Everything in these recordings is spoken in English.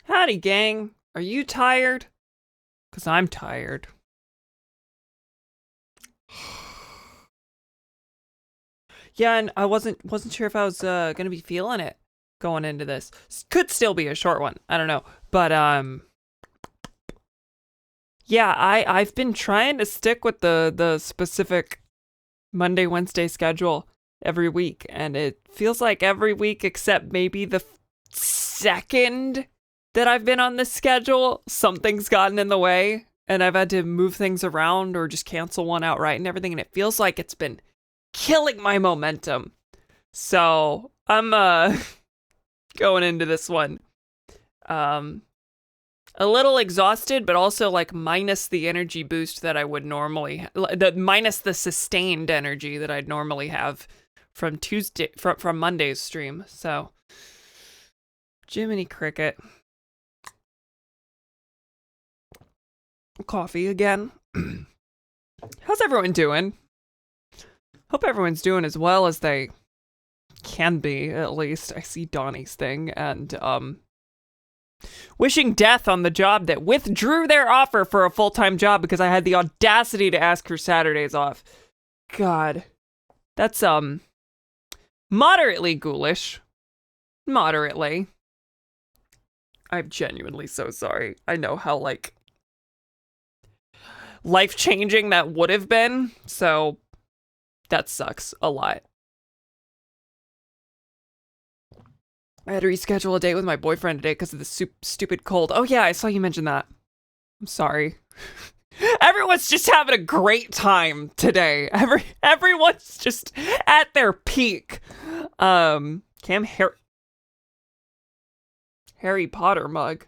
Howdy, gang. Are you tired? 'Cause I'm tired. Yeah, and I wasn't sure if I was gonna be feeling it going into this. Could still be a short one. I don't know. But yeah, I've been trying to stick with the specific Monday, Wednesday schedule every week, and it feels like every week except maybe the second that I've been on this schedule, something's gotten in the way, and I've had to move things around or just cancel one outright and everything, and it feels like it's been killing my momentum. So I'm going into this one a little exhausted, but also like minus the energy boost that I would normally minus the sustained energy that I'd normally have from from Monday's stream. So Jiminy Cricket. Coffee again. How's everyone doing? Hope everyone's doing as well as they can be, at least. I see Donnie's thing, and wishing death on the job that withdrew their offer for a full-time job because I had the audacity to ask for Saturdays off. God. That's moderately ghoulish. Moderately. I'm genuinely so sorry. I know how like life-changing that would have been, so that sucks a lot. I had to reschedule a date with my boyfriend today because of the stupid cold. Oh yeah, I saw you mention that. I'm sorry. Everyone's just having a great time today. Everyone's just at their peak. Harry Potter mug.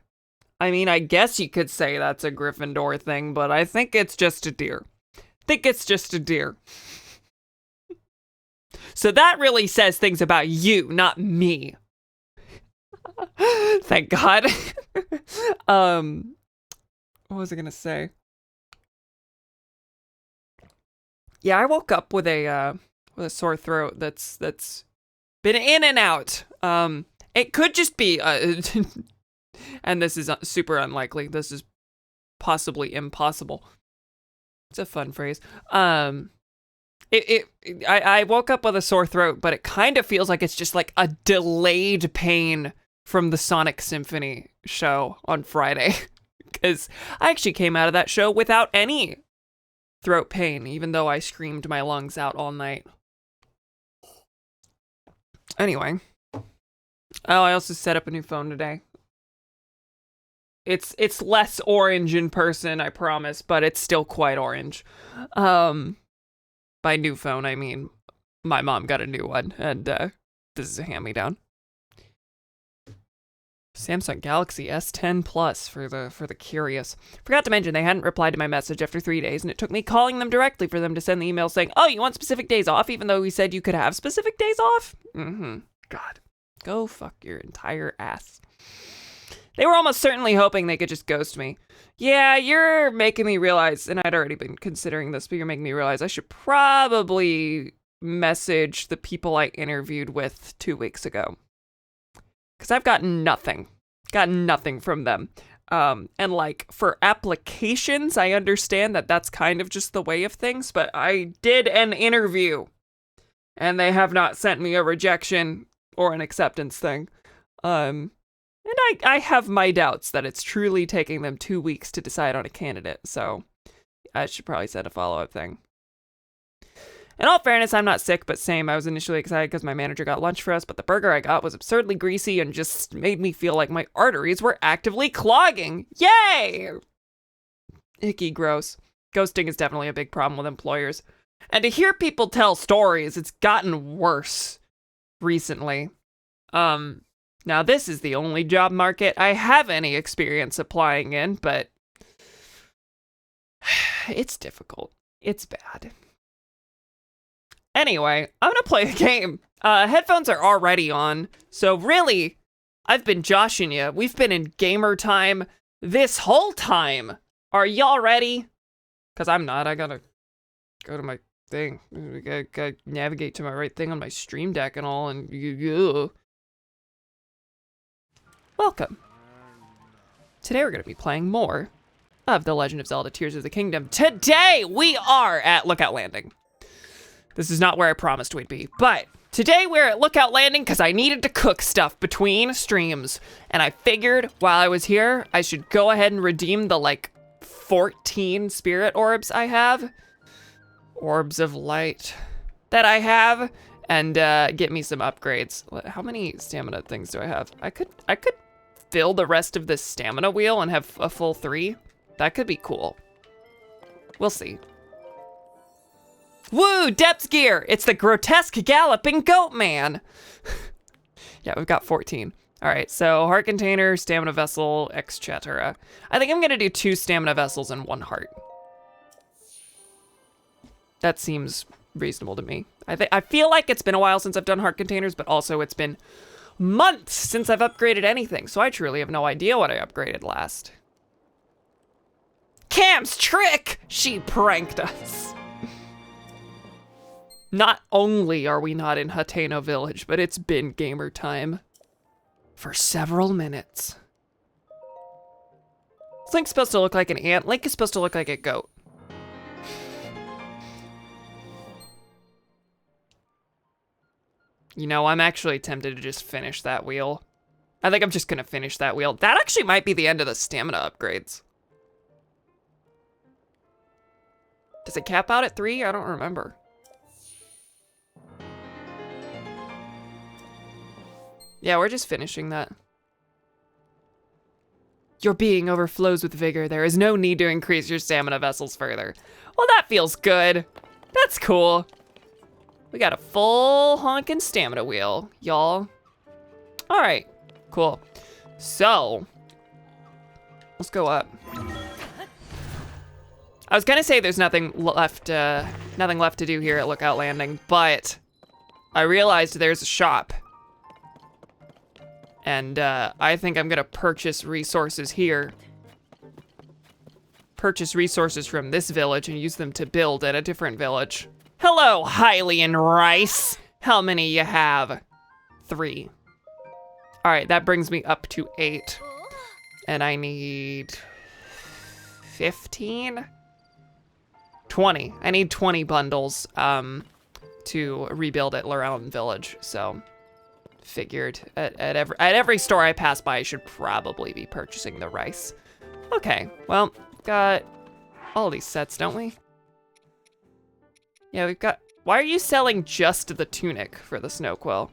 I mean, I guess you could say that's a Gryffindor thing, but I think it's just a deer. So that really says things about you, not me. Thank God. What was I gonna say? Yeah, I woke up with a sore throat that's been in and out. It could just be and this is super unlikely. This is possibly impossible. It's a fun phrase. I woke up with a sore throat, but it kind of feels like it's just like a delayed pain from the Sonic Symphony show on Friday. Because I actually came out of that show without any throat pain, even though I screamed my lungs out all night. Anyway. Oh, I also set up a new phone today. It's less orange in person, I promise, but it's still quite orange. By new phone, I mean my mom got a new one, and this is a hand-me-down. Samsung Galaxy S10 Plus for the curious. Forgot to mention they hadn't replied to my message after 3 days, and it took me calling them directly for them to send the email saying, "Oh, you want specific days off?" Even though we said you could have specific days off. God, go fuck your entire ass. They were almost certainly hoping they could just ghost me. Yeah, you're making me realize, and I'd already been considering this, but you're making me realize I should probably message the people I interviewed with 2 weeks ago. Because I've gotten nothing from them. And like for applications, I understand that that's kind of just the way of things, but I did an interview and they have not sent me a rejection or an acceptance thing. And I have my doubts that it's truly taking them 2 weeks to decide on a candidate, so I should probably send a follow-up thing. In all fairness, I'm not sick, but same. I was initially excited because my manager got lunch for us, but the burger I got was absurdly greasy and just made me feel like my arteries were actively clogging. Yay! Icky gross. Ghosting is definitely a big problem with employers. And to hear people tell stories, it's gotten worse recently. Now this is the only job market I have any experience applying in, but it's difficult. It's bad. Anyway, I'm gonna play a game. Headphones are already on, so really, I've been joshing you. We've been in gamer time this whole time. Are y'all ready? Because I'm not. I gotta go to my thing. I gotta navigate to my right thing on my stream deck and all, and welcome. Today we're going to be playing more of The Legend of Zelda Tears of the Kingdom. Today we are at Lookout Landing. This is not where I promised we'd be, but today we're at Lookout Landing because I needed to cook stuff between streams. And I figured while I was here, I should go ahead and redeem the like 14 spirit orbs I have. Orbs of light that I have, and get me some upgrades. How many stamina things do I have? I could fill the rest of this stamina wheel and have a full 3. That could be cool. We'll see. Woo, depths gear. It's the grotesque galloping goat man. Yeah, we've got 14. All right, so heart container, stamina vessel, etc. I think I'm gonna do 2 stamina vessels and 1 heart. That seems reasonable to me. I feel like it's been a while since I've done heart containers, but also it's been months since I've upgraded anything, so I truly have no idea what I upgraded last. Cam's trick! She pranked us. Not only are we not in Hateno Village, but it's been gamer time for several minutes. Is Link supposed to look like an ant? Link is supposed to look like a goat. You know, I'm actually tempted to just finish that wheel. I think I'm just gonna finish that wheel. That actually might be the end of the stamina upgrades. Does it cap out at 3? I don't remember. Yeah, we're just finishing that. Your being overflows with vigor. There is no need to increase your stamina vessels further. Well, that feels good. That's cool. We got a full honkin' stamina wheel, y'all. All right, cool. So, let's go up. I was gonna say there's nothing left to do here at Lookout Landing, but I realized there's a shop. And I think I'm gonna purchase resources here. Purchase resources from this village and use them to build at a different village. Hello, Hylian Rice. How many you have? 3. All right, that brings me up to 8. And I need 15? 20. I need 20 bundles to rebuild at Lorelyn Village, so figured at every store I pass by, I should probably be purchasing the rice. Okay, well, got all these sets, don't we? Yeah, we've got, why are you selling just the tunic for the snow quill?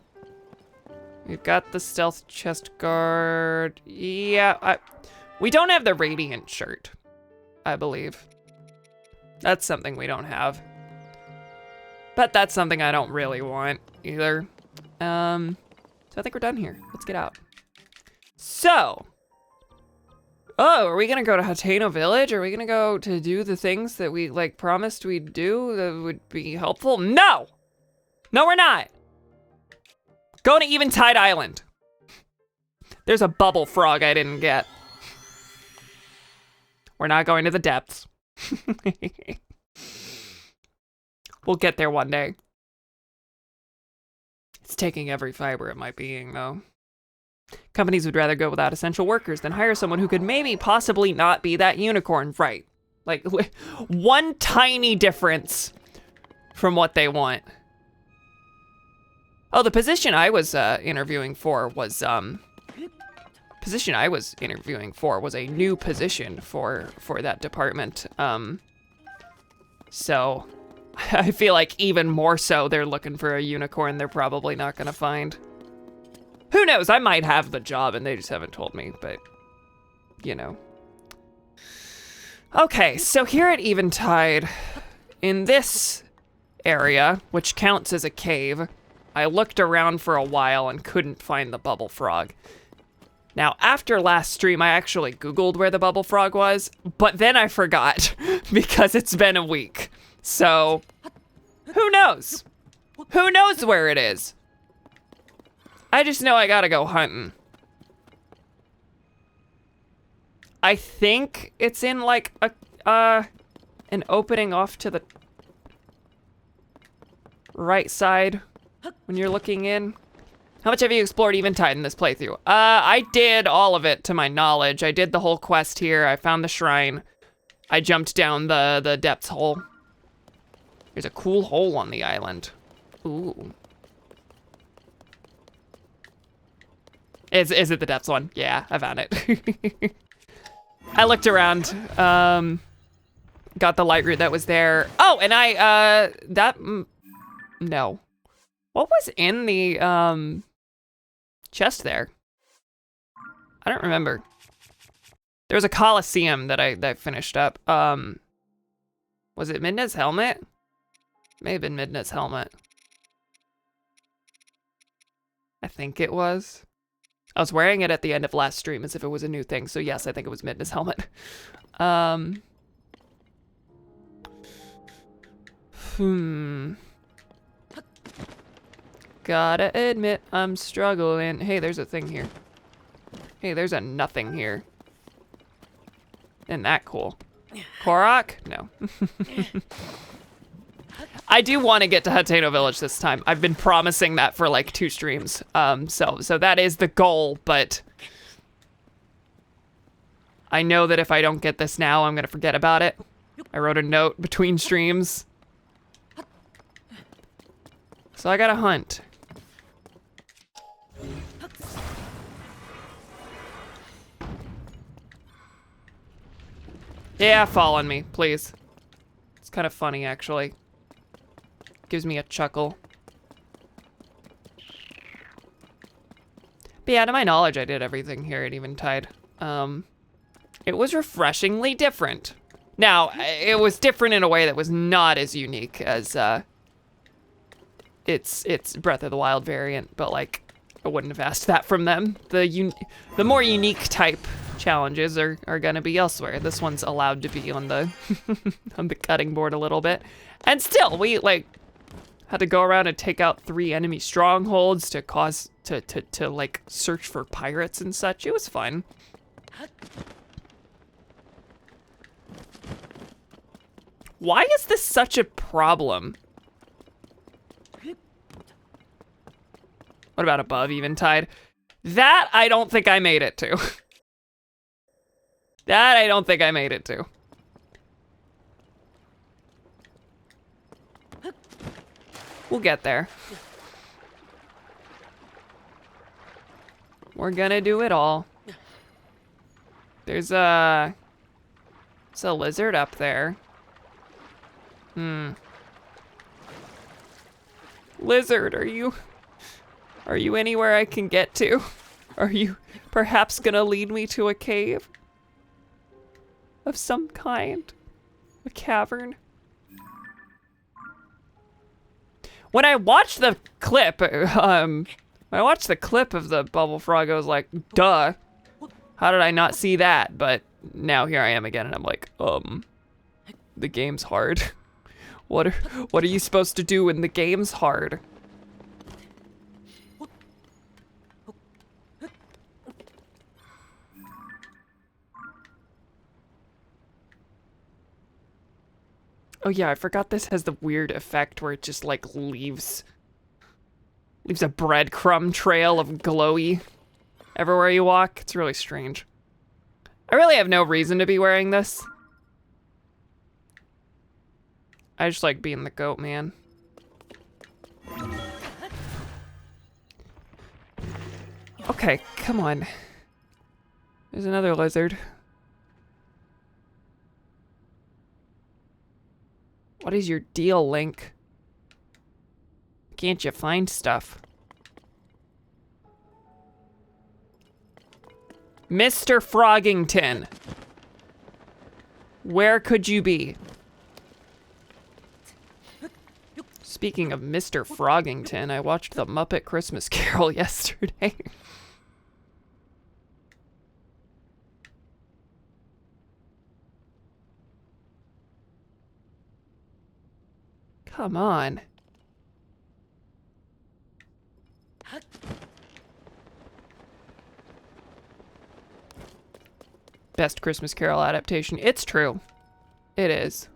We've got the stealth chest guard. Yeah, we don't have the radiant shirt, I believe. That's something we don't have. But that's something I don't really want either. So I think we're done here. Let's get out. So, oh, are we gonna go to Hateno Village? Are we gonna go to do the things that we like promised we'd do that would be helpful? No! No, we're not. Going to Eventide Island. There's a bubble frog I didn't get. We're not going to the depths. We'll get there one day. It's taking every fiber of my being, though. Companies would rather go without essential workers than hire someone who could maybe possibly not be that unicorn, right? Like, one tiny difference from what they want. Oh, the position I was interviewing for was a new position for that department. So I feel like even more so they're looking for a unicorn they're probably not gonna find. Who knows, I might have the job and they just haven't told me, but you know. Okay, so here at Eventide, in this area, which counts as a cave, I looked around for a while and couldn't find the bubble frog. Now, after last stream, I actually Googled where the bubble frog was, but then I forgot because it's been a week. So, who knows? Who knows where it is? I just know I gotta go hunting. I think it's in like an opening off to the right side when you're looking in. How much have you explored Eventide in this playthrough? I did all of it to my knowledge. I did the whole quest here. I found the shrine. I jumped down the depths hole. There's a cool hole on the island. Ooh. Is it the depths one? Yeah, I found it. I looked around. Got the light root that was there. Oh, and no. What was in the, chest there? I don't remember. There was a Coliseum that I finished up. Was it Midna's helmet? May have been Midna's helmet. I think it was. I was wearing it at the end of last stream as if it was a new thing. So yes, I think it was Midna's helmet. Gotta admit, I'm struggling. Hey, there's a thing here. Hey, there's a nothing here. Isn't that cool? Korok? No. I do want to get to Hateno Village this time. I've been promising that for like 2 streams. So that is the goal, but I know that if I don't get this now, I'm gonna forget about it. I wrote a note between streams. So I gotta hunt. Yeah, fall on me, please. It's kind of funny, actually. Gives me a chuckle. But yeah, to my knowledge, I did everything here at Eventide. It was refreshingly different. Now, it was different in a way that was not as unique as its Breath of the Wild variant, but like, I wouldn't have asked that from them. The more unique type challenges are gonna be elsewhere. This one's allowed to be on the on the cutting board a little bit. And still, we like had to go around and take out 3 enemy strongholds to like search for pirates and such. It was fun. Why is this such a problem? What about above Eventide? That I don't think I made it to. That I don't think I made it to. We'll get there. We're gonna do it all. There's a lizard up there. Lizard, are you anywhere I can get to? Are you perhaps gonna lead me to a cave of some kind? A cavern? When I watched the clip, when I watched the clip of the bubble frog, I was like, duh. How did I not see that? But now here I am again, and I'm like, the game's hard. What are you supposed to do when the game's hard? Oh yeah, I forgot this has the weird effect where it just like leaves a breadcrumb trail of glowy everywhere you walk. It's really strange. I really have no reason to be wearing this. I just like being the goat man. Okay, come on. There's another lizard. What is your deal, Link? Can't you find stuff? Mr. Froggington. Where could you be? Speaking of Mr. Froggington, I watched the Muppet Christmas Carol yesterday. Come on. Best Christmas Carol adaptation. It's true. It is.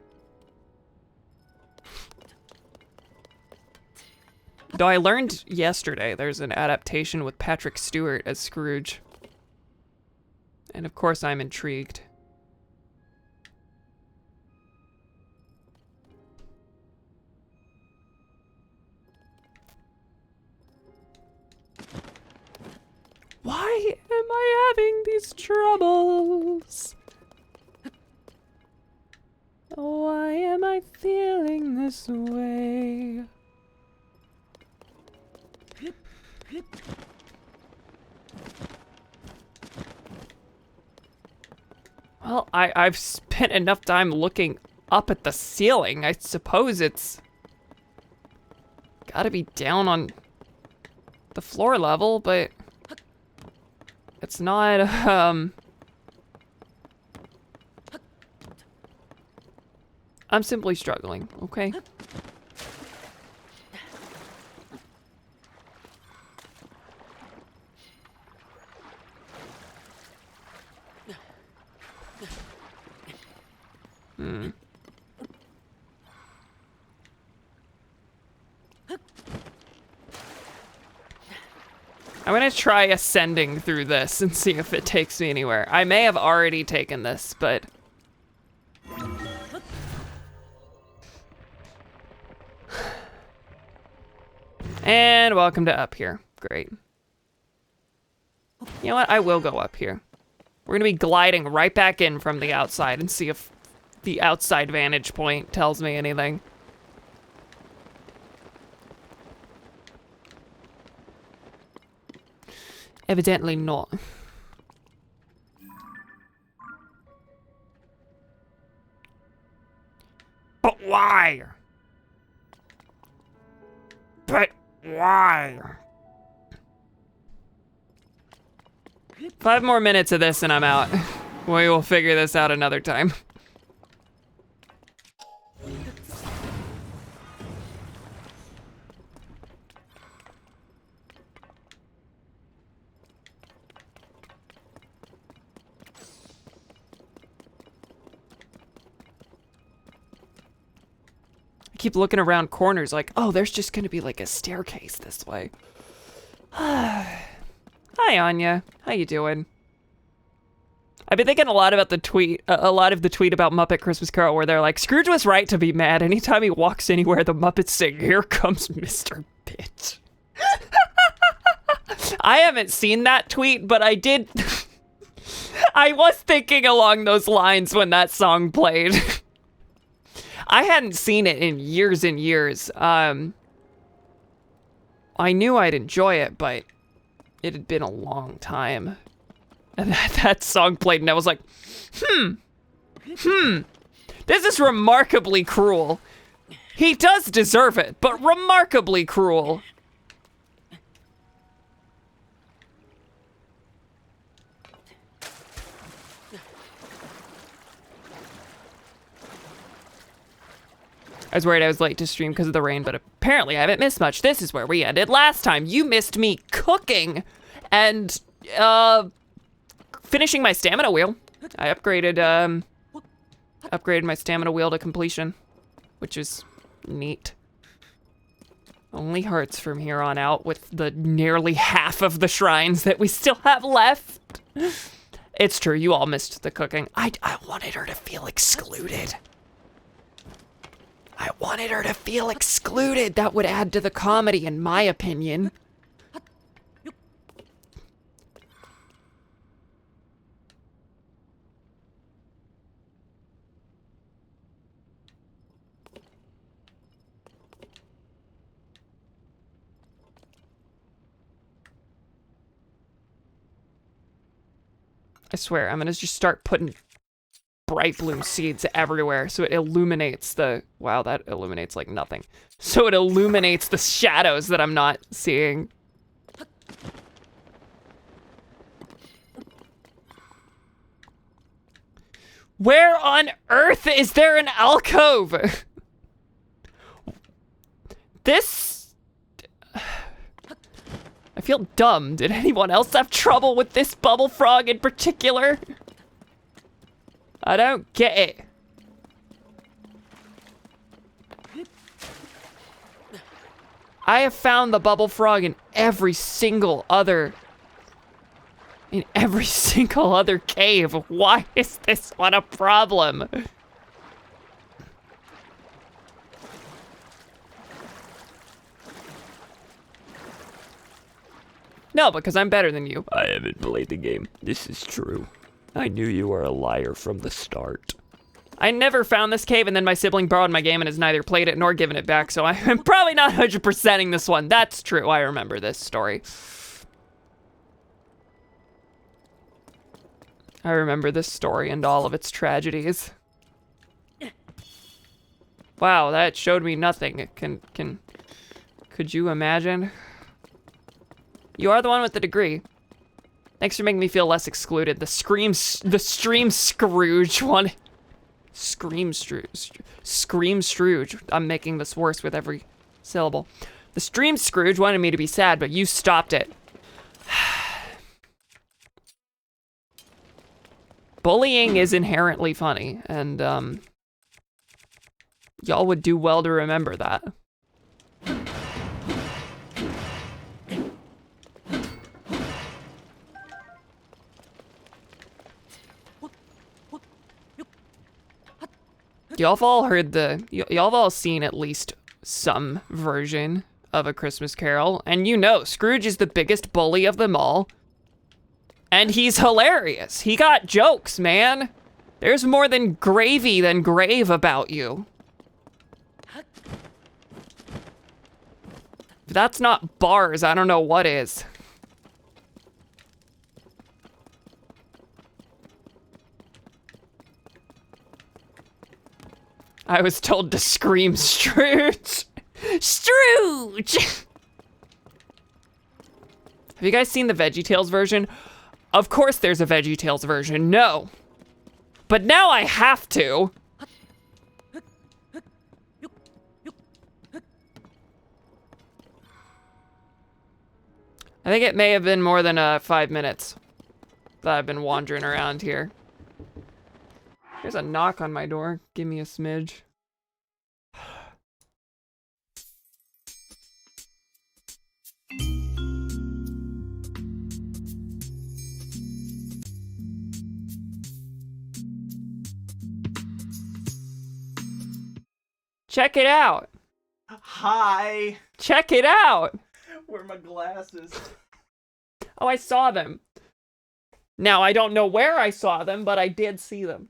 Though I learned yesterday there's an adaptation with Patrick Stewart as Scrooge. And of course I'm intrigued. Why am I having these troubles? Why am I feeling this way? Well, I've spent enough time looking up at the ceiling. I suppose it's gotta be down on the floor level, but it's not, I'm simply struggling, okay? I'm gonna try ascending through this and see if it takes me anywhere. I may have already taken this, but... And welcome to up here. Great. You know what? I will go up here. We're gonna be gliding right back in from the outside and see if the outside vantage point tells me anything. Evidently not. But why? But why? 5 more minutes of this and I'm out. We will figure this out another time. I keep looking around corners like, oh, there's just gonna be like a staircase this way. Hi, Anya. How you doing? I've been thinking a lot about the tweet, a lot of the tweet about Muppet Christmas Carol where they're like, Scrooge was right to be mad. Anytime he walks anywhere, the Muppets sing, "Here comes Mr. Bitch." I haven't seen that tweet, but I did. I was thinking along those lines when that song played. I hadn't seen it in years and years. I knew I'd enjoy it, but it had been a long time. And that song played and I was like, this is remarkably cruel. He does deserve it, but remarkably cruel. I was worried I was late to stream because of the rain, but apparently I haven't missed much. This is where we ended last time. You missed me cooking and finishing my stamina wheel. I upgraded my stamina wheel to completion, which is neat. Only hurts from here on out with the nearly half of the shrines that we still have left. It's true, you all missed the cooking. I wanted her to feel excluded. I wanted her to feel excluded. That would add to the comedy, in my opinion. I swear, I'm gonna just start putting bright bloom seeds everywhere so it illuminates the... Wow, that illuminates like nothing. So it illuminates the shadows that I'm not seeing. Where on earth is there an alcove? This... I feel dumb. Did anyone else have trouble with this bubble frog in particular? I don't get it. I have found the bubble frog in every single other cave. Why is this one a problem? No, because I'm better than you. I haven't played the game. This is true. I knew you were a liar from the start. I never found this cave, and then my sibling borrowed my game and has neither played it nor given it back, so I'm probably not 100%ing this one. That's true. I remember this story. I remember this story and all of its tragedies. Wow, that showed me nothing. Could you imagine? You are the one with the degree. Thanks for making me feel less excluded. The stream Scrooge one. Scream Scrooge. I'm making this worse with every syllable. The stream Scrooge wanted me to be sad, but you stopped it. Bullying is inherently funny, and y'all would do well to remember that. Y'all have all heard y'all have all seen at least some version of A Christmas Carol, and you know Scrooge is the biggest bully of them all. And he's hilarious. He got jokes, man. There's more than gravy than grave about you. If that's not bars, I don't know what is. I was told to scream Scrooge. Scrooge! Have you guys seen the VeggieTales version? Of course there's a VeggieTales version, no. But now I have to. I think it may have been more than 5 minutes that I've been wandering around here. There's a knock on my door. Give me a smidge. Check it out. Hi. Check it out. Where are my glasses? Oh, I saw them. Now, I don't know where I saw them, but I did see them.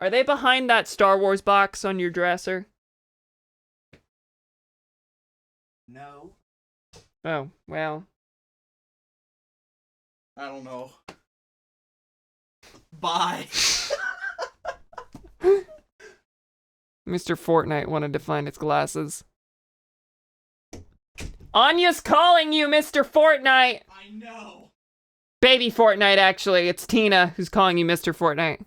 Are they behind that Star Wars box on your dresser? No. Oh, well. I don't know. Bye. Mr. Fortnite wanted to find its glasses. Anya's calling you, Mr. Fortnite! I know. Baby Fortnite, actually. It's Tina who's calling you Mr. Fortnite.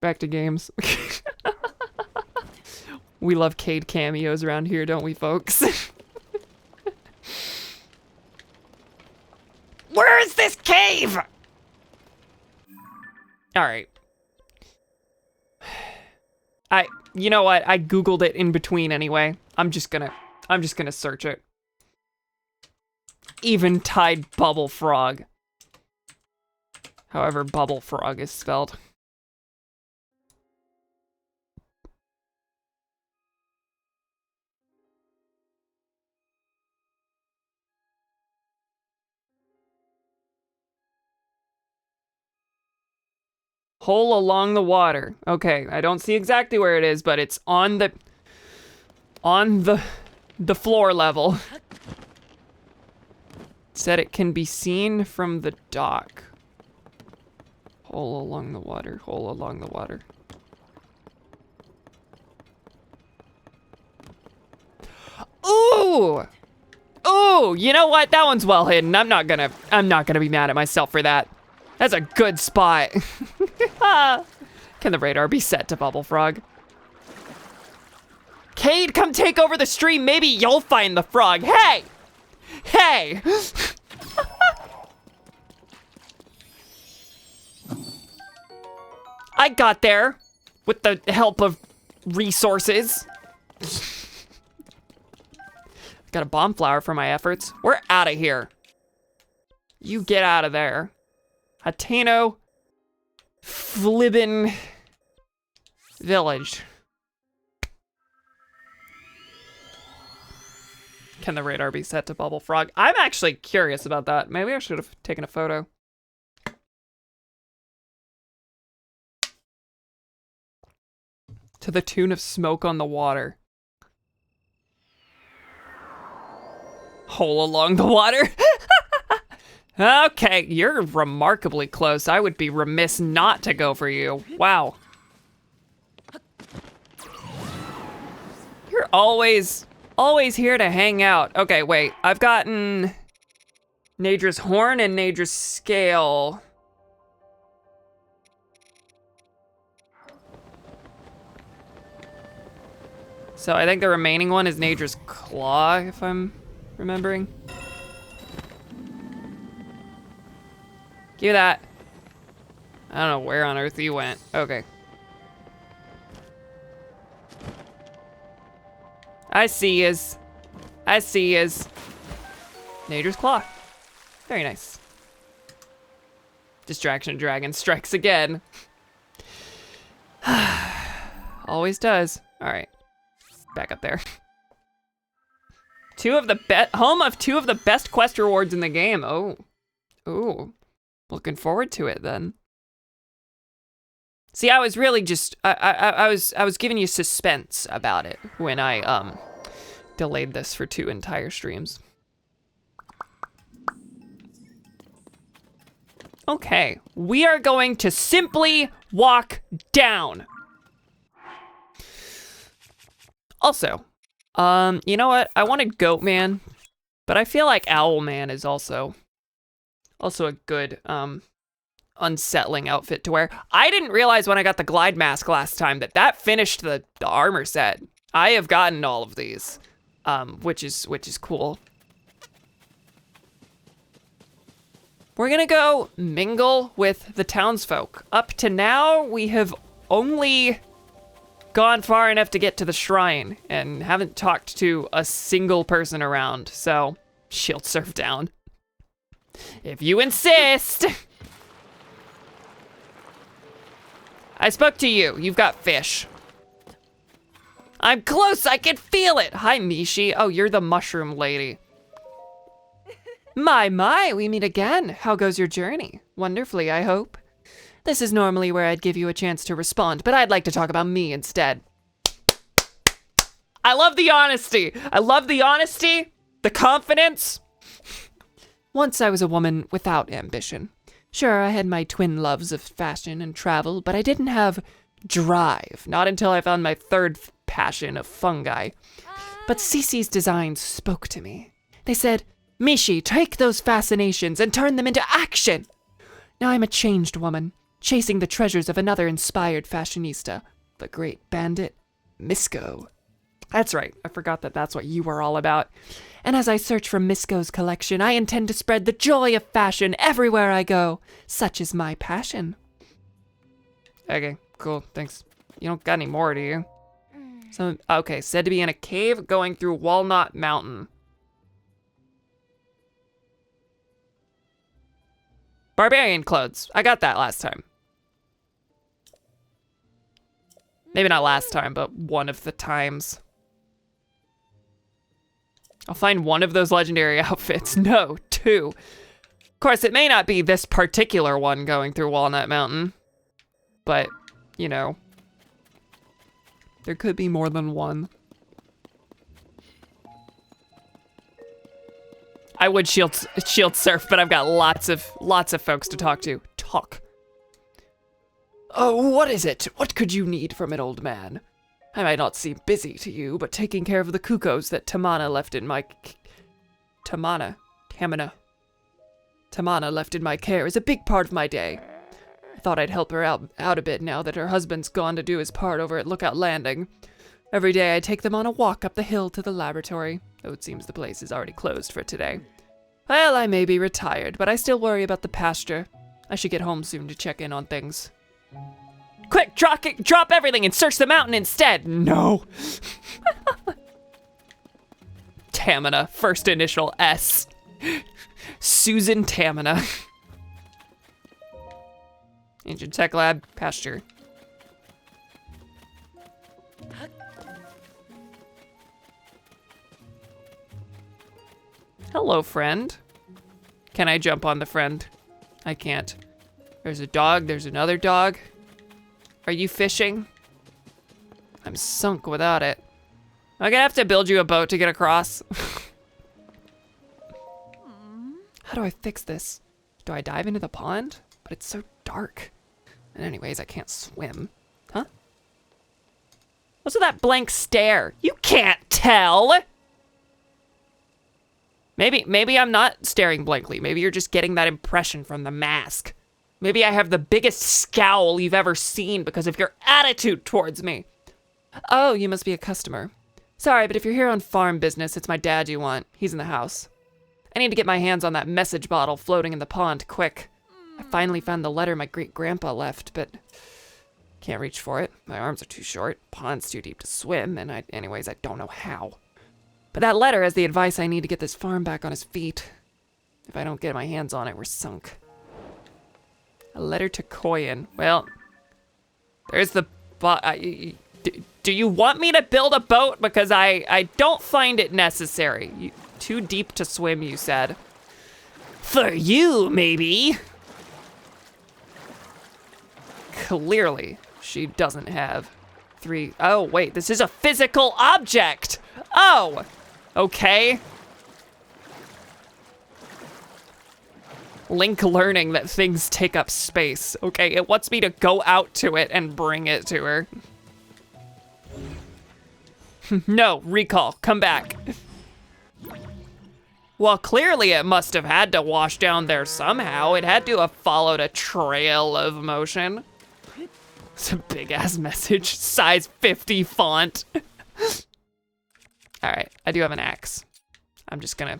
Back to games. We love Cade cameos around here, don't we, folks? Where is this cave? Alright. You know what? I Googled it in between anyway. I'm just gonna search it. Eventide bubble frog. However bubble frog is spelled. Hole along the water. Okay, I don't see exactly where it is, but it's on the floor level. It said it can be seen from the dock. Hole along the water, hole along the water. Ooh! Ooh, you know what? That one's well hidden. I'm not gonna be mad at myself for that. That's a good spot. Can the radar be set to Bubble Frog? Cade, come take over the stream. Maybe you'll find the frog. Hey! Hey! I got there with the help of resources. Got a bomb flower for my efforts. We're out of here. You get out of there. Hateno Flibbin Village. Can the radar be set to Bubble Frog? I'm actually curious about that. Maybe I should have taken a photo. To the tune of Smoke on the Water. Hole along the water. Okay, you're remarkably close. I would be remiss not to go for you. Wow. You're always here to hang out. Okay, wait. I've gotten Nadra's Horn and Nadra's Scale. So I think the remaining one is Nadra's Claw, if I'm remembering. Give me that. I don't know where on earth you went. Okay. I see yous. I see yous. Nadra's Claw. Very nice. Distraction Dragon strikes again. Always does. All right. Back up there. Home of two of the best quest rewards in the game. Oh. Ooh. Looking forward to it then. See, I was really just I was giving you suspense about it when I delayed this for 2 entire streams. Okay, we are going to simply walk down. Also, you know what? I wanted Goat Man, but I feel like Owl Man is also a good unsettling outfit to wear. I didn't realize when I got the glide mask last time that finished the armor set. I have gotten all of these, which is cool. We're gonna go mingle with the townsfolk. Up to now, we have only gone far enough to get to the shrine and haven't talked to a single person around, so shield surf down. If you insist. I spoke to you. You've got fish. I'm close. I can feel it. Hi, Mishi. Oh, you're the mushroom lady. My, we meet again. How goes your journey? Wonderfully, I hope. This is normally where I'd give you a chance to respond, but I'd like to talk about me instead. I love the honesty. I love the honesty, the confidence. Once I was a woman without ambition. Sure, I had my twin loves of fashion and travel, but I didn't have drive, not until I found my third passion of fungi. But Cece's designs spoke to me. They said, Mishi, take those fascinations and turn them into action. Now I'm a changed woman, chasing the treasures of another inspired fashionista, the great bandit, Misko. That's right, I forgot that's what you were all about. And as I search for Misko's collection, I intend to spread the joy of fashion everywhere I go. Such is my passion. Okay, cool, thanks. You don't got any more, do you? Okay, said to be in a cave going through Walnut Mountain. Barbarian clothes. I got that last time. Maybe not last time, but one of the times. I'll find one of those legendary outfits. No, 2. Of course, it may not be this particular one going through Walnut Mountain, but, you know, there could be more than one. I would shield surf, but I've got lots of folks to talk to. Talk. Oh, what is it? What could you need from an old man? I might not seem busy to you, but taking care of the cuckoos that Tamana left in my care is a big part of my day. I thought I'd help her out a bit now that her husband's gone to do his part over at Lookout Landing. Every day I take them on a walk up the hill to the laboratory, though it seems the place is already closed for today. Well, I may be retired, but I still worry about the pasture. I should get home soon to check in on things. Quick, drop everything and search the mountain instead. No. Tamina, first initial S. Susan Tamina. Ancient Tech Lab, pasture. Hello, friend. Can I jump on the friend? I can't. There's a dog, there's another dog. Are you fishing? I'm sunk without it. I'm gonna have to build you a boat to get across. How do I fix this? Do I dive into the pond? But it's so dark. And anyways, I can't swim. Huh? What's with that blank stare? You can't tell! Maybe I'm not staring blankly. Maybe you're just getting that impression from the mask. Maybe I have the biggest scowl you've ever seen because of your attitude towards me. Oh, you must be a customer. Sorry, but if you're here on farm business, it's my dad you want. He's in the house. I need to get my hands on that message bottle floating in the pond, quick. I finally found the letter my great-grandpa left, but can't reach for it. My arms are too short, pond's too deep to swim, and anyways, I don't know how. But that letter has the advice I need to get this farm back on his feet. If I don't get my hands on it, we're sunk. A letter to Koyan. Well, there's the... do you want me to build a boat? Because I don't find it necessary. Too deep to swim, you said. For you, maybe. Clearly, she doesn't have 3... Oh, wait, this is a physical object! Oh! Okay. Link learning that things take up space. Okay, it wants me to go out to it and bring it to her. No, recall, come back. Well, clearly it must have had to wash down there somehow. It had to have followed a trail of motion. It's a big ass message, size 50 font. All right, I do have an axe. I'm just gonna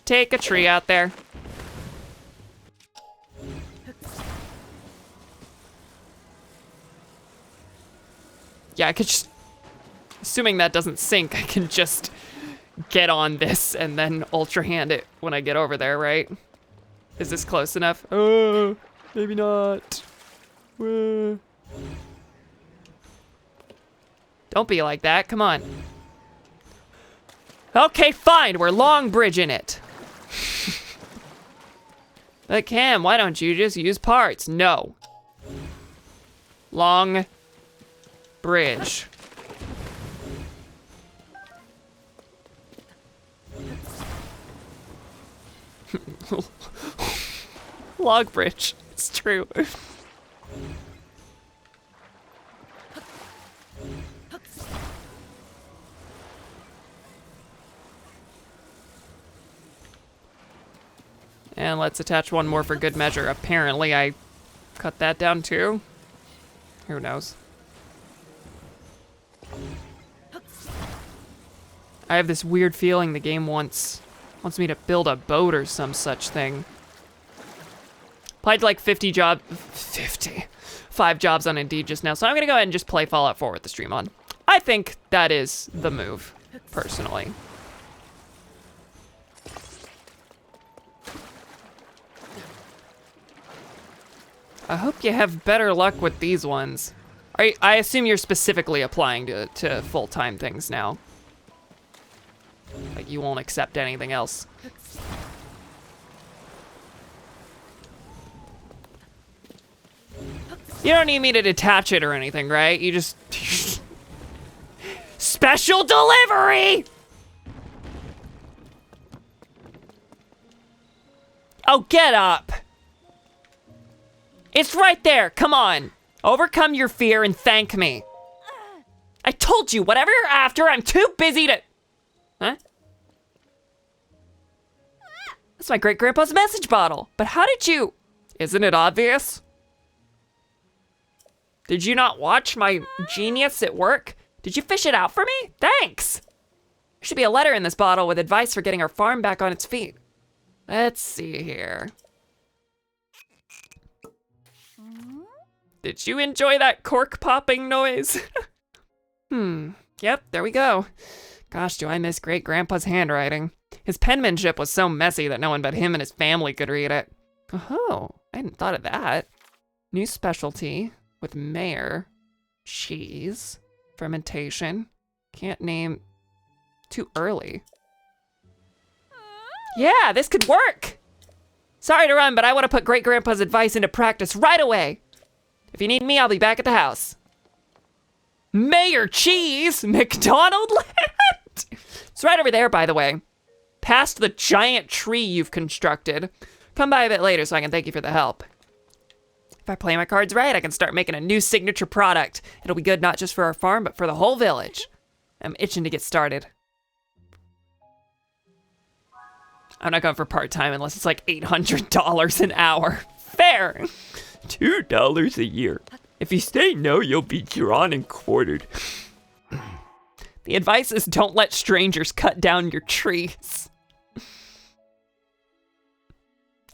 take a tree out there. Yeah, I could just, assuming that doesn't sink, I can just get on this and then ultra hand it when I get over there, right? Is this close enough? Oh, maybe not. Don't be like that, come on. Okay, fine, we're long bridging it. But Cam, why don't you just use parts? No. Long bridge. Log bridge, it's true. And let's attach one more for good measure. Apparently I cut that down too. Who knows? I have this weird feeling the game wants me to build a boat or some such thing. Applied to like 5 jobs on Indeed just now, so I'm gonna go ahead and just play Fallout 4 with the stream on. I think that is the move, personally. I hope you have better luck with these ones. I assume you're specifically applying to full-time things now. Like, you won't accept anything else. You don't need me to detach it or anything, right? You just... Special delivery! Oh, get up! It's right there, come on. Overcome your fear and thank me. I told you, whatever you're after, I'm too busy to... Huh? That's my great-grandpa's message bottle. But how did you... Isn't it obvious? Did you not watch my genius at work? Did you fish it out for me? Thanks. There should be a letter in this bottle with advice for getting our farm back on its feet. Let's see here. Did you enjoy that cork popping noise? Yep, there we go. Gosh, do I miss Great Grandpa's handwriting. His penmanship was so messy that no one but him and his family could read it. Oh, I hadn't thought of that. New specialty with mayor, cheese, fermentation. Can't name too early. Yeah, this could work. Sorry to run, but I want to put Great Grandpa's advice into practice right away. If you need me, I'll be back at the house. Mayor Cheese, McDonald Land. It's right over there, by the way. Past the giant tree you've constructed. Come by a bit later so I can thank you for the help. If I play my cards right, I can start making a new signature product. It'll be good not just for our farm, but for the whole village. I'm itching to get started. I'm not going for part-time unless it's like $800 an hour. Fair. $2 a year. If you say no, you'll be drawn and quartered. The advice is don't let strangers cut down your trees.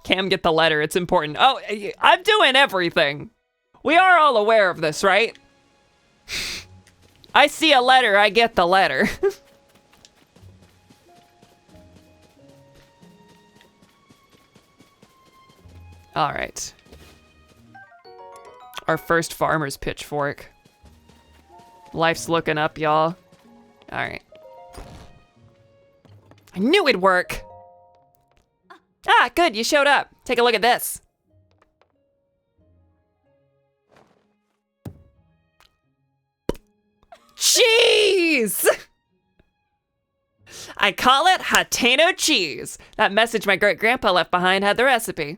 Cam, get the letter. It's important. Oh, I'm doing everything. We are all aware of this, right? I see a letter, I get the letter. All right. Our first farmer's pitchfork. Life's looking up, y'all. All right. I knew it'd work. Ah, good, you showed up. Take a look at this. Cheese! I call it Hateno cheese. That message my great-grandpa left behind had the recipe.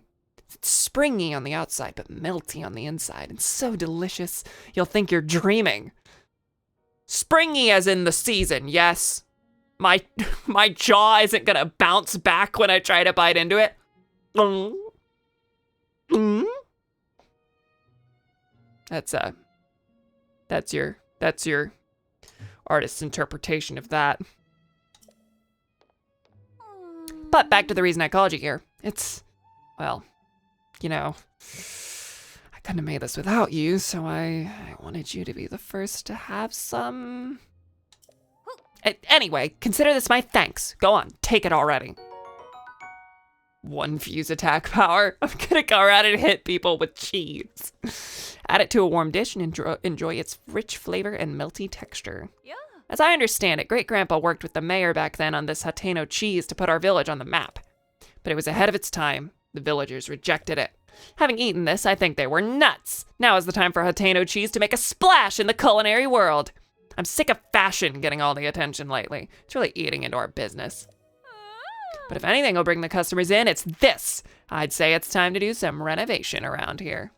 It's springy on the outside, but melty on the inside, and so delicious, you'll think you're dreaming. Springy as in the season, yes. My jaw isn't gonna bounce back when I try to bite into it. That's your artist's interpretation of that. But back to the reason I called you here. It's, well, you know, I couldn't have made this without you, so I wanted you to be the first to have some. Anyway, consider this my thanks. Go on, take it already. 1 fuse attack power. I'm gonna go around and hit people with cheese. Add it to a warm dish and enjoy its rich flavor and melty texture. Yeah. As I understand it, Great-Grandpa worked with the mayor back then on this Hateno cheese to put our village on the map. But it was ahead of its time. The villagers rejected it. Having eaten this, I think they were nuts. Now is the time for Hateno cheese to make a splash in the culinary world. I'm sick of fashion getting all the attention lately. It's really eating into our business. But if anything will bring the customers in, it's this. I'd say it's time to do some renovation around here.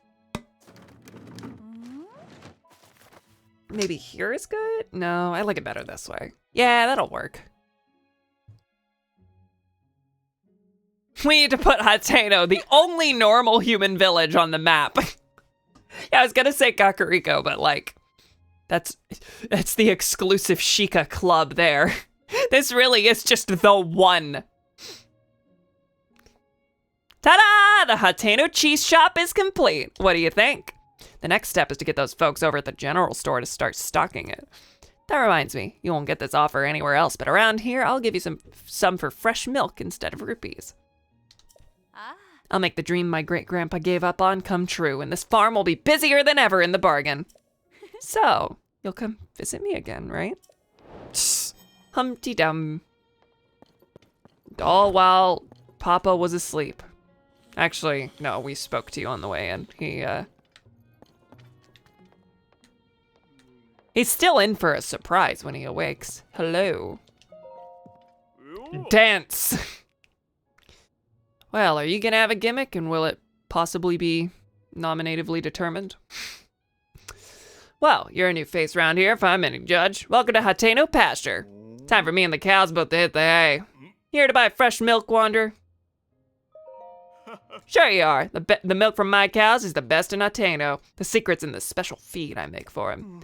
Maybe here is good? No, I like it better this way. Yeah, that'll work. We need to put Hateno, the only normal human village, on the map. Yeah, I was gonna say Kakariko, but like, that's the exclusive Sheikah club there. This really is just the one. Ta-da! The Hateno cheese shop is complete. What do you think? The next step is to get those folks over at the general store to start stocking it. That reminds me, you won't get this offer anywhere else, but around here, I'll give you some for fresh milk instead of rupees. I'll make the dream my great-grandpa gave up on come true, and this farm will be busier than ever in the bargain. So, you'll come visit me again, right? Humpty-dum. All while Papa was asleep. Actually, no, we spoke to you on the way in. He's still in for a surprise when he awakes. Hello. Dance. Well, are you gonna have a gimmick, and will it possibly be nominatively determined? Well, you're a new face around here if I'm any judge. Welcome to Hateno pasture. Time for me and the cows both to hit the hay. Here to buy fresh milk, Wanderer? Sure you are. The milk from my cows is the best in Hateno. The secret's in the special feed I make for him.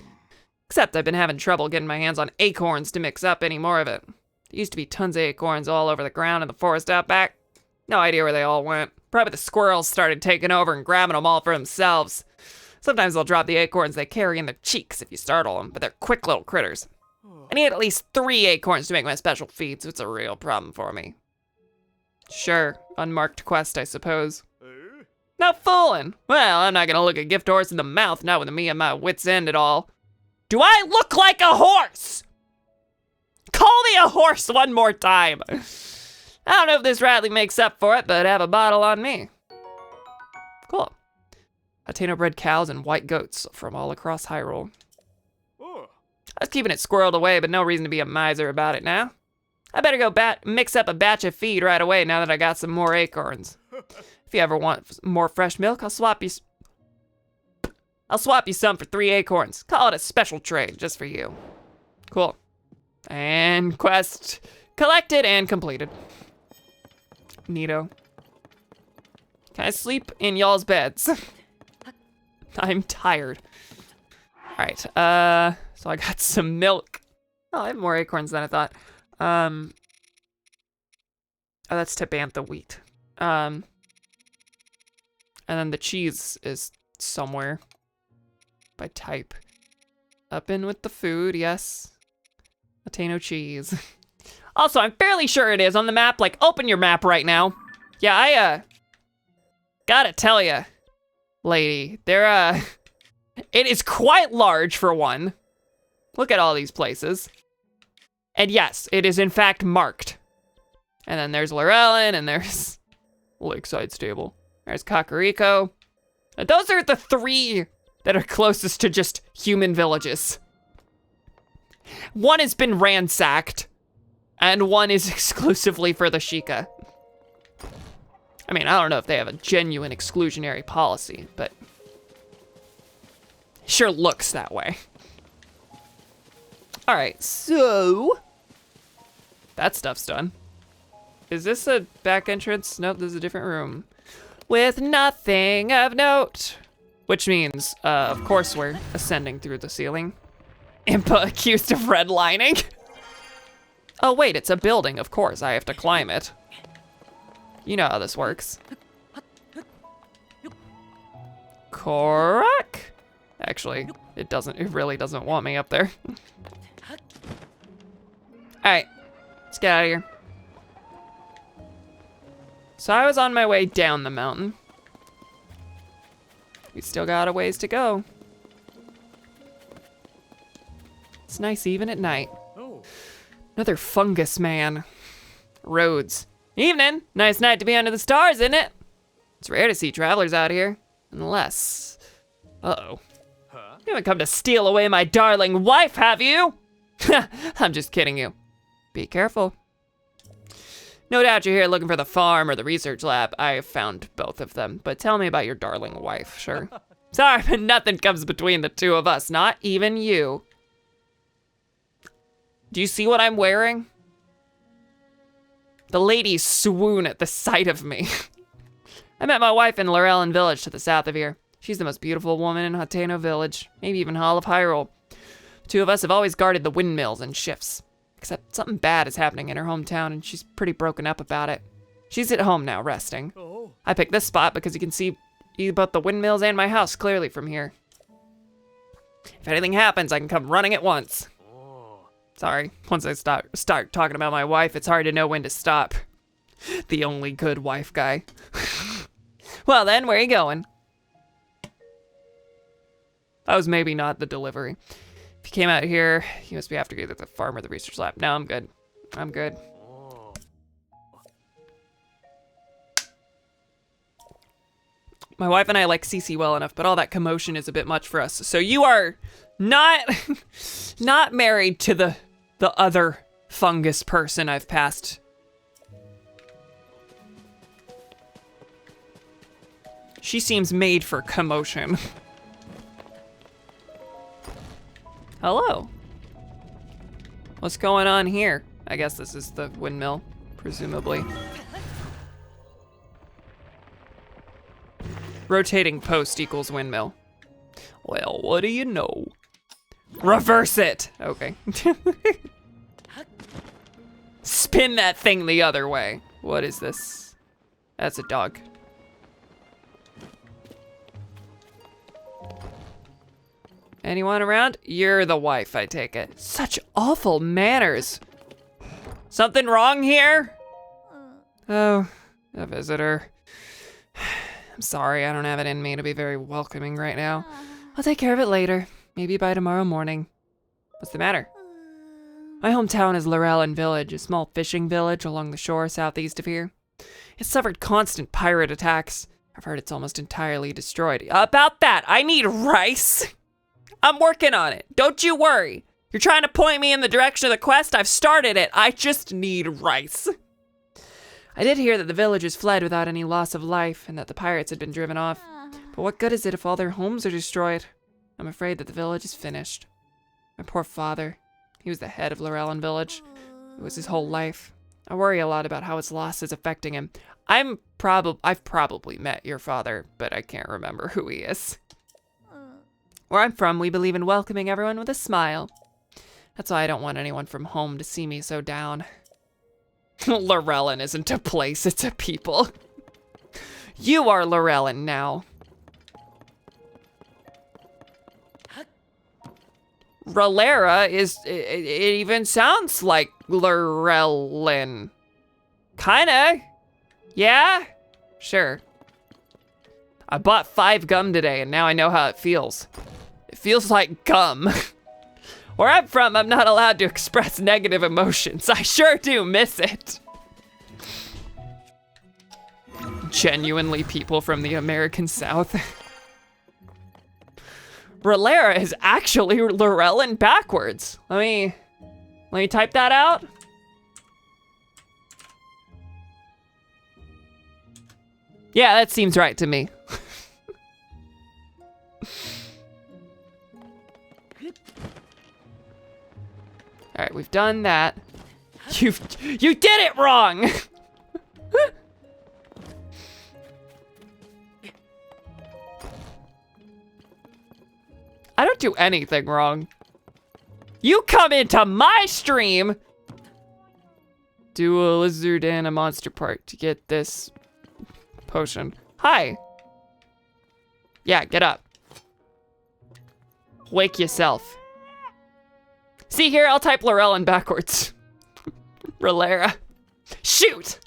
Except I've been having trouble getting my hands on acorns to mix up any more of it. There used to be tons of acorns all over the ground in the forest out back. No idea where they all went. Probably the squirrels started taking over and grabbing them all for themselves. Sometimes they'll drop the acorns they carry in their cheeks if you startle them, but they're quick little critters. I need at least 3 acorns to make my special feed, so it's a real problem for me. Sure, unmarked quest, I suppose. Not fooling. Well, I'm not gonna look a gift horse in the mouth, not with me at my wit's end at all. Do I look like a horse? Call me a horse one more time. I don't know if this Radley makes up for it, but have a bottle on me. Cool. Hateno bred cows and white goats from all across Hyrule. I was keeping it squirreled away, but no reason to be a miser about it now. I better go mix up a batch of feed right away now that I got some more acorns. If you ever want more fresh milk, I'll swap you some for 3 acorns. Call it a special trade, just for you. Cool. And quest collected and completed. Neato. Can I sleep in y'all's beds? I'm tired. All right, so I got some milk. Oh, I have more acorns than I thought. Oh, that's to bantha wheat. And then the cheese is somewhere by type. Up in with the food, yes. Hateno cheese. Also, I'm fairly sure it is on the map. Like, open your map right now. Yeah, I, gotta tell ya, lady, it is quite large for one. Look at all these places. And yes, it is in fact marked. And then there's Lorellen, and there's Lakeside Stable. There's Kakariko. And those are the 3 that are closest to just human villages. One has been ransacked, and one is exclusively for the Sheikah. I mean, I don't know if they have a genuine exclusionary policy, but it sure looks that way. All right, so that stuff's done. Is this a back entrance? Nope, this is a different room. With nothing of note. Which means, of course, we're ascending through the ceiling. Impa accused of redlining. Oh wait, it's a building, of course, I have to climb it. You know how this works. Korak? Actually, it really doesn't want me up there. All right, let's get out of here. So I was on my way down the mountain. We still got a ways to go. It's nice even at night. Another fungus man. Roads. Evening. Nice night to be under the stars, isn't it? It's rare to see travelers out here. Unless... Uh-oh. You haven't come to steal away my darling wife, have you? I'm just kidding you. Be careful. No doubt you're here looking for the farm or the research lab. I have found both of them, but tell me about your darling wife, sure. Sorry, but nothing comes between the two of us, not even you. Do you see what I'm wearing? The ladies swoon at the sight of me. I met my wife in Lorellen Village to the south of here. She's the most beautiful woman in Hateno Village, maybe even all of Hyrule. The 2 of us have always guarded the windmills and shifts. Except something bad is happening in her hometown and she's pretty broken up about it. She's at home now, resting. I picked this spot because you can see both the windmills and my house clearly from here. If anything happens, I can come running at once. Sorry, once I start talking about my wife, it's hard to know when to stop. The only good wife guy. Well then, where are you going? That was maybe not the delivery. If you came out here, you must be after either the farm or the research lab. No, I'm good. I'm good. My wife and I like Cece well enough, but all that commotion is a bit much for us. So you are not married to the other fungus person I've passed. She seems made for commotion. Hello. What's going on here? I guess this is the windmill, presumably. Rotating post equals windmill. Well, what do you know? Reverse it! Okay. Spin that thing the other way. What is this? That's a dog. Anyone around? You're the wife, I take it. Such awful manners. Something wrong here? Oh, a visitor. I'm sorry, I don't have it in me to be very welcoming right now. I'll take care of it later. Maybe by tomorrow morning. What's the matter? My hometown is Lorellan Village, a small fishing village along the shore southeast of here. It's suffered constant pirate attacks. I've heard it's almost entirely destroyed. About that, I need rice. I'm working on it. Don't you worry. You're trying to point me in the direction of the quest. I've started it. I just need rice. I did hear that the villagers fled without any loss of life and that the pirates had been driven off. But what good is it if all their homes are destroyed? I'm afraid that the village is finished. My poor father. He was the head of Lorellan Village. It was his whole life. I worry a lot about how its loss is affecting him. I've probably met your father, but I can't remember who he is. Where I'm from, we believe in welcoming everyone with a smile. That's why I don't want anyone from home to see me so down. Lorellan isn't a place, it's a people. You are Lorellan now. Ralera is, it even sounds like Lorellan. Kinda. Yeah? Sure. I bought 5 gum today and now I know how it feels. It feels like gum. Where I'm from, I'm not allowed to express negative emotions. I sure do miss it. Genuinely people from the American South. Ralera is actually Lorellan backwards. Let me type that out. Yeah, that seems right to me. All right, we've done that. You did it wrong. I don't do anything wrong. You come into my stream. Do a lizard and a monster part to get this potion. Hi. Yeah, get up. Wake yourself. See here, I'll type Lorellan backwards. Ralera. Shoot!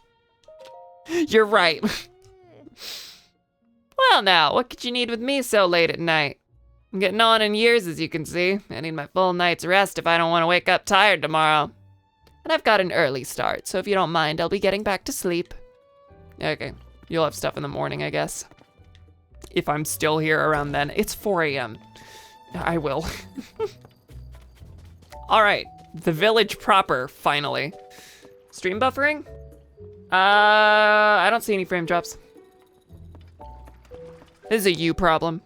You're right. Well now, what could you need with me so late at night? I'm getting on in years, as you can see. I need my full night's rest if I don't want to wake up tired tomorrow. And I've got an early start, so if you don't mind, I'll be getting back to sleep. Okay, you'll have stuff in the morning, I guess. If I'm still here around then. It's 4 a.m. I will. All right, the village proper, finally. Stream buffering? I don't see any frame drops. This is a you problem.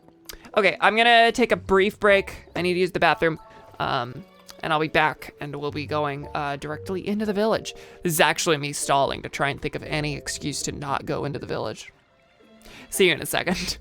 Okay, I'm gonna take a brief break. I need to use the bathroom. And I'll be back and we'll be going directly into the village. This is actually me stalling to try and think of any excuse to not go into the village. See you in a second.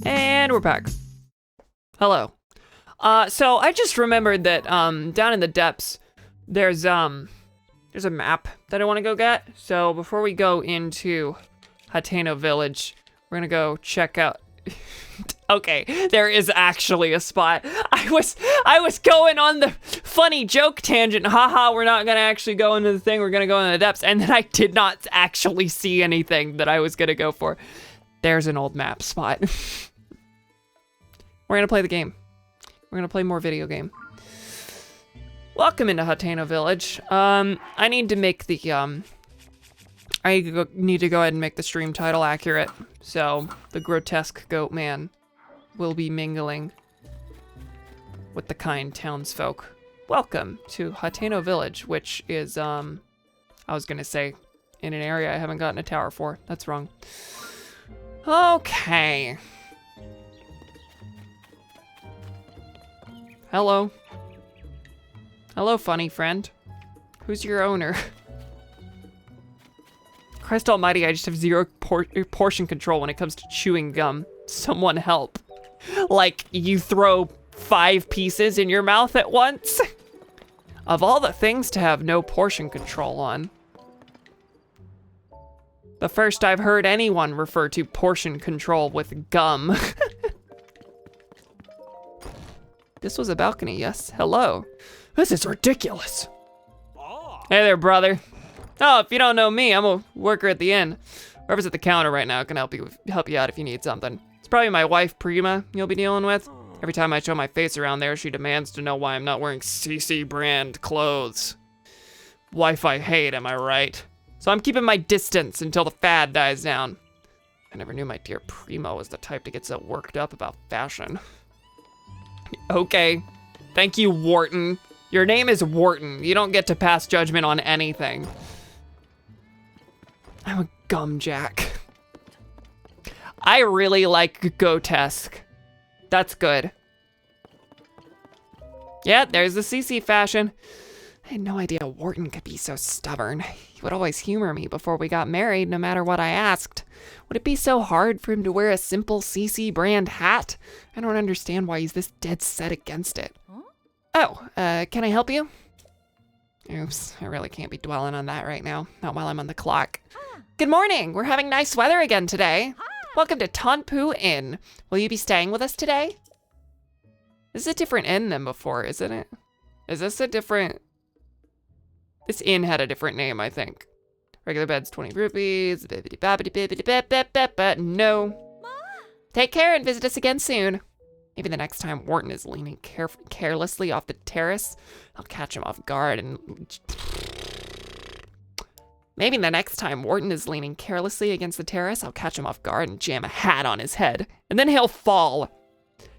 And we're back. Hello. So I just remembered that down in the depths, there's a map that I want to go get. So before we go into Hateno Village, we're gonna go check out. Okay, there is actually a spot. I was going on the funny joke tangent. Haha, we're not gonna actually go into the thing. We're gonna go into the depths, and then I did not actually see anything that I was gonna go for. There's an old map spot. We're gonna play the game. We're gonna play more video game. Welcome into Hateno Village. I need to make the I need to go ahead and make the stream title accurate. So the grotesque goat man will be mingling with the kind townsfolk. Welcome to Hateno Village, which is I was gonna say in an area I haven't gotten a tower for. That's wrong. Okay. Hello. Hello, funny friend. Who's your owner? Christ almighty, I just have zero portion control when it comes to chewing gum. Someone help. Like, you throw 5 pieces in your mouth at once? Of all the things to have no portion control on. The first I've heard anyone refer to portion control with gum. This was a balcony, yes. Hello. This is ridiculous. Hey there, brother. Oh, if you don't know me, I'm a worker at the inn. Whoever's at the counter right now can help you out if you need something. It's probably my wife, Prima, you'll be dealing with. Every time I show my face around there, she demands to know why I'm not wearing CC brand clothes. Wife I hate, am I right? So I'm keeping my distance until the fad dies down. I never knew my dear Prima was the type to get so worked up about fashion. Okay, thank you, Wharton. Your name is Wharton. You don't get to pass judgment on anything. I'm a gumjack. I really like grotesque. That's good. Yeah, there's the CC fashion. I had no idea Wharton could be so stubborn. He would always humor me before we got married, no matter what I asked. Would it be so hard for him to wear a simple CC brand hat? I don't understand why he's this dead set against it. Oh, can I help you? Oops, I really can't be dwelling on that right now. Not while I'm on the clock. Good morning, we're having nice weather again today. Welcome to Tonpu Inn. Will you be staying with us today? This is a different inn than before, isn't it? Is this a different... This inn had a different name, I think. Regular bed's 20 rupees. No. Take care and visit us again soon. Maybe the next time Wharton is leaning carelessly off the terrace, I'll catch him off guard and... Maybe the next time Wharton is leaning carelessly against the terrace, I'll catch him off guard and jam a hat on his head. And then he'll fall.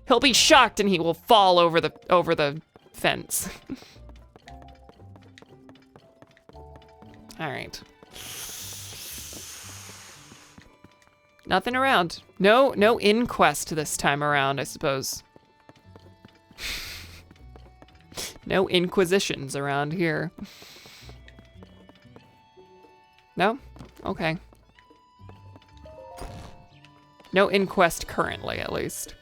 He'll be shocked and he will fall over the fence. All right. Nothing around. No inquest this time around, I suppose. No inquisitions around here. No? Okay. No inquest currently, at least.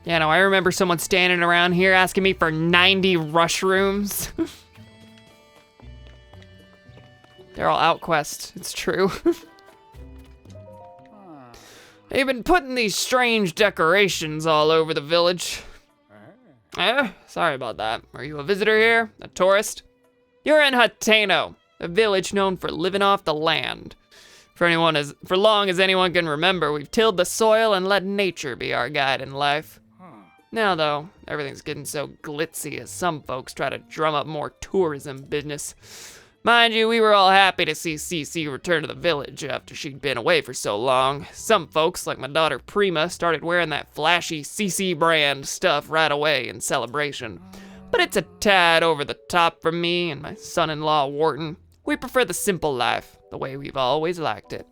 Yeah, no, I remember someone standing around here asking me for 90 rush rooms. They're all outquest, it's true. They've been putting these strange decorations all over the village. Sorry about that. Are you a visitor here? A tourist? You're in Hateno, a village known for living off the land. For long as anyone can remember, we've tilled the soil and let nature be our guide in life. Now though, everything's getting so glitzy as some folks try to drum up more tourism business. Mind you, we were all happy to see CC return to the village after she'd been away for so long. Some folks, like my daughter Prima, started wearing that flashy CC brand stuff right away in celebration. But it's a tad over the top for me and my son-in-law Wharton. We prefer the simple life, the way we've always liked it.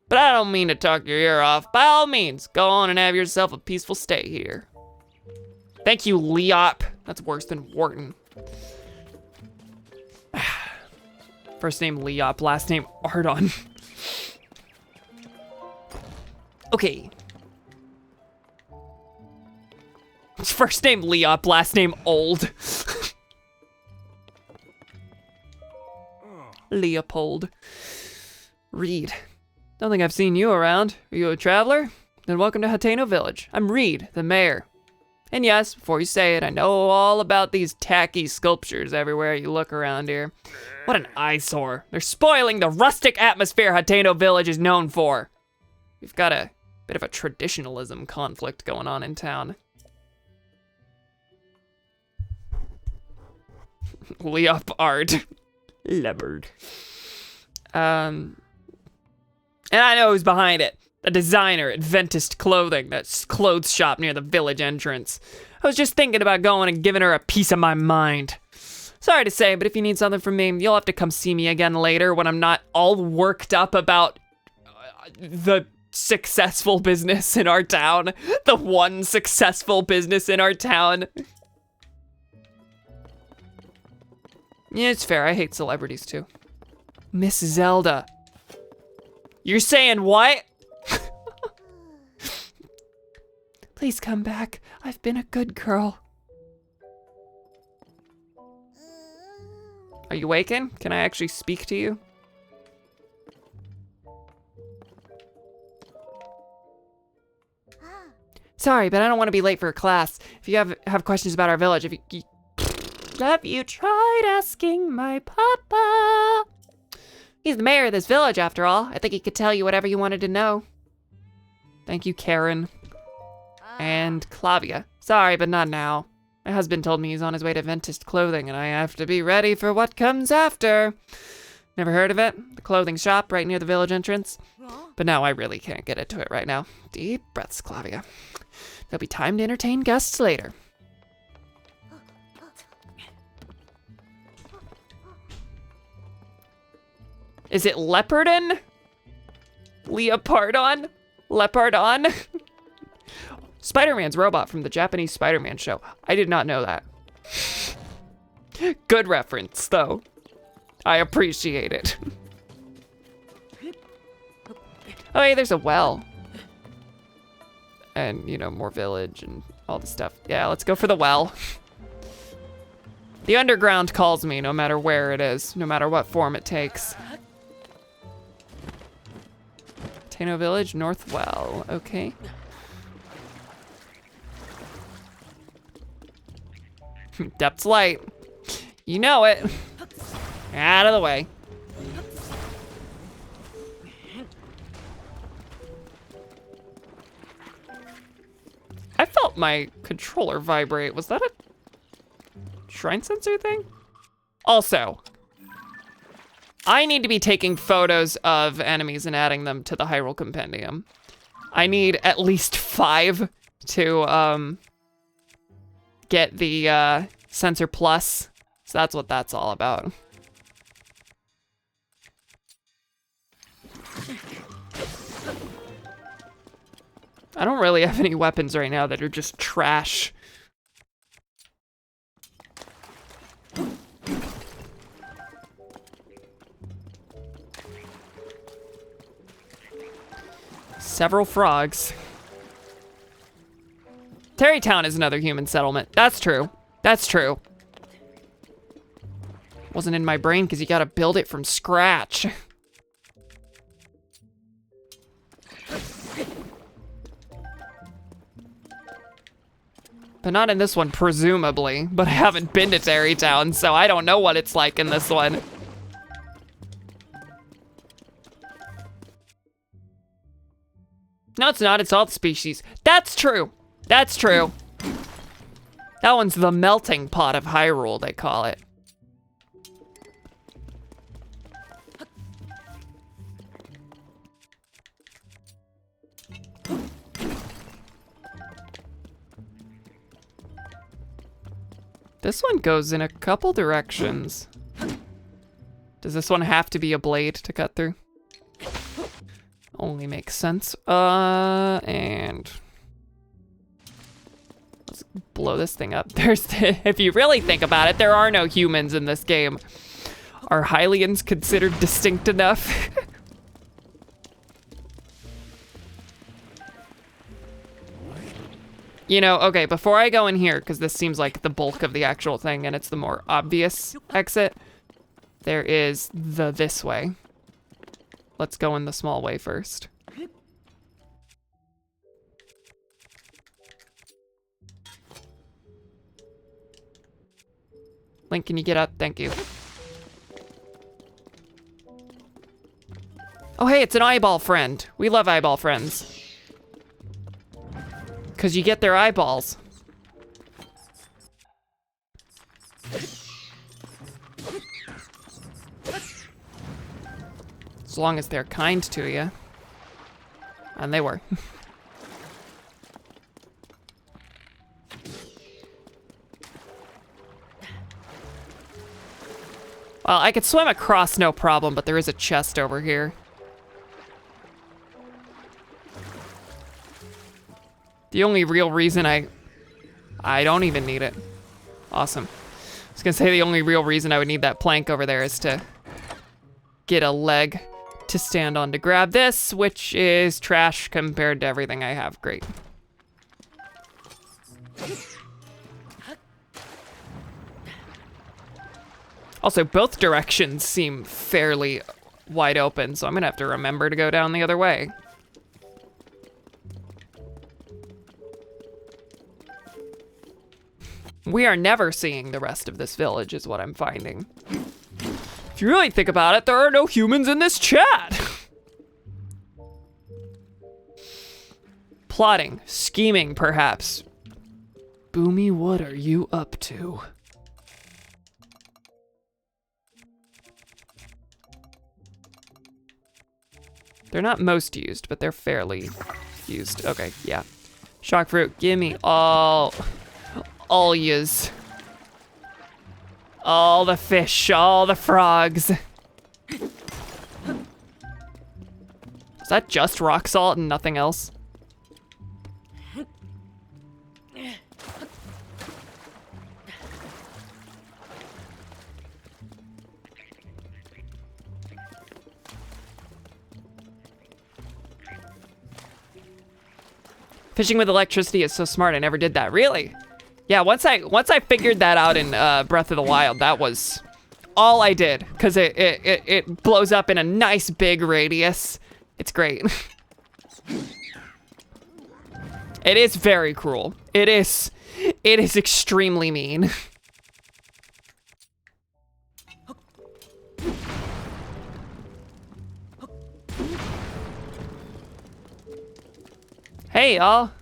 But I don't mean to talk your ear off. By all means, go on and have yourself a peaceful stay here. Thank you, Leop. That's worse than Wharton. First name Leop, last name Ardon. Okay. First name Leop, last name Old. Leopold. Reed. Don't think I've seen you around. Are you a traveler? Then welcome to Hateno Village. I'm Reed, the mayor. And yes, before you say it, I know all about these tacky sculptures everywhere you look around here. What an eyesore. They're spoiling the rustic atmosphere Hateno Village is known for. We've got a bit of a traditionalism conflict going on in town. Leop art. Leopard. And I know who's behind it. The designer at Ventist Clothing, that clothes shop near the village entrance. I was just thinking about going and giving her a piece of my mind. Sorry to say, but if you need something from me, you'll have to come see me again later when I'm not all worked up about the successful business in our town. The one successful business in our town. Yeah, it's fair. I hate celebrities too. Miss Zelda. You're saying what? Please come back. I've been a good girl. Are you waking? Can I actually speak to you? Sorry, but I don't want to be late for class. If you have questions about our village, have you tried asking my papa? He's the mayor of this village, after all. I think he could tell you whatever you wanted to know. Thank you, Karen. And Clavia. Sorry, but not now. My husband told me he's on his way to Ventist Clothing, and I have to be ready for what comes after. Never heard of it? The clothing shop right near the village entrance? But no, I really can't get into it right now. Deep breaths, Clavia. There'll be time to entertain guests later. Is it Leopardon? Leopardon? Leopardon? Spider-Man's robot from the Japanese Spider-Man show. I did not know that. Good reference, though. I appreciate it. Oh, hey, there's a well. And, you know, more village and all the stuff. Yeah, let's go for the well. The underground calls me no matter where it is, no matter what form it takes. Tano Village, North Well, okay. Depth's light. You know it. Out of the way. I felt my controller vibrate. Was that a shrine sensor thing? Also, I need to be taking photos of enemies and adding them to the Hyrule Compendium. I need at least 5 to get the Sensor Plus. So that's what that's all about. I don't really have any weapons right now that are just trash. Several frogs. Terrytown is another human settlement. That's true. That's true. Wasn't in my brain because you gotta build it from scratch. But not in this one, presumably. But I haven't been to Terrytown, so I don't know what it's like in this one. No, it's not. It's all the species. That's true. That's true. That one's the melting pot of Hyrule, they call it. This one goes in a couple directions. Does this one have to be a blade to cut through? Only makes sense. And let's blow this thing up. If you really think about it, there are no humans in this game. Are Hylians considered distinct enough? You know, okay, before I go in here, because this seems like the bulk of the actual thing and it's the more obvious exit, there is this way. Let's go in the small way first. Link, can you get up? Thank you. Oh, hey, it's an eyeball friend. We love eyeball friends. Because you get their eyeballs. As long as they're kind to you. And they were. Well, I could swim across no problem, but there is a chest over here. The only real reason I don't even need it. Awesome. I was gonna say the only real reason I would need that plank over there is to get a leg to stand on to grab this, which is trash compared to everything I have. Great. Also, both directions seem fairly wide open, so I'm gonna have to remember to go down the other way. We are never seeing the rest of this village, is what I'm finding. If you really think about it, there are no humans in this chat. Plotting, scheming, perhaps. Boomy, what are you up to? They're not most used, but they're fairly used. Okay, yeah. Shock fruit, give me all yous. All the fish, all the frogs. Is that just rock salt and nothing else? Fishing with electricity is so smart. I never did that. Really? Yeah, once I figured that out in Breath of the Wild, that was all I did, because it blows up in a nice big radius. It's great. It is very cruel. It is extremely mean. Hey, y'all.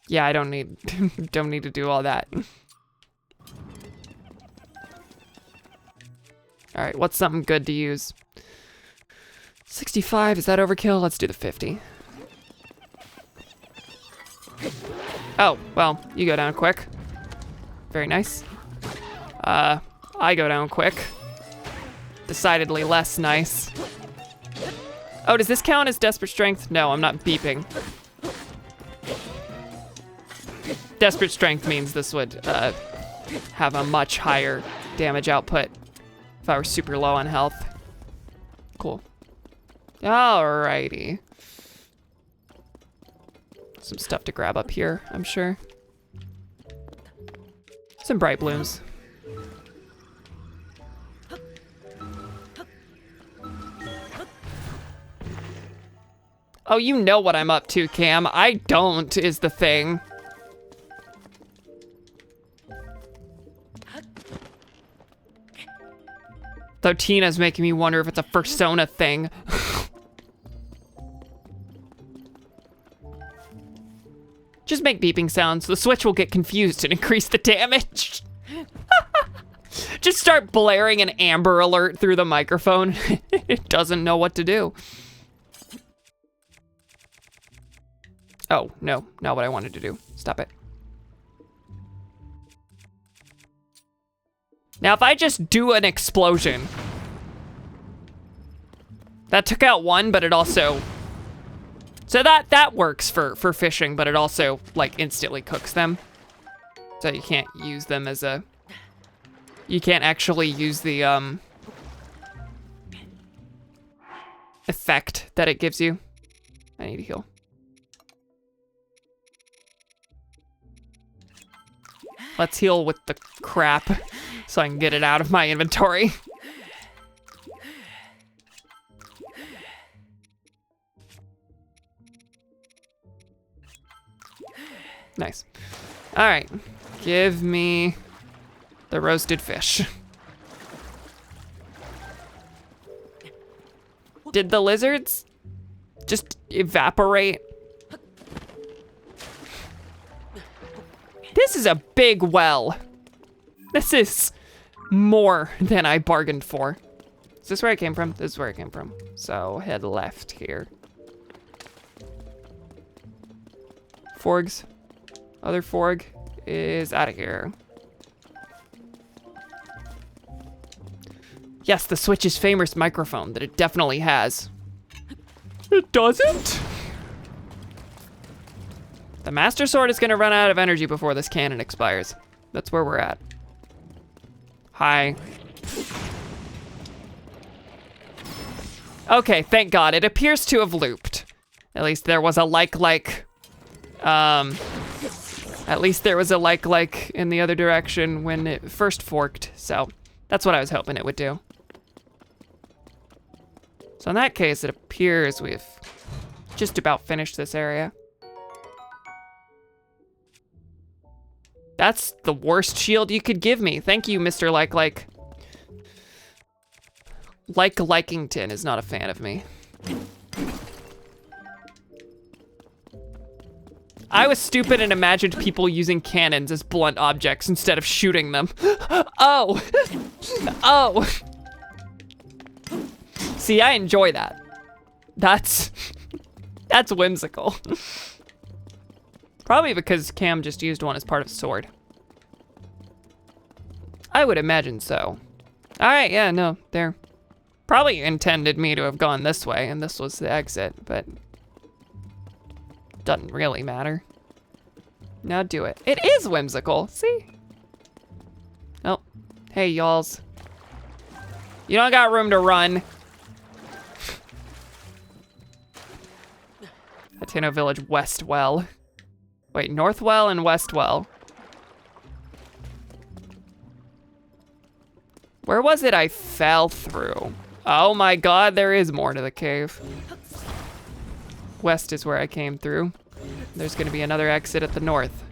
Yeah, I don't need to do all that. All right, what's something good to use? 65, is that overkill? Let's do the 50. Oh, well, you go down quick. Very nice. I go down quick. Decidedly less nice. Oh, does this count as desperate strength? No, I'm not beeping. Desperate strength means this would have a much higher damage output if I were super low on health. Cool. Alrighty. Some stuff to grab up here, I'm sure. Some bright blooms. Oh, you know what I'm up to, Cam. I don't, is the thing. Though Tina's making me wonder if it's a persona thing. Just make beeping sounds. The Switch will get confused and increase the damage. Just start blaring an Amber Alert through the microphone. It doesn't know what to do. Oh, no, not what I wanted to do. Stop it. Now, if I just do an explosion. That took out one, but it also... So that works for fishing, but it also, like, instantly cooks them. So you can't use them as a... You can't actually use the, effect that it gives you. I need to heal. Let's heal with the crap so I can get it out of my inventory. Nice. All right, give me the roasted fish. Did the lizards just evaporate? This is a big well. This is more than I bargained for. Is this where I came from? This is where I came from. So head left here. Forgs. Other Forg is out of here. Yes, the Switch's famous microphone that it definitely has. It doesn't? The Master Sword is gonna run out of energy before this cannon expires. That's where we're at. Hi. Okay, thank God. It appears to have looped. At least there was a at least there was a like in the other direction when it first forked. So that's what I was hoping it would do. So in that case, it appears we've just about finished this area. That's the worst shield you could give me. Thank you, Mr. Like. Likington is not a fan of me. I was stupid and imagined people using cannons as blunt objects instead of shooting them. Oh. Oh. See, I enjoy that. That's whimsical. Probably because Cam just used one as part of sword. I would imagine so. All right, yeah, no, they're probably intended me to have gone this way and this was the exit, but doesn't really matter. Now do it. It is whimsical, see? Oh, hey, y'alls. You don't got room to run. Latino Village West Well. Wait, North Well and West Well. Where was it I fell through? Oh my God, there is more to the cave. West is where I came through. There's gonna be another exit at the north.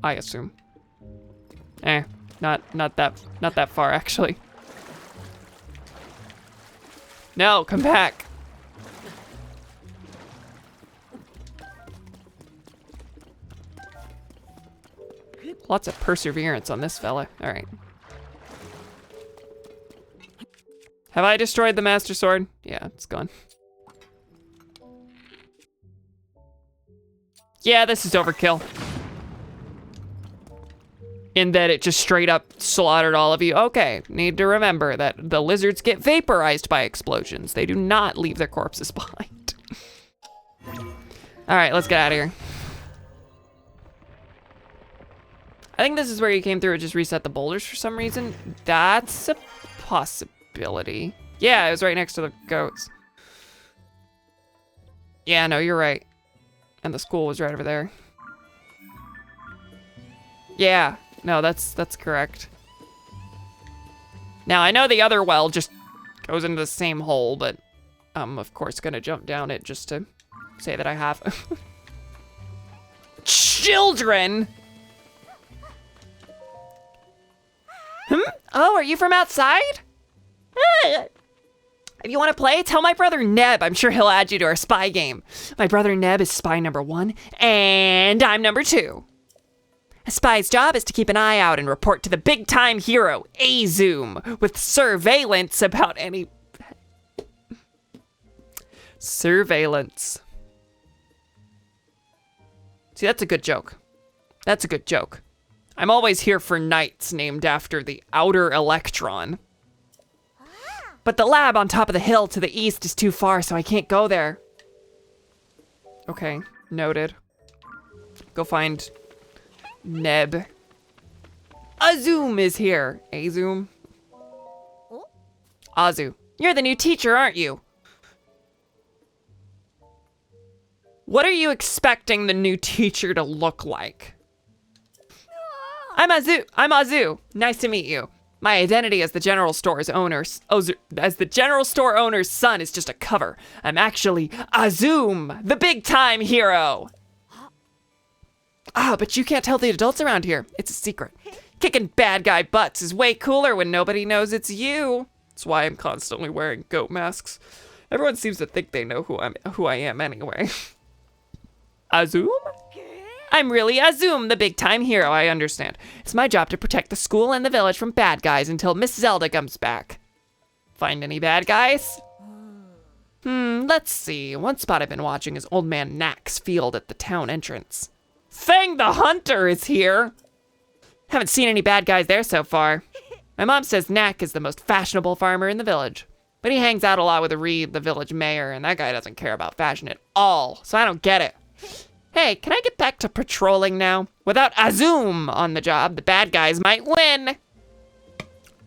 I assume. Not that far actually. No, come back. Lots of perseverance on this fella. All right. Have I destroyed the Master Sword? Yeah, it's gone. Yeah, this is overkill. In that it just straight up slaughtered all of you. Okay, need to remember that the lizards get vaporized by explosions. They do not leave their corpses behind. All right, let's get out of here. I think this is where you came through and just reset the boulders for some reason. That's a possibility. Yeah, it was right next to the goats. Yeah, no, you're right. And the school was right over there. Yeah, no, that's correct. Now, I know the other well just goes into the same hole, but I'm, of course, gonna jump down it just to say that I have. Children! Oh, are you from outside? If you want to play, tell my brother Neb. I'm sure he'll add you to our spy game. My brother Neb is spy number 1, and I'm number 2. A spy's job is to keep an eye out and report to the big-time hero, A-Zoom, with surveillance about any... Surveillance. See, that's a good joke. That's a good joke. I'm always here for knights named after the outer electron. But the lab on top of the hill to the east is too far, so I can't go there. Okay, noted. Go find Neb. Azoom is here. Azoom? Azu. You're the new teacher, aren't you? What are you expecting the new teacher to look like? I'm Azu. Nice to meet you. My identity as the general store's owner's son is just a cover. I'm actually Azum, the big-time hero. Ah, but you can't tell the adults around here. It's a secret. Kicking bad guy butts is way cooler when nobody knows it's you. That's why I'm constantly wearing goat masks. Everyone seems to think they know who I am anyway. Azum? I'm really Azum, the big-time hero, I understand. It's my job to protect the school and the village from bad guys until Miss Zelda comes back. Find any bad guys? Let's see. One spot I've been watching is Old Man Knack's field at the town entrance. Fang the Hunter is here! Haven't seen any bad guys there so far. My mom says Knack is the most fashionable farmer in the village. But he hangs out a lot with Reed, the village mayor, and that guy doesn't care about fashion at all, so I don't get it. Hey, can I get back to patrolling now? Without Azum on the job, the bad guys might win.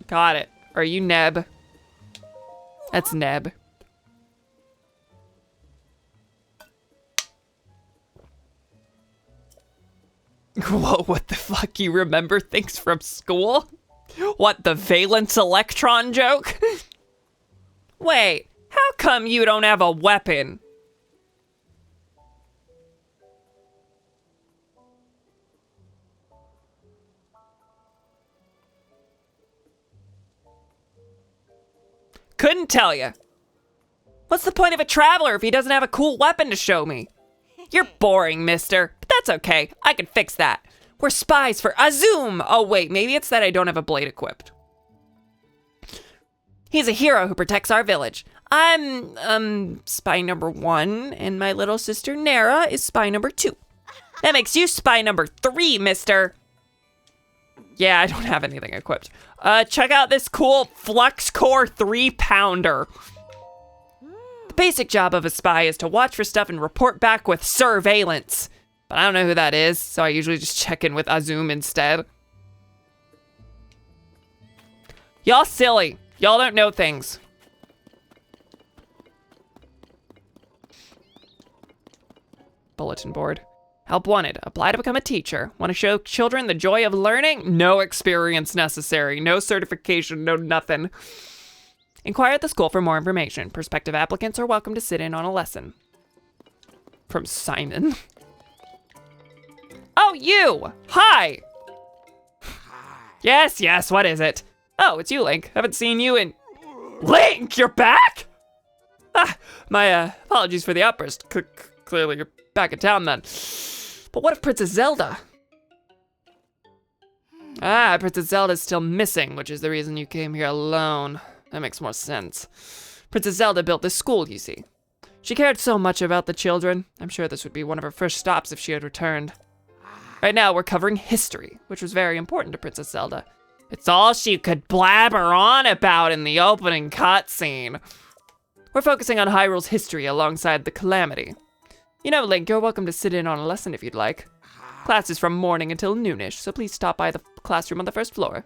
Got it. Are you Neb? That's Neb. Whoa, what the fuck? You remember things from school? What, the valence electron joke? Wait, how come you don't have a weapon? Couldn't tell you. What's the point of a traveler if he doesn't have a cool weapon to show me? You're boring, mister, but that's okay. I can fix that. We're spies for Azum. Oh, wait, maybe it's that I don't have a blade equipped. He's a hero who protects our village. I'm, spy number 1, and my little sister Nara is spy number 2. That makes you spy number 3, mister. Yeah, I don't have anything equipped. Check out this cool Flux Core 3-pounder. The basic job of a spy is to watch for stuff and report back with surveillance. But I don't know who that is, so I usually just check in with Azum instead. Y'all silly. Y'all don't know things. Bulletin board. Help wanted. Apply to become a teacher. Want to show children the joy of learning? No experience necessary. No certification. No nothing. Inquire at the school for more information. Prospective applicants are welcome to sit in on a lesson. From Simon. Oh, you! Hi! Yes, what is it? Oh, it's you, Link. Haven't seen you in... Link, you're back? Ah, my apologies for the outburst. Clearly you're back in town then. But what of Princess Zelda? Ah, Princess Zelda's still missing, which is the reason you came here alone. That makes more sense. Princess Zelda built this school, you see. She cared so much about the children. I'm sure this would be one of her first stops if she had returned. Right now, we're covering history, which was very important to Princess Zelda. It's all she could blabber on about in the opening cutscene. We're focusing on Hyrule's history alongside the Calamity. You know, Link, you're welcome to sit in on a lesson if you'd like. Class is from morning until noonish, so please stop by the classroom on the first floor.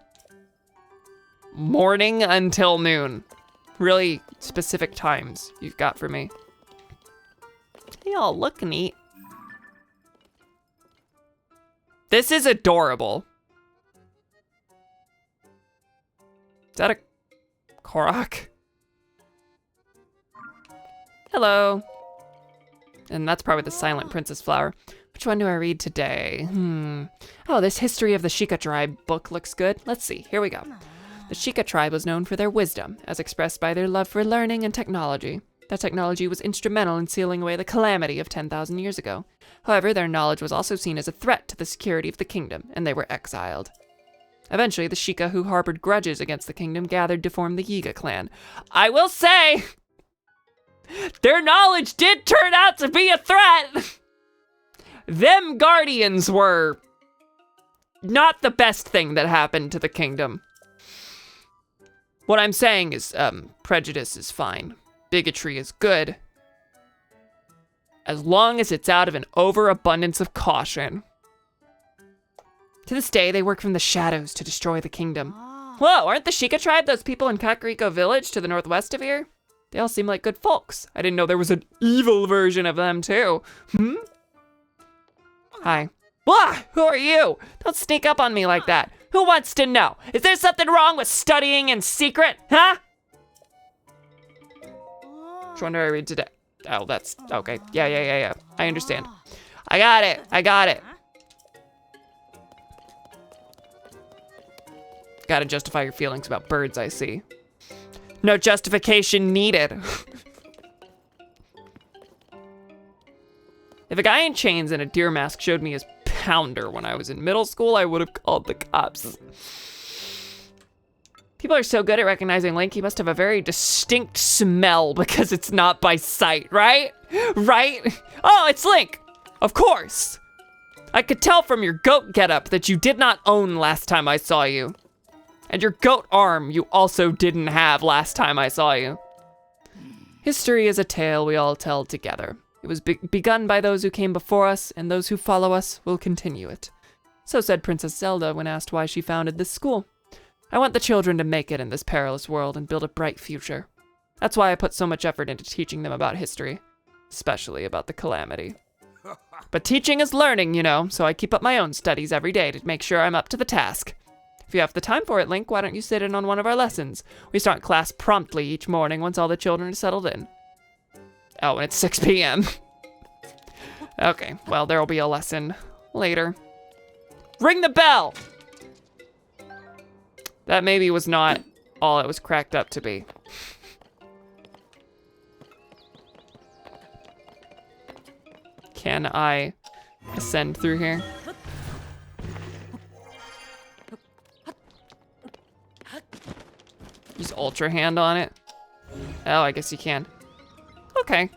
Morning until noon. Really specific times you've got for me. They all look neat. This is adorable. Is that a Korok? Hello. And that's probably the Silent Princess flower. Which one do I read today? Oh, this History of the Sheikah Tribe book looks good. Let's see, here we go. The Sheikah tribe was known for their wisdom, as expressed by their love for learning and technology. That technology was instrumental in sealing away the calamity of 10,000 years ago. However, their knowledge was also seen as a threat to the security of the kingdom, and they were exiled. Eventually, the Sheikah who harbored grudges against the kingdom gathered to form the Yiga clan. I will say, their knowledge did turn out to be a threat! Them guardians were not the best thing that happened to the kingdom. What I'm saying is, prejudice is fine. Bigotry is good. As long as it's out of an overabundance of caution. To this day, they work from the shadows to destroy the kingdom. Whoa, aren't the Sheikah tribe those people in Kakariko village to the northwest of here? They all seem like good folks. I didn't know there was an evil version of them too. Hi. Wah, who are you? Don't sneak up on me like that. Who wants to know? Is there something wrong with studying in secret, huh? Which one do I read today? Oh, that's, okay. Yeah. I understand. I got it. Gotta justify your feelings about birds, I see. No justification needed. If a guy in chains and a deer mask showed me his pounder when I was in middle school, I would have called the cops. People are so good at recognizing Link, he must have a very distinct smell because it's not by sight, right? Right? Oh, it's Link! Of course! I could tell from your goat getup that you did not own last time I saw you. And your goat arm you also didn't have last time I saw you. History is a tale we all tell together. It was begun by those who came before us, and those who follow us will continue it. So said Princess Zelda when asked why she founded this school. I want the children to make it in this perilous world and build a bright future. That's why I put so much effort into teaching them about history, especially about the calamity. But teaching is learning, you know, so I keep up my own studies every day to make sure I'm up to the task. If you have the time for it, Link, why don't you sit in on one of our lessons? We start class promptly each morning once all the children are settled in. Oh, and it's 6 p.m. Okay, well, there'll be a lesson later. Ring the bell! That maybe was not all it was cracked up to be. Can I ascend through here? Use Ultra Hand on it? Oh, I guess you can. Okay.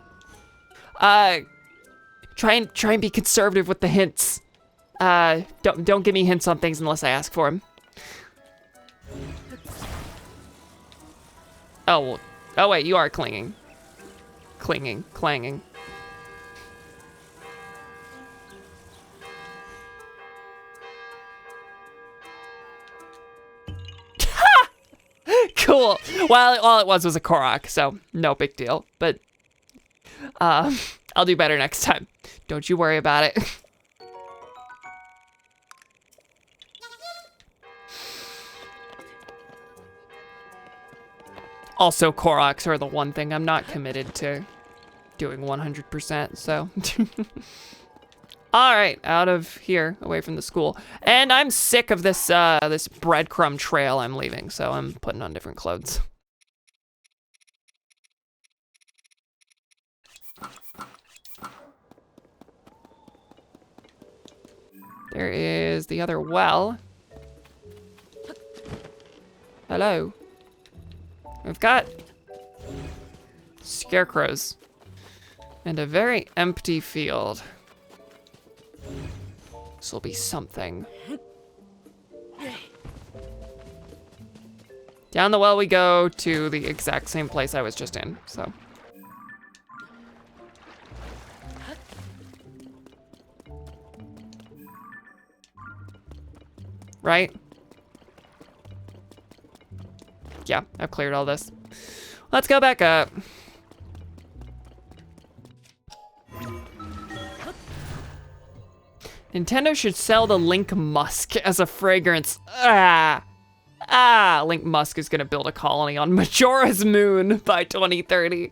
Try and be conservative with the hints. Don't give me hints on things unless I ask for them. Oh, well, oh wait, you are clinging. Clanging. Cool. Well, all it was a Korok, so no big deal. But I'll do better next time. Don't you worry about it. Also, Koroks are the one thing I'm not committed to doing 100%, so. All right, out of here, away from the school. And I'm sick of this this breadcrumb trail I'm leaving, so I'm putting on different clothes. There is the other well. Hello. We've got scarecrows and a very empty field. This will be something. Down the well we go to the exact same place I was just in, so. Right? Yeah, I've cleared all this. Let's go back up. Nintendo should sell the Link Musk as a fragrance. Link Musk is gonna build a colony on Majora's Moon by 2030.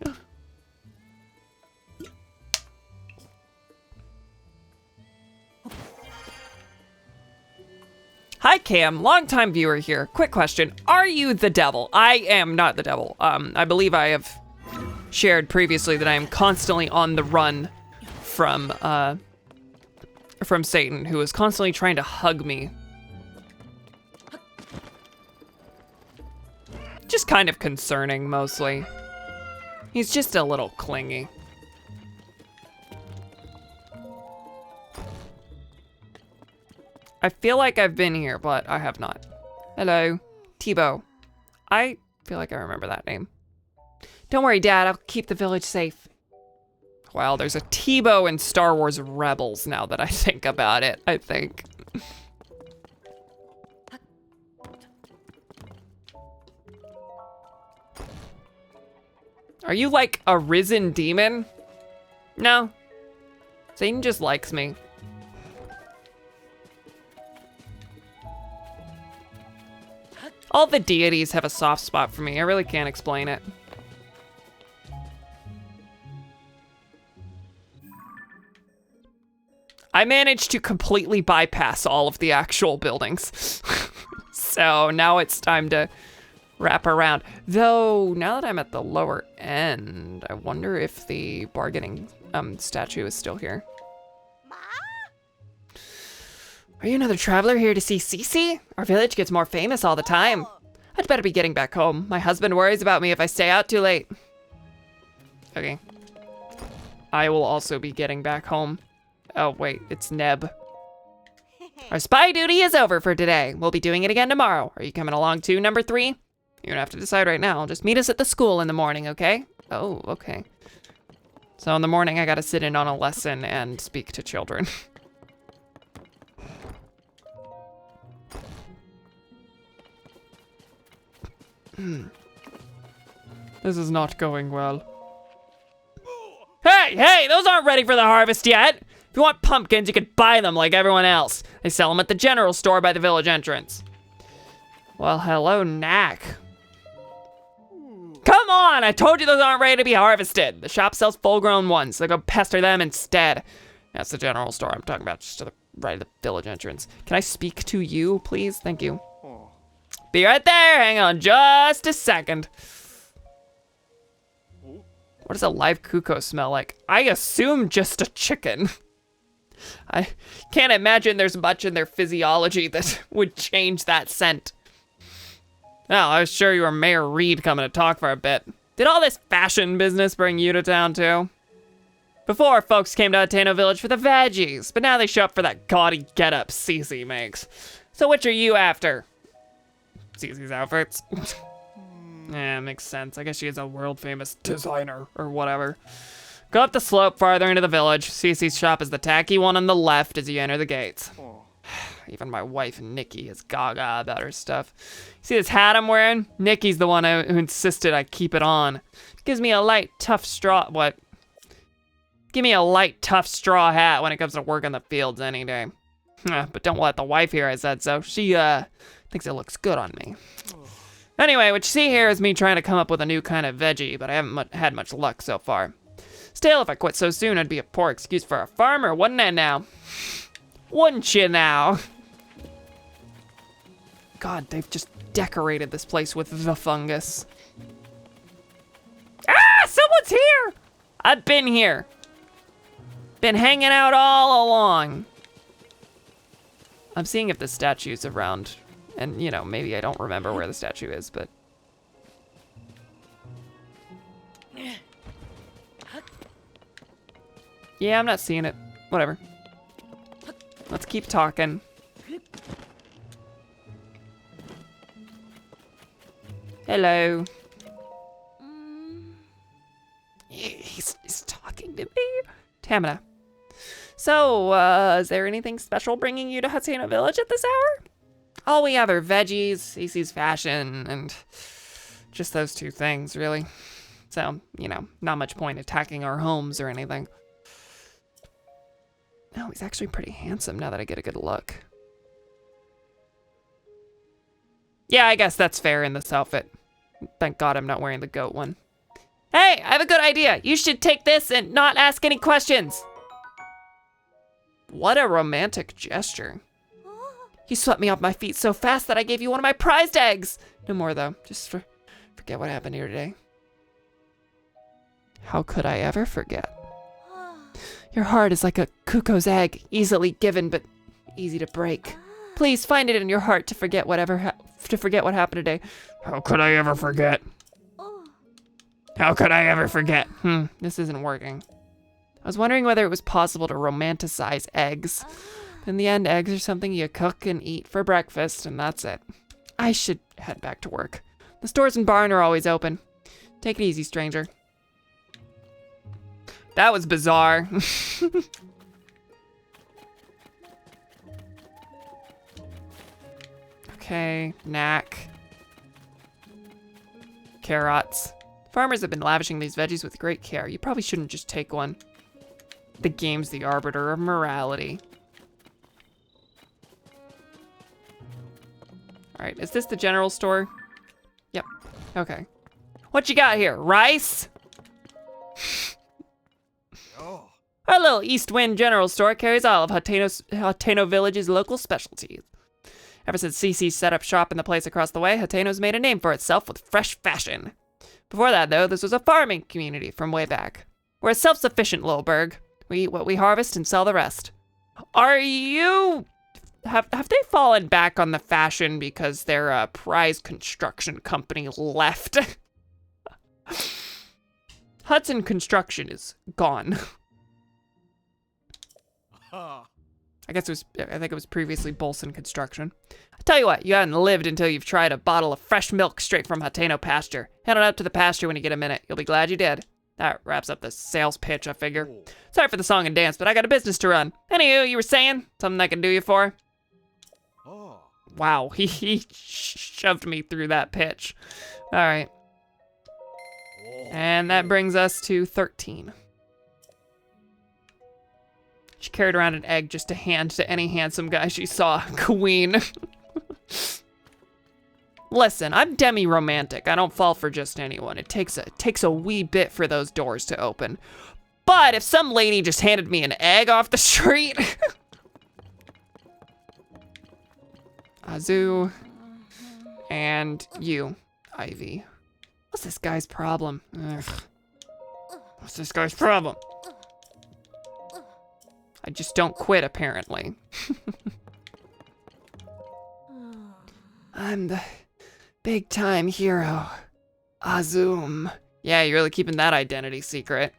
Hi Cam, longtime viewer here. Quick question, are you the devil? I am not the devil. I believe I have shared previously that I am constantly on the run from Satan, who is constantly trying to hug me. Just kind of concerning, mostly. He's just a little clingy. I feel like I've been here, but I have not. Hello, Tebow. I feel like I remember that name. Don't worry, Dad, I'll keep the village safe. Wow, there's a Tebow in Star Wars Rebels now that I think about it, I think. Are you like a risen demon? No. Satan just likes me. All the deities have a soft spot for me. I really can't explain it. I managed to completely bypass all of the actual buildings. So now it's time to wrap around. Though, now that I'm at the lower end, I wonder if the bargaining statue is still here. Are you another traveler here to see Cece? Our village gets more famous all the time. I'd better be getting back home. My husband worries about me if I stay out too late. Okay. I will also be getting back home. Oh, wait, it's Neb. Our spy duty is over for today. We'll be doing it again tomorrow. Are you coming along too, number 3? You don't have to decide right now. Just meet us at the school in the morning, okay? Oh, okay. So in the morning, I gotta sit in on a lesson and speak to children. This is not going well. Hey, those aren't ready for the harvest yet. If you want pumpkins, you could buy them like everyone else. They sell them at the general store by the village entrance. Well, hello, Knack. Come on, I told you those aren't ready to be harvested. The shop sells full-grown ones, so go pester them instead. That's the general store I'm talking about, just to the right of the village entrance. Can I speak to you, please? Thank you. Be right there, hang on just a second. What does a live cuckoo smell like? I assume just a chicken. I can't imagine there's much in their physiology that would change that scent. Well, I was sure you were Mayor Reed coming to talk for a bit. Did all this fashion business bring you to town too? Before, folks came to Ateno Village for the veggies, but now they show up for that gaudy getup Cece makes. So which are you after? Cece's outfits. Yeah, makes sense. I guess she is a world-famous designer or whatever. Go up the slope farther into the village. Cece's shop is the tacky one on the left as you enter the gates. Even my wife, Nikki, is gaga about her stuff. See this hat I'm wearing? Nikki's the one who insisted I keep it on. It gives me a light, tough straw... What? Give me a light, tough straw hat when it comes to work in the fields any day. But don't let the wife hear I said so. She, thinks it looks good on me. Anyway, what you see here is me trying to come up with a new kind of veggie, but I haven't had much luck so far. Still, if I quit so soon, it'd be a poor excuse for a farmer, wouldn't it now? Wouldn't you now? God, they've just decorated this place with the fungus. Ah, someone's here! I've been here. Been hanging out all along. I'm seeing if the statue's around. And, you know, maybe I don't remember where the statue is, but... Yeah, I'm not seeing it. Whatever. Let's keep talking. Hello. He's talking to me. Tamina. So, is there anything special bringing you to Hatsino Village at this hour? All we have are veggies, Cece's fashion, and just those two things, really. So, you know, not much point attacking our homes or anything. No, he's actually pretty handsome now that I get a good look. Yeah, I guess that's fair in this outfit. Thank God I'm not wearing the goat one. Hey, I have a good idea. You should take this and not ask any questions. What a romantic gesture. You swept me off my feet so fast that I gave you one of my prized eggs. No more, though. Just forget what happened here today. How could I ever forget? Your heart is like a cuckoo's egg, easily given but easy to break. Please find it in your heart to forget what happened today. How could I ever forget? How could I ever forget? This isn't working. I was wondering whether it was possible to romanticize eggs. In the end, eggs are something you cook and eat for breakfast, and that's it. I should head back to work. The stores and barn are always open. Take it easy, stranger. That was bizarre. Okay, knack. Carrots. Farmers have been lavishing these veggies with great care. You probably shouldn't just take one. The game's the arbiter of morality. All right, is this the general store? Yep, okay. What you got here, rice? Oh. Our little East Wind general store carries all of Hateno Village's local specialties. Ever since CC set up shop in the place across the way, Hateno's made a name for itself with fresh fashion. Before that, though, this was a farming community from way back. We're a self-sufficient little burg. We eat what we harvest and sell the rest. Are you... Have they fallen back on the fashion because their prize construction company left? Hudson Construction is gone. I think it was previously Bolson Construction. I tell you what, you haven't lived until you've tried a bottle of fresh milk straight from Hateno pasture. Head on out to the pasture when you get a minute. You'll be glad you did. That wraps up the sales pitch, I figure. Sorry for the song and dance, but I got a business to run. Anywho, you were saying? Something I can do you for? Wow, he shoved me through that pitch. All right. And that brings us to 13. She carried around an egg just to hand to any handsome guy she saw. Queen. Listen, I'm demi-romantic. I don't fall for just anyone. It takes a wee bit for those doors to open. But if some lady just handed me an egg off the street... Azu. And you, Ivy. What's this guy's problem? Ugh. What's this guy's problem? I just don't quit, apparently. I'm the big-time hero, Azum. Yeah, you're really keeping that identity secret.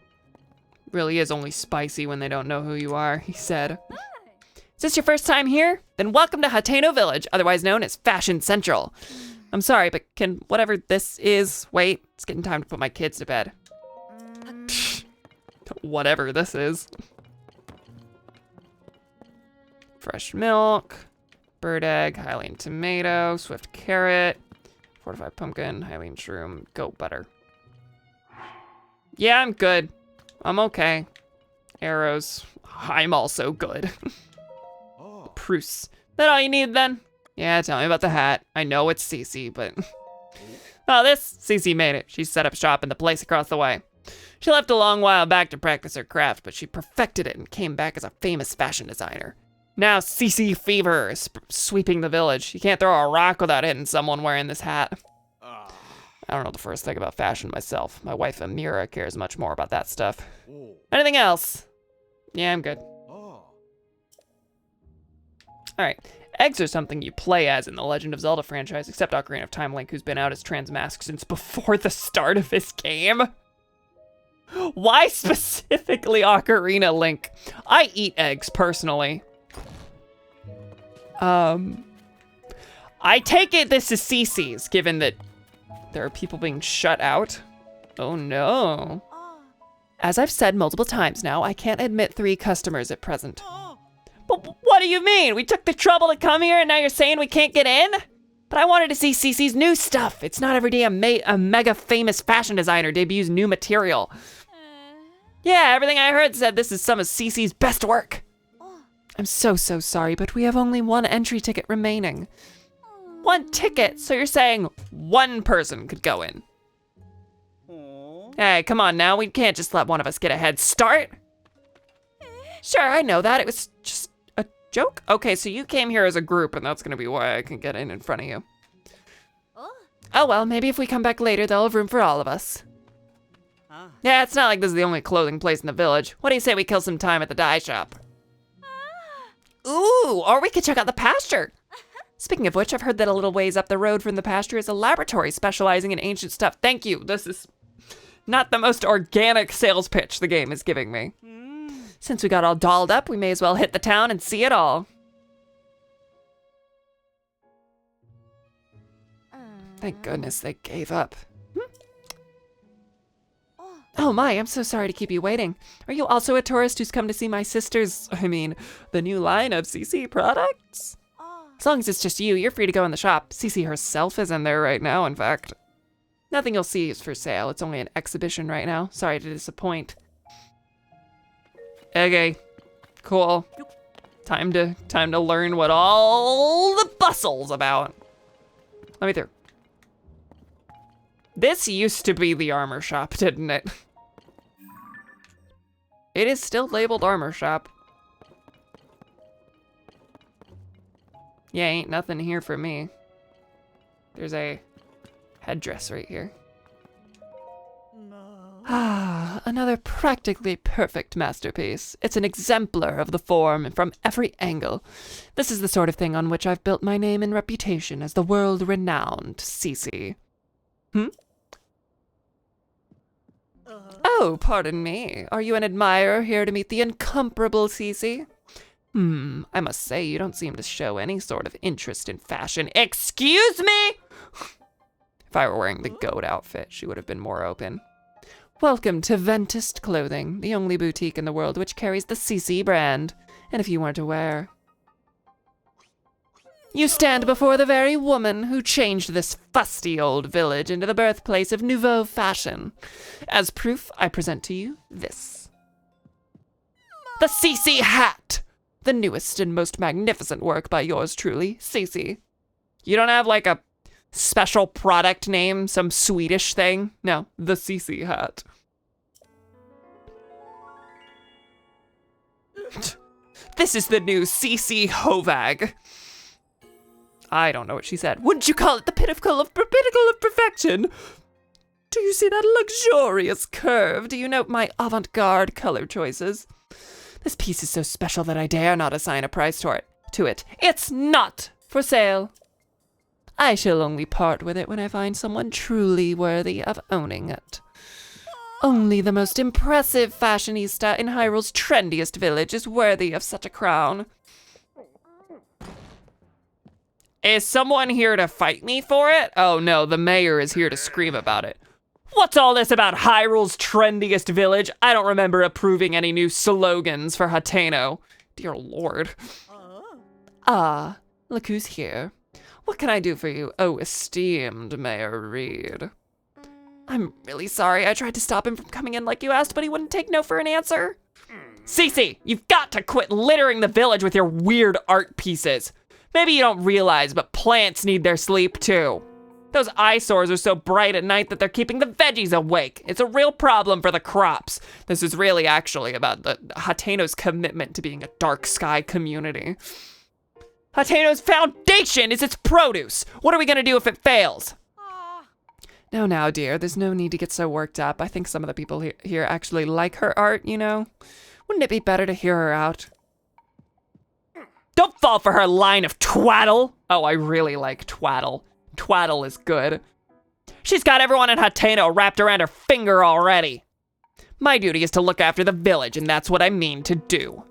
Really is only spicy when they don't know who you are, he said. Is this your first time here? Then welcome to Hateno Village, otherwise known as Fashion Central. I'm sorry, but can whatever this is wait? It's getting time to put my kids to bed. Whatever this is. Fresh milk, bird egg, Hylian tomato, swift carrot, fortified pumpkin, Hylian shroom, goat butter. Yeah, I'm good. I'm okay. Arrows. I'm also good. Prus. That all you need then? Yeah, tell me about the hat. I know it's Cece, but... Oh, Cece made it. She set up shop in the place across the way. She left a long while back to practice her craft, but she perfected it and came back as a famous fashion designer. Now Cece fever is sweeping the village. You can't throw a rock without hitting someone wearing this hat. I don't know the first thing about fashion myself. My wife Amira cares much more about that stuff. Anything else? Yeah, I'm good. Alright, eggs are something you play as in the Legend of Zelda franchise, except Ocarina of Time Link, who's been out as Transmask since before the start of this game. Why specifically Ocarina Link? I eat eggs, personally. I take it this is Cece's, given that there are people being shut out. Oh no. As I've said multiple times now, I can't admit 3 customers at present. But what do you mean? We took the trouble to come here and now you're saying we can't get in? But I wanted to see Cece's new stuff. It's not every day a mega famous fashion designer debuts new material. Yeah, everything I heard said this is some of Cece's best work. I'm so sorry, but we have only 1 entry ticket remaining. 1 ticket? So you're saying 1 person could go in? Hey, come on now. We can't just let one of us get a head start. Sure, I know that. It was just a joke. Okay, so you came here as a group, and that's gonna be why I can get in front of you. Oh well, maybe if we come back later, they'll have room for all of us. Yeah, it's not like this is the only clothing place in the village. What do you say we kill some time at the dye shop? Ooh, or we could check out the pasture. Speaking of which, I've heard that a little ways up the road from the pasture is a laboratory specializing in ancient stuff. Thank you. This is not the most organic sales pitch the game is giving me. Since we got all dolled up, we may as well hit the town and see it all. Thank goodness they gave up. Oh my, I'm so sorry to keep you waiting. Are you also a tourist who's come to see my sister's, the new line of CC products? As long as it's just you, you're free to go in the shop. CC herself is in there right now, in fact. Nothing you'll see is for sale. It's only an exhibition right now. Sorry to disappoint. Okay, cool. Time to learn what all the bustle's about. Let me through. This used to be the armor shop, didn't it? It is still labeled armor shop. Yeah, ain't nothing here for me. There's a headdress right here. Ah, another practically perfect masterpiece. It's an exemplar of the form from every angle. This is the sort of thing on which I've built my name and reputation as the world-renowned Cece. Oh, pardon me. Are you an admirer here to meet the incomparable Cece? I must say, you don't seem to show any sort of interest in fashion. Excuse me? If I were wearing the goat outfit, she would have been more open. Welcome to Ventist Clothing, the only boutique in the world which carries the Cece brand. And if you weren't aware, you stand before the very woman who changed this fusty old village into the birthplace of nouveau fashion. As proof, I present to you this. The Cece hat! The newest and most magnificent work by yours truly, Cece. You don't have like a special product name, some Swedish thing? No, the Cece hat. This is the new Cece Hovag. I don't know what she said. Wouldn't you call it the pinnacle of perfection? Do you see that luxurious curve? Do you note my avant-garde color choices? This piece is so special that I dare not assign a price to it. It's not for sale. I shall only part with it when I find someone truly worthy of owning it. Only the most impressive fashionista in Hyrule's trendiest village is worthy of such a crown. Is someone here to fight me for it? Oh no, the mayor is here to scream about it. What's all this about Hyrule's trendiest village? I don't remember approving any new slogans for Hateno. Dear Lord. Ah, look who's here. What can I do for you, oh esteemed Mayor Reed? I'm really sorry. I tried to stop him from coming in like you asked, but he wouldn't take no for an answer. Cece, you've got to quit littering the village with your weird art pieces. Maybe you don't realize, but plants need their sleep too. Those eyesores are so bright at night that they're keeping the veggies awake. It's a real problem for the crops. This is really actually about the Hateno's commitment to being a dark sky community. Hateno's foundation is its produce. What are we gonna do if it fails? Now, dear, there's no need to get so worked up. I think some of the people here actually like her art, you know? Wouldn't it be better to hear her out? Don't fall for her line of twaddle. Oh, I really like twaddle. Twaddle is good. She's got everyone in Hateno wrapped around her finger already. My duty is to look after the village, and that's what I mean to do.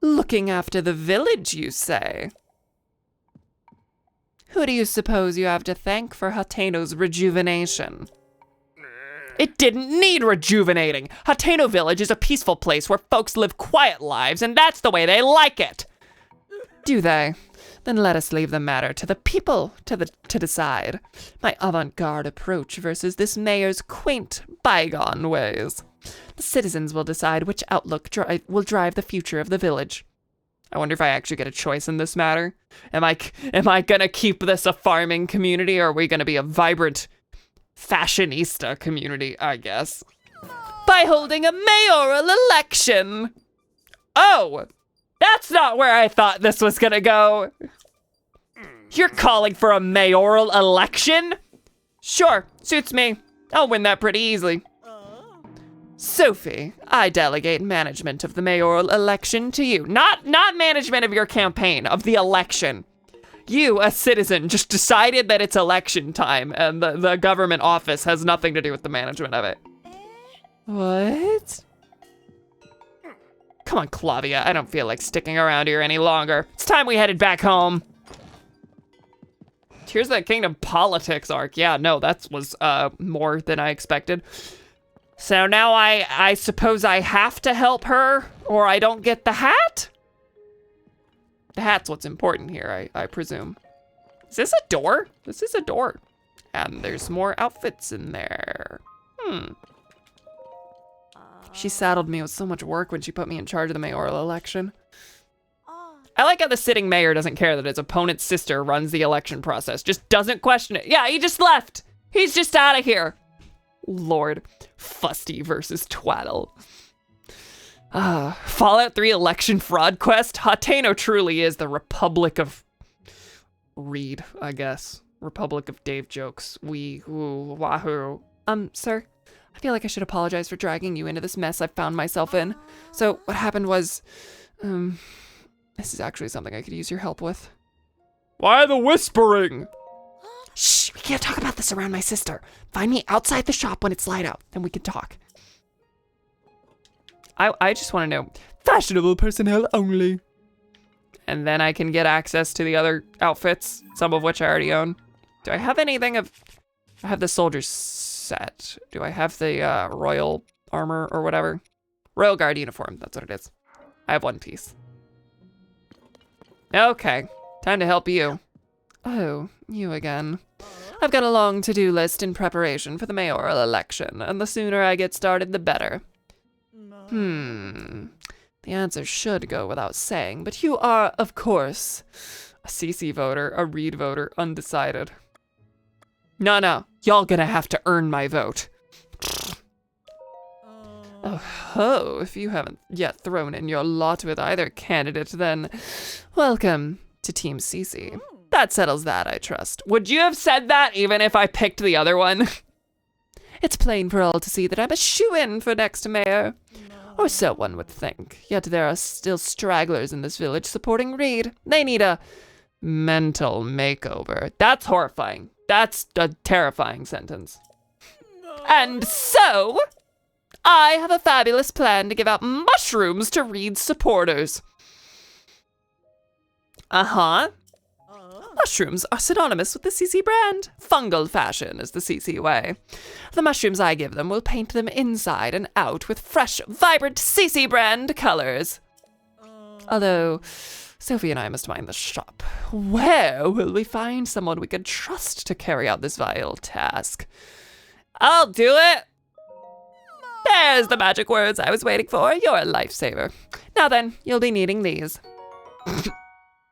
Looking after the village, you say? Who do you suppose you have to thank for Hateno's rejuvenation? It didn't need rejuvenating. Hateno Village is a peaceful place where folks live quiet lives, and that's the way they like it. Do they? Then let us leave the matter to the people to decide. My avant-garde approach versus this mayor's quaint, bygone ways. The citizens will decide which outlook will drive the future of the village. I wonder if I actually get a choice in this matter. Am I gonna keep this a farming community, or are we gonna be a vibrant fashionista community, I guess? By holding a mayoral election! Oh! That's not where I thought this was gonna go! You're calling for a mayoral election? Sure, suits me. I'll win that pretty easily. Sophie, I delegate management of the mayoral election to you. Not management of your campaign, of the election. You, a citizen, just decided that it's election time and the government office has nothing to do with the management of it. What? Come on, Clavia, I don't feel like sticking around here any longer. It's time we headed back home. Here's the Kingdom Politics arc. Yeah, no, that was more than I expected. So now I suppose I have to help her, or I don't get the hat? The hat's what's important here, I presume. Is this a door? This is a door. And there's more outfits in there. She saddled me with so much work when she put me in charge of the mayoral election. I like how the sitting mayor doesn't care that his opponent's sister runs the election process. Just doesn't question it. Yeah, he just left. He's just out of here. Lord. Fusty versus Twaddle. Fallout 3 election fraud quest. Hateno truly is the Republic of Reed, I guess. Republic of Dave jokes. Wahoo. Sir, I feel like I should apologize for dragging you into this mess I found myself in. So what happened was, this is actually something I could use your help with. Why the whispering? Shh, we can't talk about this around my sister. Find me outside the shop when it's light out, then we can talk. I just want to know, fashionable personnel only. And then I can get access to the other outfits, some of which I already own. Do I have anything of, I have the soldier's set. Do I have the royal armor or whatever? Royal Guard uniform, that's what it is. I have one piece. Okay, time to help you. Oh, you again. I've got a long to-do list in preparation for the mayoral election, and the sooner I get started, the better. The answer should go without saying, but you are, of course, a CC voter, a Reed voter, undecided. No, y'all gonna have to earn my vote. Oh, if you haven't yet thrown in your lot with either candidate, then welcome to Team CC. That settles that, I trust. Would you have said that even if I picked the other one? It's plain for all to see that I'm a shoo-in for next mayor. Or so one would think. Yet there are still stragglers in this village supporting Reed. They need a mental makeover. That's horrifying. That's a terrifying sentence. And so, I have a fabulous plan to give out mushrooms to Reed's supporters. Mushrooms are synonymous with the CC brand. Fungal fashion is the CC way. The mushrooms I give them will paint them inside and out with fresh, vibrant CC brand colors. Although, Sophie and I must mind the shop. Where will we find someone we could trust to carry out this vile task? I'll do it. There's the magic words I was waiting for. You're a lifesaver. Now then, you'll be needing these.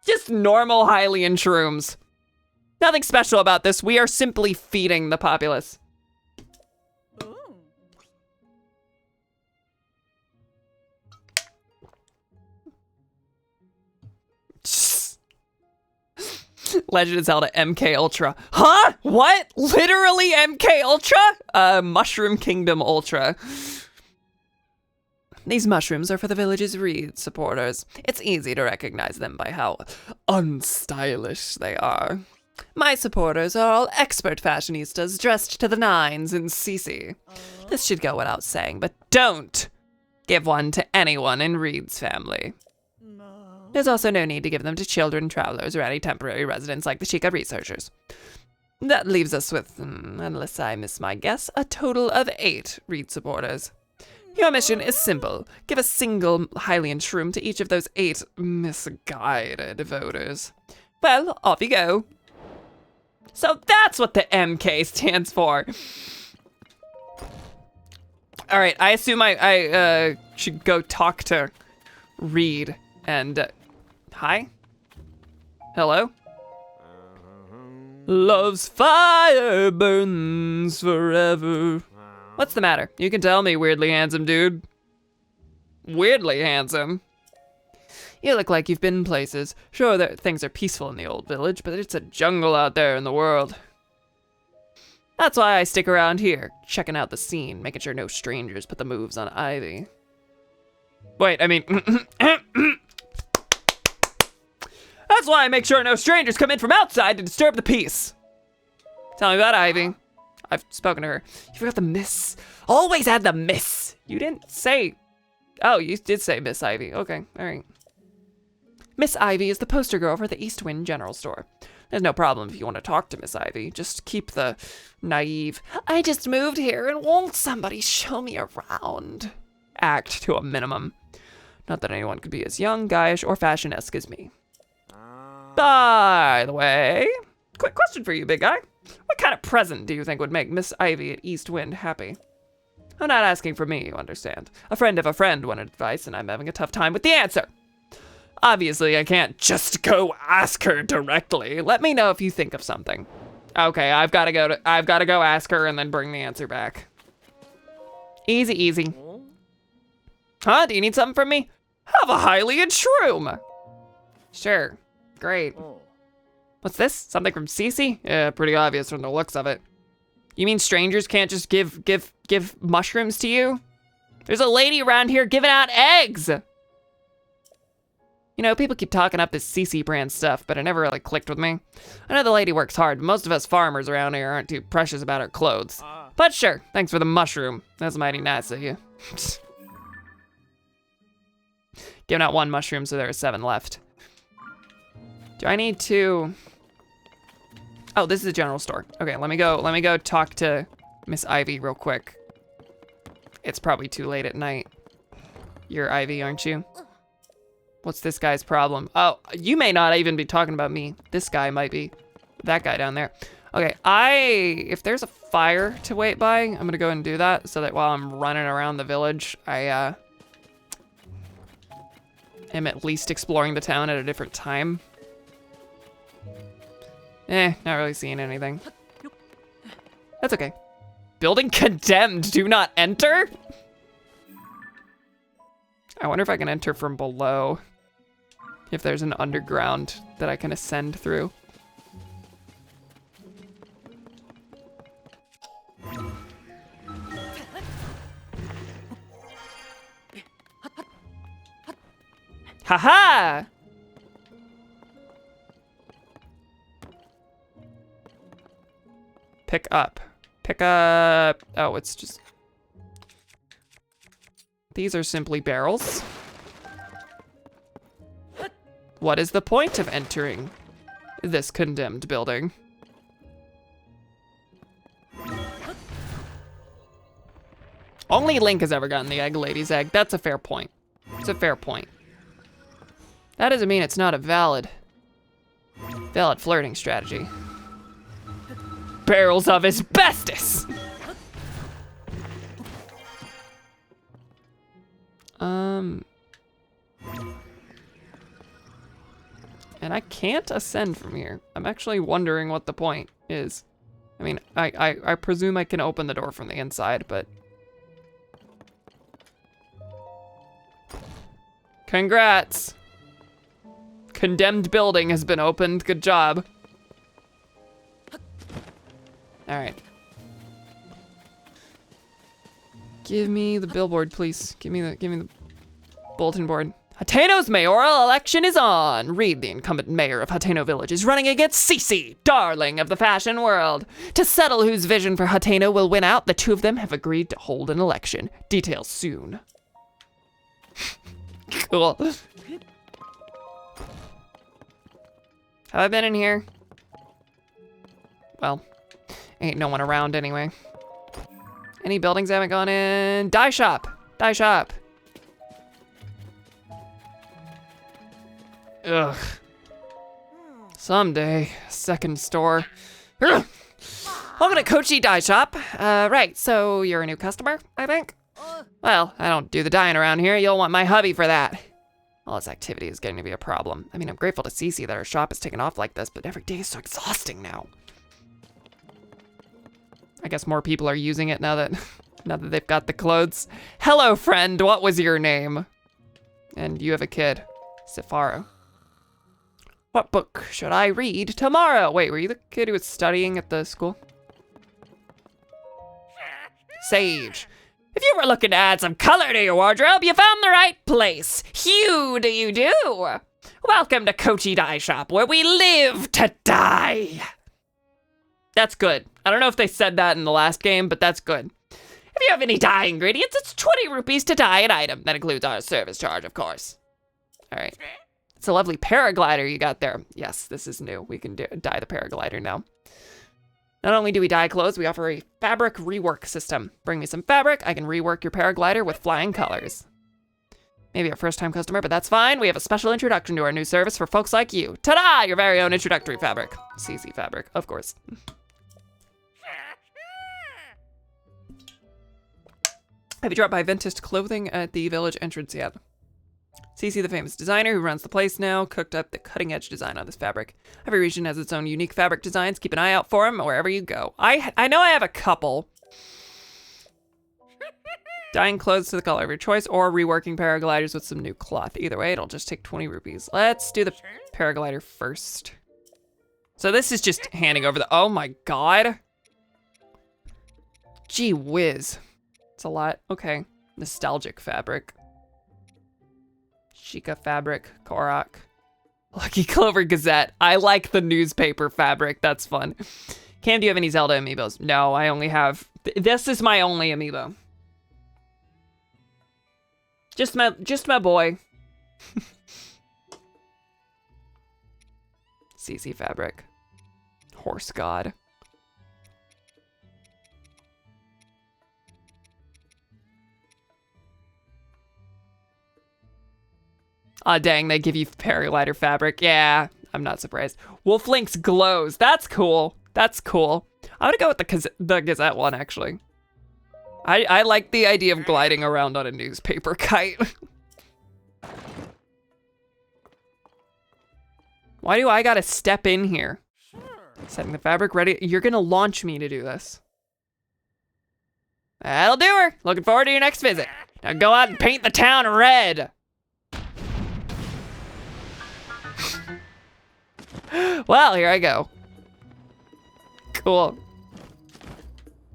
Just normal Hylian shrooms. Nothing special about this. We are simply feeding the populace. Legend of Zelda MK Ultra. Huh? What? Literally MK Ultra? Mushroom Kingdom Ultra. These mushrooms are for the village's Reed supporters. It's easy to recognize them by how unstylish they are. My supporters are all expert fashionistas dressed to the nines in CC. This should go without saying, but don't give one to anyone in Reed's family. There's also no need to give them to children, travelers, or any temporary residents like the Chica researchers. That leaves us with, unless I miss my guess, a total of 8 Reed supporters. Your mission is simple. Give a single Hylian shroom to each of those 8 misguided voters. Well, off you go. So that's what the MK stands for. All right, I assume I should go talk to Reed and, hi? Hello? Love's fire burns forever. What's the matter? You can tell me, weirdly handsome dude. Weirdly handsome? You look like you've been places. Sure, things are peaceful in the old village, but it's a jungle out there in the world. That's why I stick around here, checking out the scene, making sure no strangers put the moves on Ivy. Wait, I mean... That's why I make sure no strangers come in from outside to disturb the peace. Tell me about Ivy. I've spoken to her. You forgot the miss. Always add the miss. You didn't say... Oh, you did say Miss Ivy. Okay, all right. Miss Ivy is the poster girl for the Eastwind General Store. There's no problem if you want to talk to Miss Ivy. Just keep the naive, I just moved here and won't somebody show me around act to a minimum. Not that anyone could be as young, guyish, or fashion-esque as me. By the way, Quick question for you, big guy. What kind of present do you think would make Miss Ivy at East Wind happy? I'm not asking for me, you understand. A friend of a friend wanted advice, and I'm having a tough time with the answer. Obviously, I can't just go ask her directly. Let me know if you think of something. Okay, I've got to go ask her and then bring the answer back. Easy, easy. Huh? Do you need something from me? Have a Hylian shroom. Sure. Great. What's this? Something from Cece? Yeah, pretty obvious from the looks of it. You mean strangers can't just give mushrooms to you? There's a lady around here giving out eggs. You know, people keep talking up this CC brand stuff, but it never really clicked with me. I know the lady works hard, but most of us farmers around here aren't too precious about our clothes. But sure, thanks for the mushroom. That's mighty nice of you. Giving out 1 mushroom, so there are 7 left. Do I need to... Oh, this is a general store. Okay, let me go talk to Miss Ivy real quick. It's probably too late at night. You're Ivy, aren't you? What's this guy's problem? Oh, you may not even be talking about me. This guy might be. That guy down there. Okay, if there's a fire to wait by, I'm gonna go and do that so that while I'm running around the village, I am at least exploring the town at a different time. Not really seeing anything. That's okay. Building condemned, do not enter? I wonder if I can enter from below. If there's an underground that I can ascend through. Haha! Pick up. Pick up. Oh, it's just... These are simply barrels. What is the point of entering this condemned building? Only Link has ever gotten the egg lady's egg. That's a fair point. It's a fair point. That doesn't mean it's not a valid flirting strategy. Barrels of asbestos! And I can't ascend from here. I'm actually wondering what the point is. I mean, I presume I can open the door from the inside, but... Congrats! Condemned building has been opened. Good job. All right. Give me the billboard, please. Give me the bulletin board. Hateno's mayoral election is on. Reed, the incumbent mayor of Hateno Village, is running against Cece, darling of the fashion world. To settle whose vision for Hateno will win out, the two of them have agreed to hold an election. Details soon. Cool. Have I been in here? Well, ain't no one around anyway. Any buildings I haven't gone in? Dye shop. Dye shop. Ugh. Someday, second store. Ugh. Welcome to Kochi Dye Shop. Right, so you're a new customer, I think? Well, I don't do the dyeing around here. You'll want my hubby for that. All this activity is getting to be a problem. I mean, I'm grateful to Cece that her shop is taking off like this, but every day is so exhausting now. I guess more people are using it now that they've got the clothes. Hello, friend. What was your name? And you have a kid, Safaro. What book should I read tomorrow? Wait, were you the kid who was studying at the school? Sage. If you were looking to add some color to your wardrobe, you found the right place. Hue do you do? Welcome to Kochi Dye Shop, where we live to dye. That's good. I don't know if they said that in the last game, but that's good. If you have any dye ingredients, it's 20 rupees to dye an item. That includes our service charge, of course. All right. It's a lovely paraglider you got there. Yes, this is new. We can dye the paraglider now. Not only do we dye clothes, we offer a fabric rework system. Bring me some fabric, I can rework your paraglider with flying colors. Maybe a first-time customer, but that's fine. We have a special introduction to our new service for folks like you. Ta-da! Your very own introductory fabric. CC fabric, of course. Have you dropped by Ventist Clothing at the village entrance yet? CC, the famous designer who runs the place now, cooked up the cutting-edge design on this fabric. Every region has its own unique fabric designs. Keep an eye out for them wherever you go. I know I have a couple. Dyeing clothes to the color of your choice or reworking paragliders with some new cloth. Either way, it'll just take 20 rupees. Let's do the paraglider first. So this is just handing over the, oh my God. Gee whiz. It's a lot, okay. Nostalgic fabric. Chica fabric, Korok. Lucky Clover Gazette. I like the newspaper fabric, that's fun. Cam, do you have any Zelda amiibos? No, I only have, this is my only amiibo. Just my boy. CC fabric. Horse god. Aw, dang, they give you paraglider fabric. Yeah, I'm not surprised. Wolf Link's glows. That's cool. That's cool. I'm gonna go with the Gazette one, actually. I like the idea of gliding around on a newspaper kite. Why do I gotta step in here? Setting the fabric ready. You're gonna launch me to do this. That'll do her. Looking forward to your next visit. Now go out and paint the town red. Well, here I go. Cool.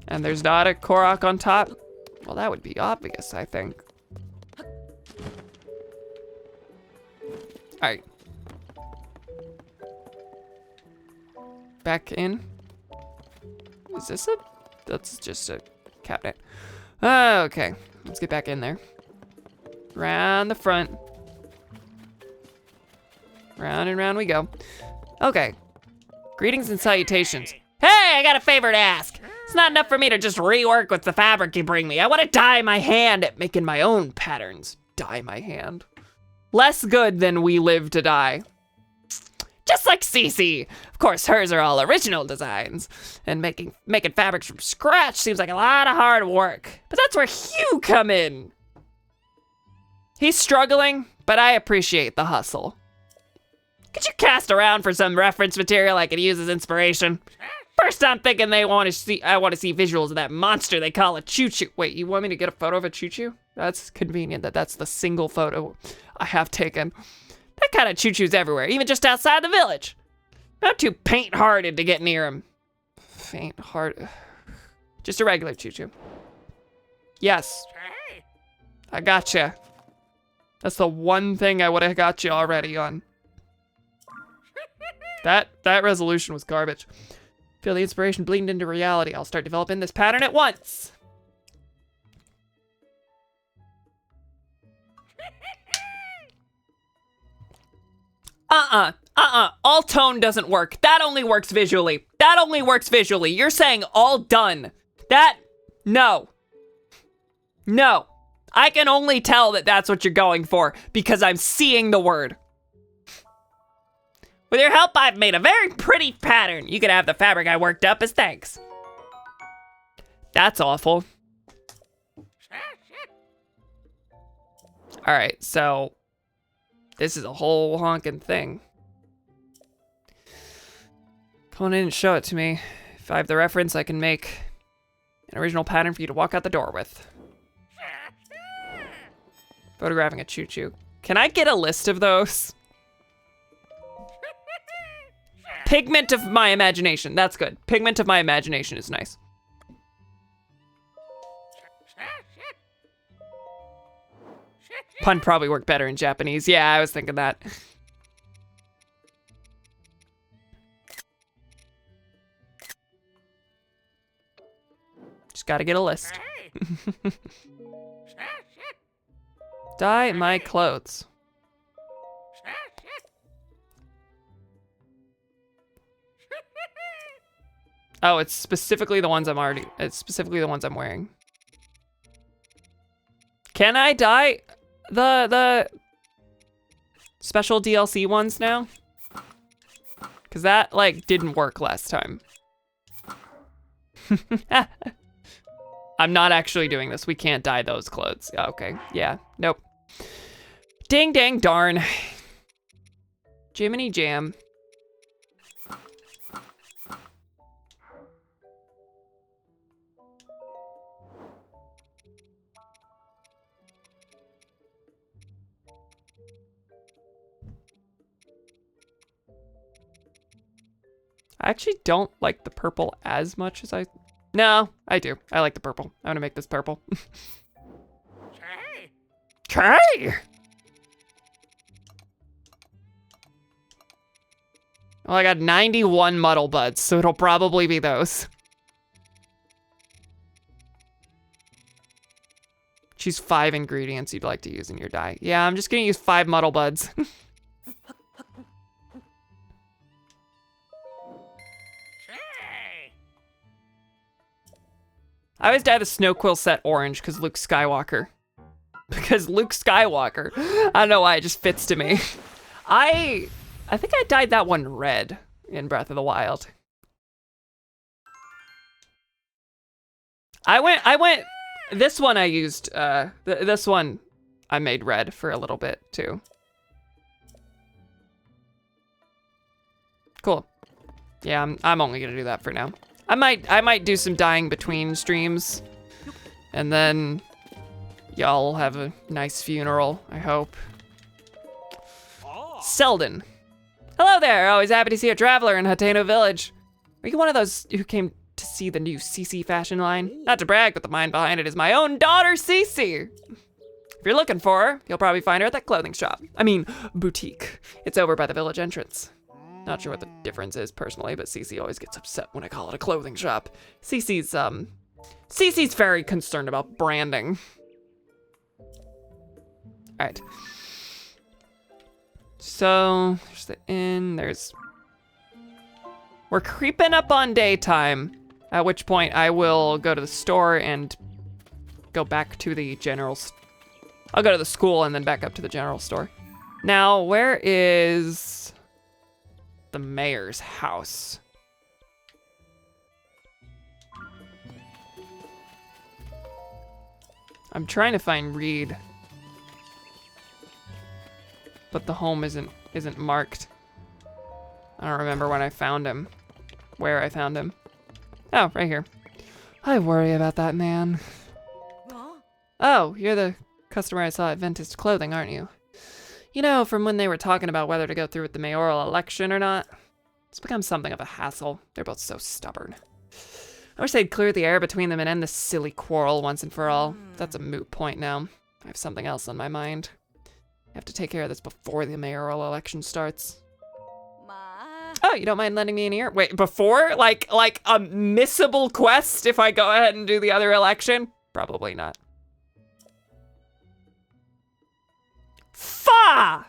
And there's not a Korok on top? Well, that would be obvious, I think. All right. Back in. Is this a, that's just a cabinet. Okay, let's get back in there. Round the front. Round and round we go. Okay. Greetings and salutations. Hey, I got a favor to ask. It's not enough for me to just rework with the fabric you bring me. I want to dye my hand at making my own patterns. Dye my hand. Less good than we live to die. Just like Cece. Of course, hers are all original designs. And making fabrics from scratch seems like a lot of hard work. But that's where Hugh come in. He's struggling, but I appreciate the hustle. Could you cast around for some reference material I could use as inspiration? First, I'm thinking I want to see visuals of that monster they call a choo-choo. Wait, you want me to get a photo of a choo-choo? That's convenient that that's the single photo I have taken. That kind of choo-choo's everywhere, even just outside the village. Not too paint-hearted to get near him. Faint-hearted. Just a regular choo-choo. Yes. I gotcha. That's the one thing I would have got you already on. That resolution was garbage. Feel the inspiration bleed into reality. I'll start developing this pattern at once. All tone doesn't work. That only works visually. That only works visually. You're saying all done. No. No. I can only tell that that's what you're going for because I'm seeing the word. With your help, I've made a very pretty pattern. You can have the fabric I worked up as thanks. That's awful. All right, so this is a whole honking thing. Come on in and show it to me. If I have the reference, I can make an original pattern for you to walk out the door with. Photographing a choo-choo. Can I get a list of those? Pigment of my imagination. That's good. Pigment of my imagination is nice. Pun probably worked better in Japanese. Yeah, I was thinking that. Just gotta get a list. Dye my clothes. Oh, it's specifically the ones I'm wearing. Can I dye? the special DLC ones now? Because that, like, didn't work last time. I'm not actually doing this. We can't dye those clothes. Okay, yeah, nope. Ding, dang, darn. Jiminy jam. I actually don't like the purple as much as No, I do. I like the purple. I'm gonna make this purple. Try! Well, I got 91 muddle buds, so it'll probably be those. Choose 5 ingredients you'd like to use in your dye. Yeah, I'm just gonna use 5 muddle buds. I always dye the snow quill set orange because Luke Skywalker. Because Luke Skywalker. I don't know why, it just fits to me. I think I dyed that one red in Breath of the Wild. This one I used, this one I made red for a little bit too. Cool. Yeah, I'm only gonna do that for now. I might do some dyeing between streams, and then y'all have a nice funeral, I hope. Selden. Hello there, always happy to see a traveler in Hateno Village. Are you one of those who came to see the new CC fashion line? Not to brag, but the mind behind it is my own daughter, CC. If you're looking for her, you'll probably find her at that clothing shop. I mean, boutique. It's over by the village entrance. Not sure what the difference is personally, but CC always gets upset when I call it a clothing shop. CC's very concerned about branding. All right. So, there's the inn, we're creeping up on daytime, at which point I will go to the store and go back to the I'll go to the school and then back up to the general store. Now, where is the mayor's house? I'm trying to find Reed, but the home isn't marked. I don't remember when I found him, where I found him. Oh, right here. I worry about that man. Oh, you're the customer I saw at Ventus Clothing, aren't you? You know, from when they were talking about whether to go through with the mayoral election or not, it's become something of a hassle. They're both so stubborn. I wish they'd clear the air between them and end this silly quarrel once and for all. That's a moot point now. I have something else on my mind. I have to take care of this before the mayoral election starts. Oh, you don't mind lending me an ear? Wait, before? Like a missable quest if I go ahead and do the other election? Probably not. Fa!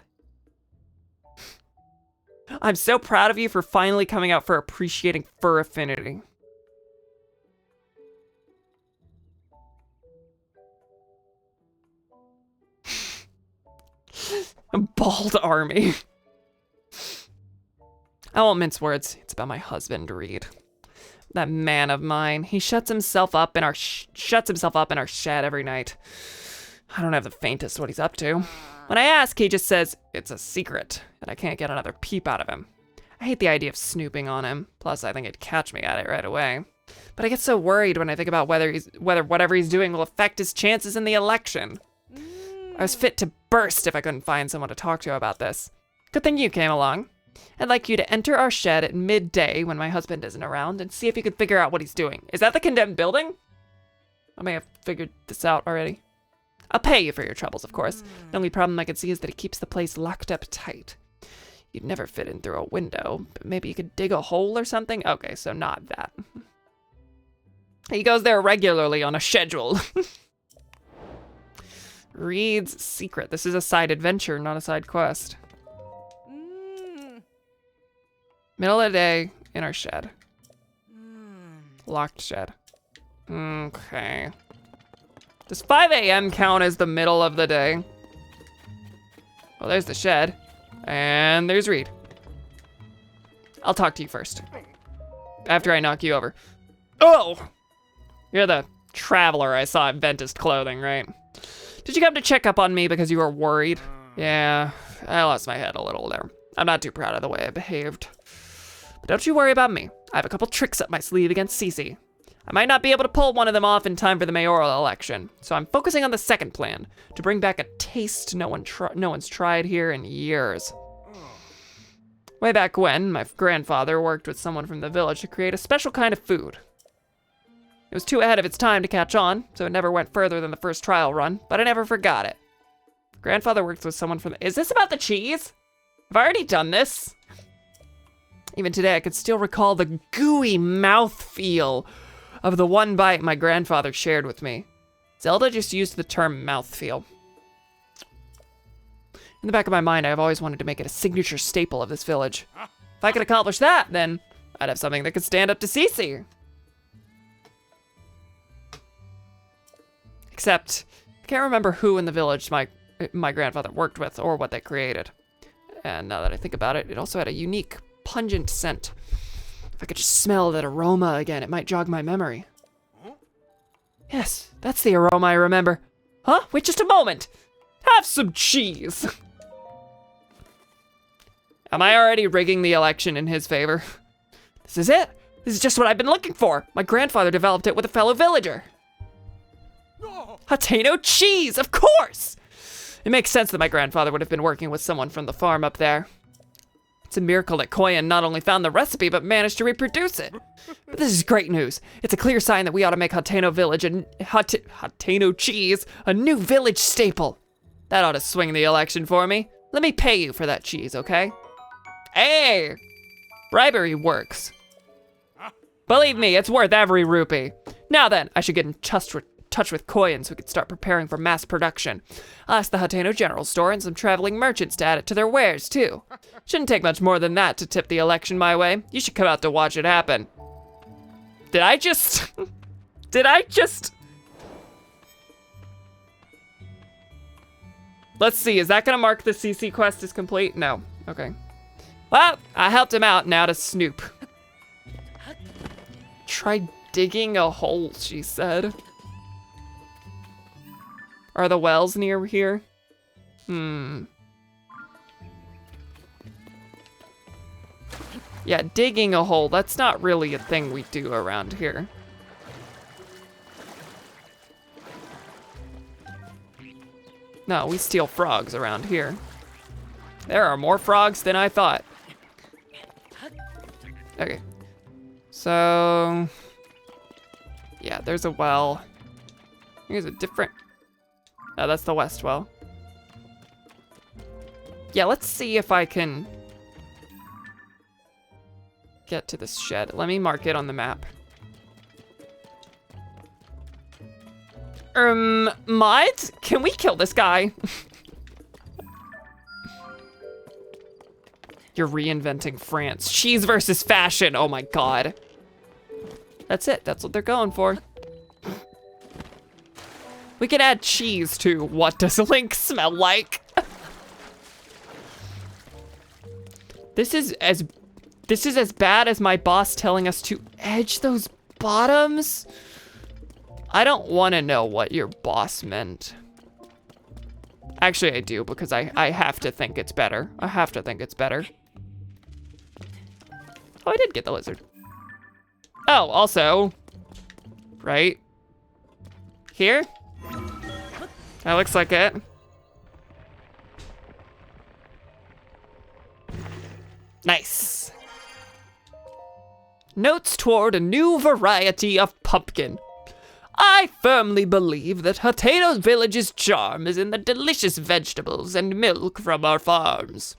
I'm so proud of you for finally coming out for appreciating fur affinity. A bald army. I won't mince words. It's about my husband, Reed. That man of mine. He shuts himself up in our shed every night. I don't have the faintest what he's up to. When I ask, he just says it's a secret, and I can't get another peep out of him. I hate the idea of snooping on him. Plus, I think he'd catch me at it right away. But I get so worried when I think about whether whatever he's doing will affect his chances in the election. I was fit to burst if I couldn't find someone to talk to about this. Good thing you came along. I'd like you to enter our shed at midday when my husband isn't around and see if you could figure out what he's doing. Is that the condemned building? I may have figured this out already. I'll pay you for your troubles, of course. The only problem I can see is that he keeps the place locked up tight. You'd never fit in through a window, but maybe you could dig a hole or something? Okay, so not that. He goes there regularly on a schedule. Reed's secret. This is a side adventure, not a side quest. Middle of the day in our shed. Locked shed. Okay. Does 5 a.m. count as the middle of the day? Well, there's the shed. And there's Reed. I'll talk to you first. After I knock you over. Oh! You're the traveler I saw at Ventus Clothing, right? Did you come to check up on me because you were worried? Yeah, I lost my head a little there. I'm not too proud of the way I behaved. But don't you worry about me. I have a couple tricks up my sleeve against Cece. I might not be able to pull one of them off in time for the mayoral election, so I'm focusing on the second plan, to bring back a taste no one's tried here in years. Way back when, my grandfather worked with someone from the village to create a special kind of food. It was too ahead of its time to catch on, so it never went further than the first trial run, but I never forgot it. Grandfather worked with someone from Is this about the cheese? Have I already done this? Even today, I could still recall the gooey mouthfeel of the one bite my grandfather shared with me. Zelda just used the term mouthfeel. In the back of my mind, I've always wanted to make it a signature staple of this village. If I could accomplish that, then I'd have something that could stand up to Cece. Except, I can't remember who in the village my grandfather worked with or what they created. And now that I think about it, it also had a unique, pungent scent. If I could just smell that aroma again, it might jog my memory. Yes, that's the aroma I remember. Huh? Wait just a moment. Have some cheese. Am I already rigging the election in his favor? This is it. This is just what I've been looking for. My grandfather developed it with a fellow villager. Hateno cheese, of course! It makes sense that my grandfather would have been working with someone from the farm up there. It's a miracle that Koyan not only found the recipe, but managed to reproduce it. But this is great news. It's a clear sign that we ought to make Hateno Village and Hateno cheese a new village staple. That ought to swing the election for me. Let me pay you for that cheese, okay? Hey! Bribery works. Believe me, it's worth every rupee. Now then, I should get in touch with Koyan so we can start preparing for mass production. I'll ask the Hateno General Store and some traveling merchants to add it to their wares, too. Shouldn't take much more than that to tip the election my way. You should come out to watch it happen. Did I just... Let's see, is that gonna mark the CC quest as complete? No, okay. Well, I helped him out, now to snoop. Try digging a hole, she said. Are the wells near here? Yeah, digging a hole, that's not really a thing we do around here. No, we steal frogs around here. There are more frogs than I thought. Okay. So... yeah, there's a well. Here's a different... oh, that's the west well. Yeah, let's see if I can get to this shed. Let me mark it on the map. Might? Can we kill this guy? You're reinventing France. Cheese versus fashion, oh my god. That's it, that's what they're going for. We can add cheese to what does Link smell like? This is as bad as my boss telling us to edge those bottoms. I don't want to know what your boss meant. Actually, I do, because I have to think it's better. I have to think it's better. Oh, I did get the lizard. Oh, also, right here? That looks like it. Nice. Notes toward a new variety of pumpkin. I firmly believe that Hateno Village's charm is in the delicious vegetables and milk from our farms.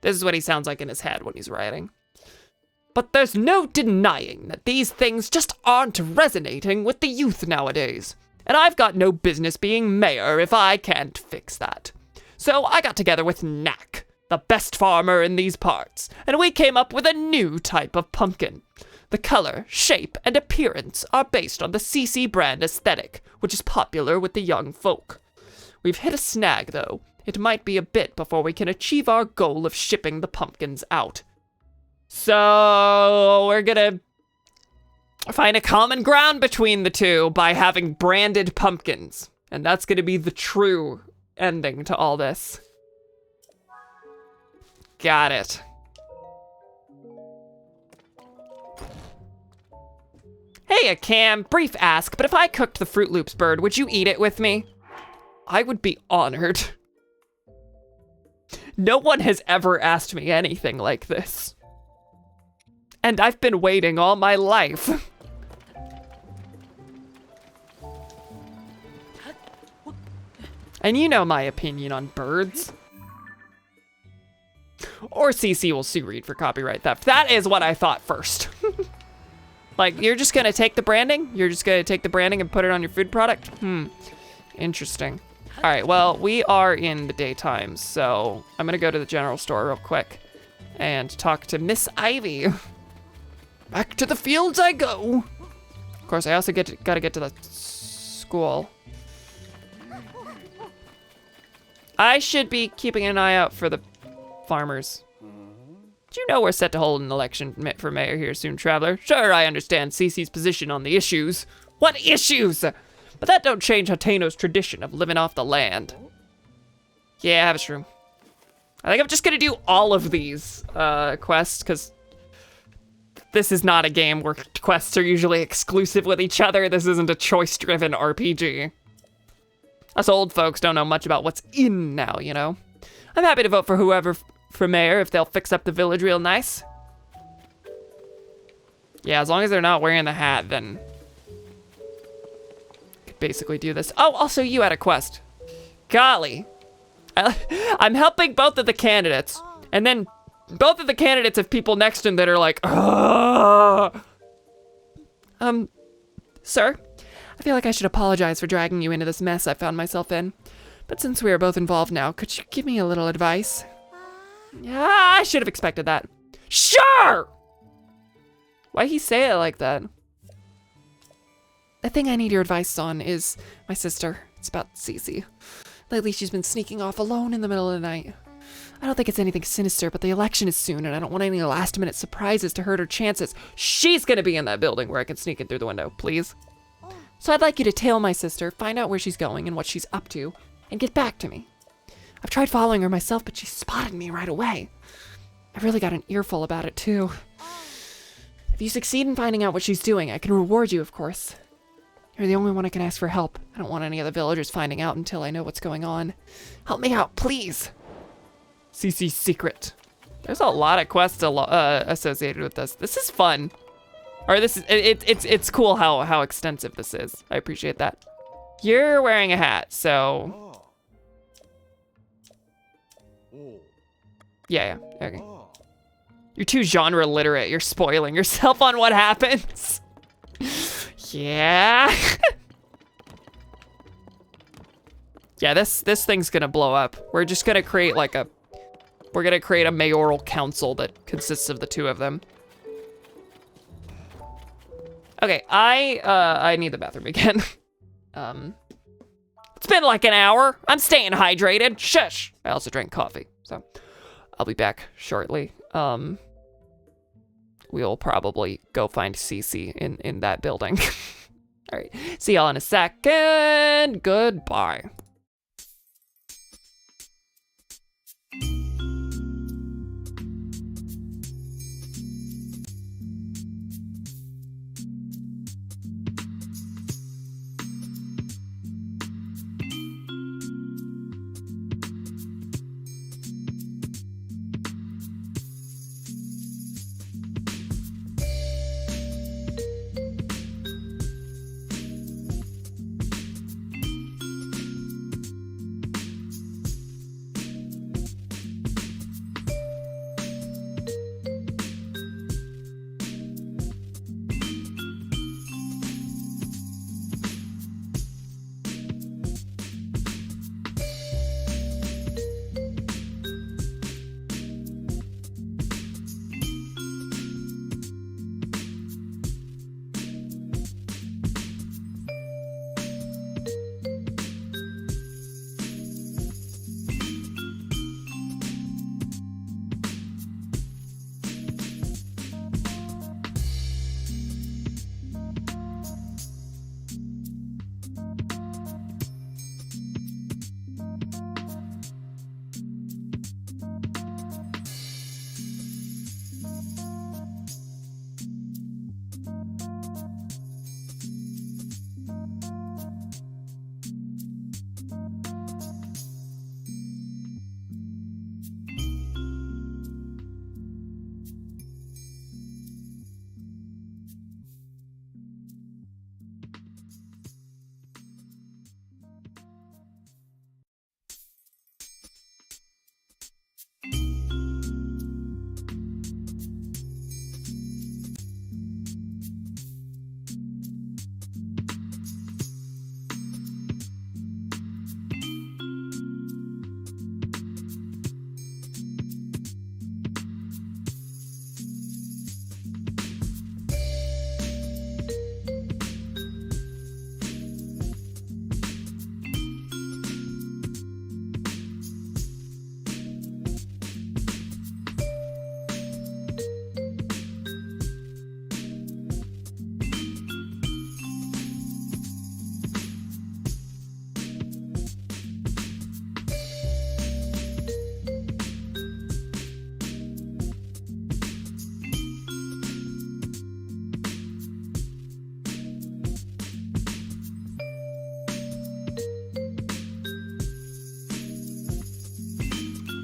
This is what he sounds like in his head when he's writing. But there's no denying that these things just aren't resonating with the youth nowadays. And I've got no business being mayor if I can't fix that. So I got together with Knack, the best farmer in these parts, and we came up with a new type of pumpkin. The color, shape, and appearance are based on the CC brand aesthetic, which is popular with the young folk. We've hit a snag, though. It might be a bit before we can achieve our goal of shipping the pumpkins out. So we're gonna find a common ground between the two by having branded pumpkins. And that's gonna be the true ending to all this. Got it. Hey, Cam, brief ask, but if I cooked the Fruit Loops bird, would you eat it with me? I would be honored. No one has ever asked me anything like this. And I've been waiting all my life. And you know my opinion on birds. Or CC will sue Reed for copyright theft. That is what I thought first. Like, you're just gonna take the branding? You're just gonna take the branding and put it on your food product? Interesting. All right, well, we are in the daytime, so I'm gonna go to the general store real quick and talk to Miss Ivy. Back to the fields I go. Of course, I also gotta get to the school. I should be keeping an eye out for the farmers. Do you know we're set to hold an election for mayor here soon, Traveler? Sure, I understand Cece's position on the issues. What issues? But that don't change Hateno's tradition of living off the land. Yeah, that's true. I think I'm just gonna do all of these quests, because this is not a game where quests are usually exclusive with each other. This isn't a choice-driven RPG. Us old folks don't know much about what's in now, you know? I'm happy to vote for whoever for mayor if they'll fix up the village real nice. Yeah, as long as they're not wearing the hat, then could basically do this. Oh, also you had a quest. Golly. I'm helping both of the candidates, and then both of the candidates have people next to them that are like, ugh. Sir, I feel like I should apologize for dragging you into this mess I found myself in. But since we are both involved now, could you give me a little advice? Yeah, I should have expected that. Sure! Why'd he say it like that? The thing I need your advice on is my sister. It's about Cece. Lately, she's been sneaking off alone in the middle of the night. I don't think it's anything sinister, but the election is soon, and I don't want any last-minute surprises to hurt her chances. She's gonna be in that building where I can sneak in through the window, please. So I'd like you to tail my sister, find out where she's going and what she's up to, and get back to me. I've tried following her myself, but she spotted me right away. I really got an earful about it, too. If you succeed in finding out what she's doing, I can reward you, of course. You're the only one I can ask for help. I don't want any other villagers finding out until I know what's going on. Help me out, please. CC's secret. There's a lot of quests associated with this. This is fun. Or this is, it's cool how extensive this is. I appreciate that. You're wearing a hat, so. Yeah, okay. You're too genre literate. You're spoiling yourself on what happens. Yeah. Yeah, this thing's gonna blow up. We're just gonna create like we're gonna create a mayoral council that consists of the two of them. Okay, I need the bathroom again. It's been like an hour. I'm staying hydrated. Shush. I also drank coffee, so I'll be back shortly. We'll probably go find Cece in that building. All right, see y'all in a second. Goodbye.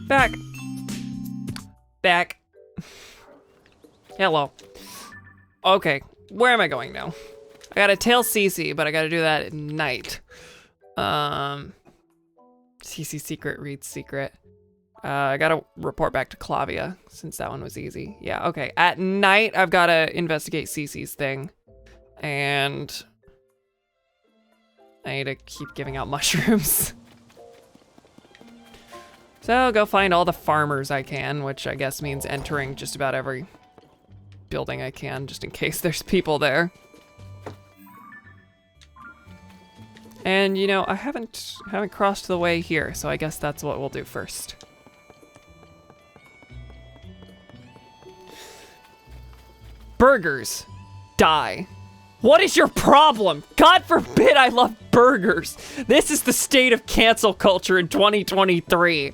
Back. Back. Hello. Okay, where am I going now? I gotta tail Cece, but I gotta do that at night. Cece secret reads secret. I gotta report back to Clavia, since that one was easy. Yeah, okay. At night, I've gotta investigate Cece's thing. And I need to keep giving out mushrooms. So I'll go find all the farmers I can, which I guess means entering just about every building I can, just in case there's people there. And you know, I haven't crossed the way here, so I guess that's what we'll do first. Burgers. Die. What is your problem? God forbid I love burgers. This is the state of cancel culture in 2023.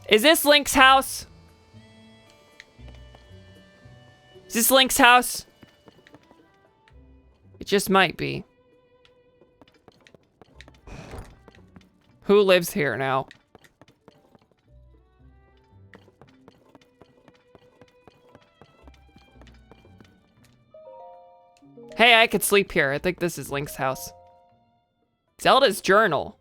Is this Link's house? Is this Link's house? It just might be. Who lives here now? Hey, I could sleep here. I think this is Link's house. Zelda's journal.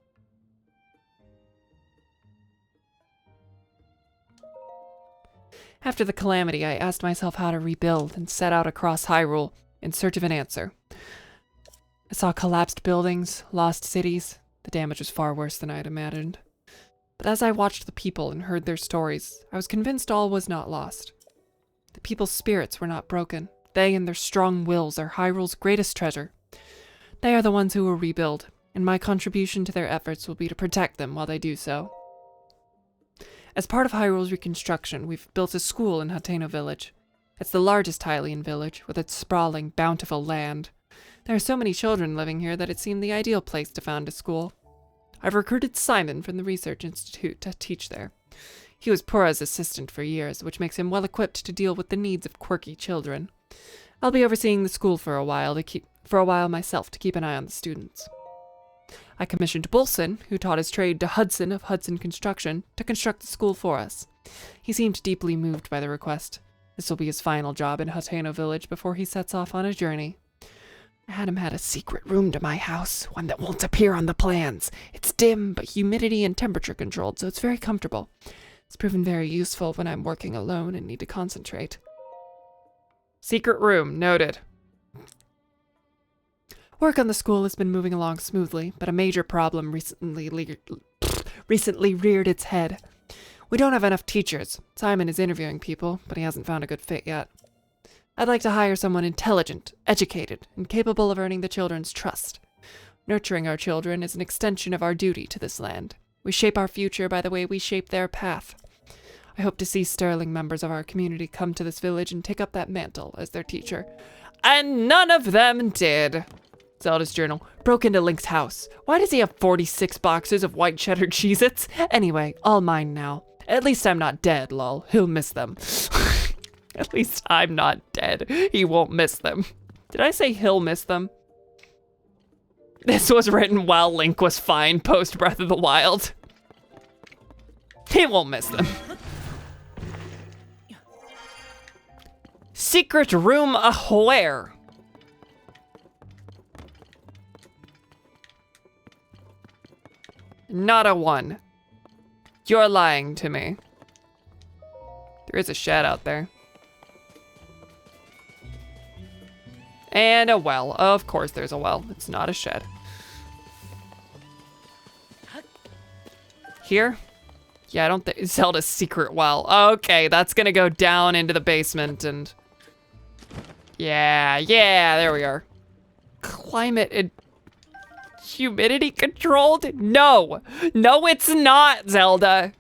After the calamity, I asked myself how to rebuild and set out across Hyrule in search of an answer. I saw collapsed buildings, lost cities. The damage was far worse than I had imagined. But as I watched the people and heard their stories, I was convinced all was not lost. The people's spirits were not broken. They and their strong wills are Hyrule's greatest treasure. They are the ones who will rebuild, and my contribution to their efforts will be to protect them while they do so. As part of Hyrule's reconstruction, we've built a school in Hateno Village. It's the largest Hylian village, with its sprawling, bountiful land. There are so many children living here that it seemed the ideal place to found a school. I've recruited Simon from the Research Institute to teach there. He was Pora's assistant for years, which makes him well equipped to deal with the needs of quirky children. I'll be overseeing the school for a while myself to keep an eye on the students. I commissioned Bolson, who taught his trade to Hudson of Hudson Construction, to construct the school for us. He seemed deeply moved by the request. This will be his final job in Hateno Village before he sets off on a journey. I had him add a secret room to my house, one that won't appear on the plans. It's dim, but humidity and temperature controlled, so it's very comfortable. It's proven very useful when I'm working alone and need to concentrate. Secret room, noted. Work on the school has been moving along smoothly, but a major problem recently reared its head. We don't have enough teachers. Simon is interviewing people, but he hasn't found a good fit yet. I'd like to hire someone intelligent, educated, and capable of earning the children's trust. Nurturing our children is an extension of our duty to this land. We shape our future by the way we shape their path. I hope to see sterling members of our community come to this village and take up that mantle as their teacher. And none of them did. Zelda's journal. Broke into Link's house. Why does he have 46 boxes of white cheddar Cheez-Its? Anyway, all mine now. At least I'm not dead, lol. He'll miss them. At least I'm not dead. He won't miss them. Did I say he'll miss them? This was written while Link was fine post Breath of the Wild. He won't miss them. Secret room where? Not a one. You're lying to me. There is a shed out there. And a well. Of course there's a well. It's not a shed. Here? Yeah, I don't think Zelda's secret well. Okay, that's gonna go down into the basement and... Yeah, there we are. Climate and humidity controlled? No, it's not, Zelda.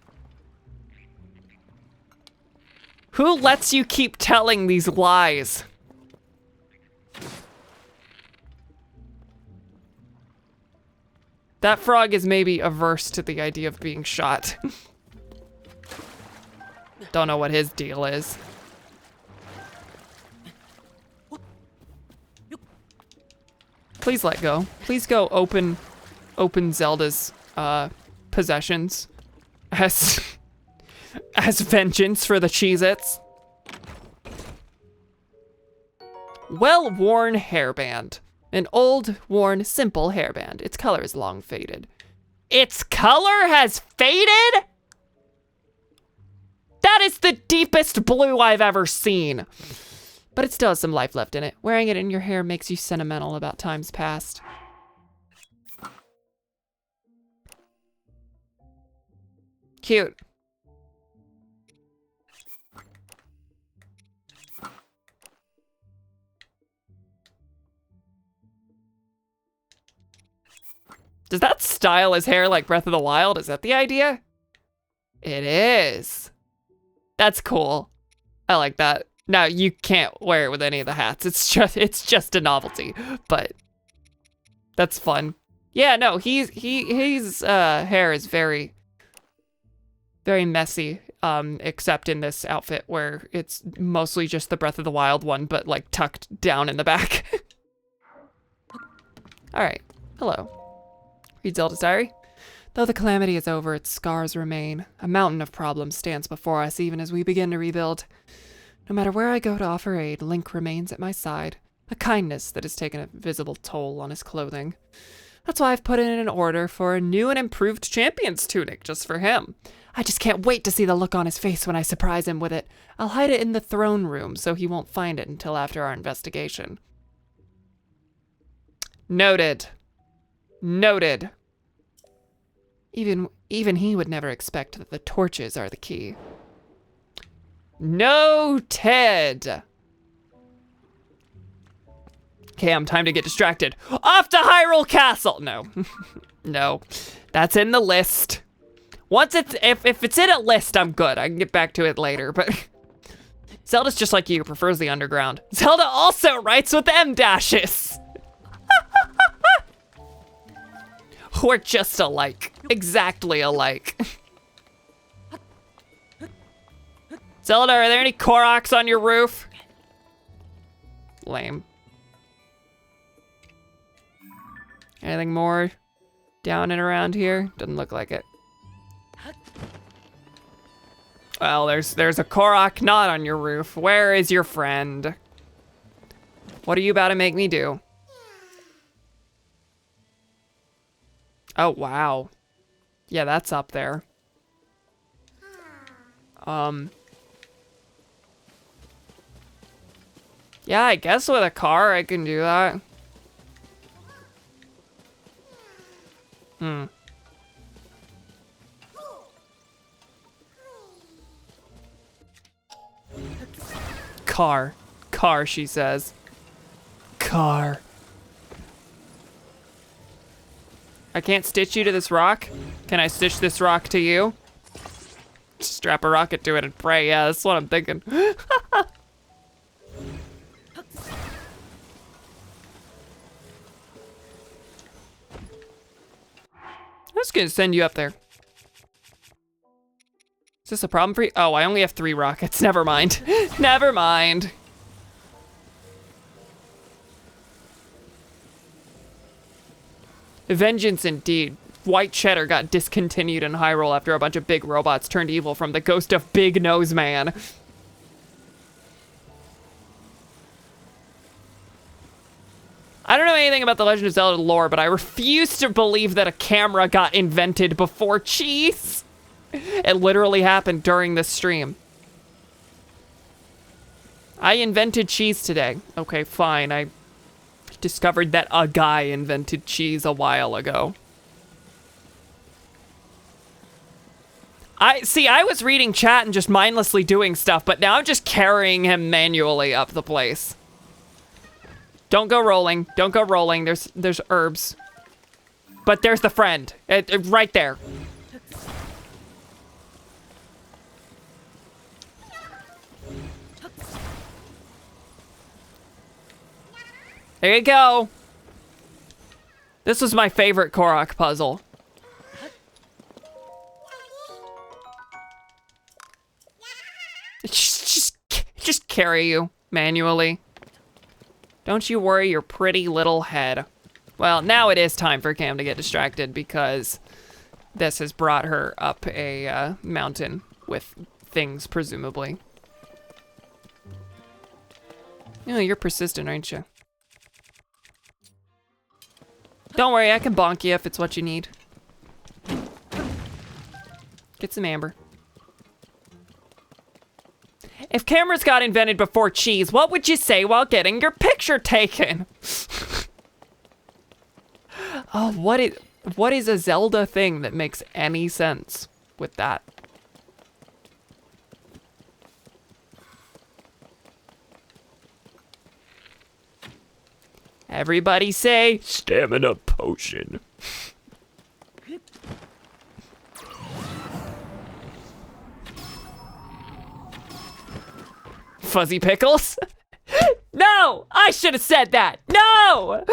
Who lets you keep telling these lies? That frog is maybe averse to the idea of being shot. Don't know what his deal is. Please let go. Please go open Zelda's possessions. As as vengeance for the Cheez-Its. Well-worn hairband. An old, worn, simple hairband. Its color is long faded. Its color has faded? That is the deepest blue I've ever seen. But it still has some life left in it. Wearing it in your hair makes you sentimental about times past. Cute. Does that style his hair like Breath of the Wild? Is that the idea? It is. That's cool. I like that. Now you can't wear it with any of the hats. It's just a novelty, but that's fun. Yeah, no, his hair is very, very messy. Except in this outfit where it's mostly just the Breath of the Wild one, but like tucked down in the back. All right, hello. Read Zelda's diary. Though the calamity is over, its scars remain. A mountain of problems stands before us even as we begin to rebuild. No matter where I go to offer aid, Link remains at my side. A kindness that has taken a visible toll on his clothing. That's why I've put in an order for a new and improved champion's tunic just for him. I just can't wait to see the look on his face when I surprise him with it. I'll hide it in the throne room so he won't find it until after our investigation. Noted. Noted. Even he would never expect that the torches are the key. Noted. Cam, time to get distracted. Off to Hyrule Castle. No, no, that's in the list. Once if it's in a list, I'm good. I can get back to it later. But Zelda's just like you, prefers the underground. Zelda also writes with M dashes. We're just alike. Exactly alike. Zelda, are there any Koroks on your roof? Lame. Anything more down and around here? Doesn't look like it. Well, there's a Korok not on your roof. Where is your friend? What are you about to make me do? Oh, wow. Yeah, that's up there. Yeah, I guess with a car I can do that. Car, she says. Car. I can't stitch you to this rock? Can I stitch this rock to you? Strap a rocket to it and pray. Yeah, that's what I'm thinking. I'm just gonna send you up there. Is this a problem for you? Oh, I only have 3 rockets. Never mind. Never mind. Vengeance indeed. White Cheddar got discontinued in Hyrule after a bunch of big robots turned evil from the ghost of Big Nose Man. I don't know anything about the Legend of Zelda lore, but I refuse to believe that a camera got invented before cheese. It literally happened during this stream. I invented cheese today. Okay, fine. I discovered that a guy invented cheese a while ago. I was reading chat and just mindlessly doing stuff, but now I'm just carrying him manually up the place. Don't go rolling. Don't go rolling. There's herbs. But there's the friend. Right there. There you go. This was my favorite Korok puzzle. Just carry you manually. Don't you worry your pretty little head. Well, now it is time for Cam to get distracted because this has brought her up a mountain with things, presumably. You know, you're persistent, aren't you? Don't worry, I can bonk you if it's what you need. Get some amber. If cameras got invented before cheese, what would you say while getting your picture taken? Oh, what is a Zelda thing that makes any sense with that? Everybody say Stamina potion. fuzzy pickles. No, I should have said that. No.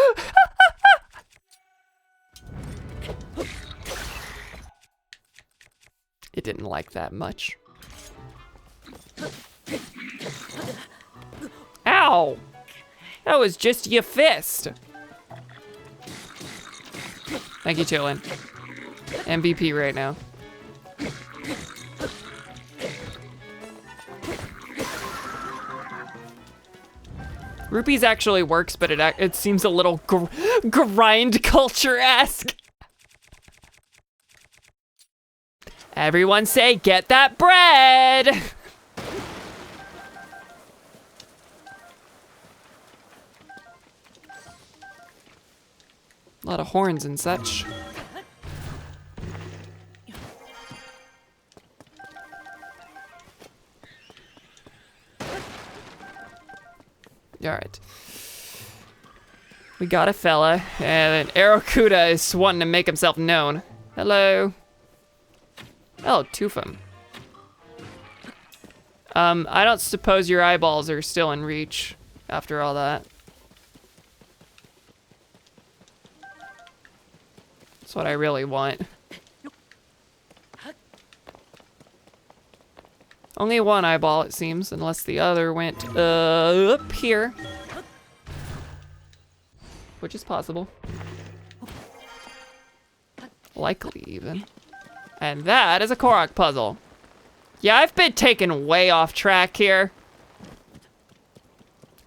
It didn't like that much. Ow! That was just your fist. Thank you, Chillin. MVP right now. Rupees actually works, but it seems a little grind culture-esque. Everyone say, get that bread! A lot of horns and such. All right. We got a fella, and Arakuda is wanting to make himself known. Hello. Oh, two of them. I don't suppose your eyeballs are still in reach after all that. That's what I really want. Only one eyeball, it seems, unless the other went up here. Which is possible. Likely, even. And that is a Korok puzzle. Yeah, I've been taken way off track here.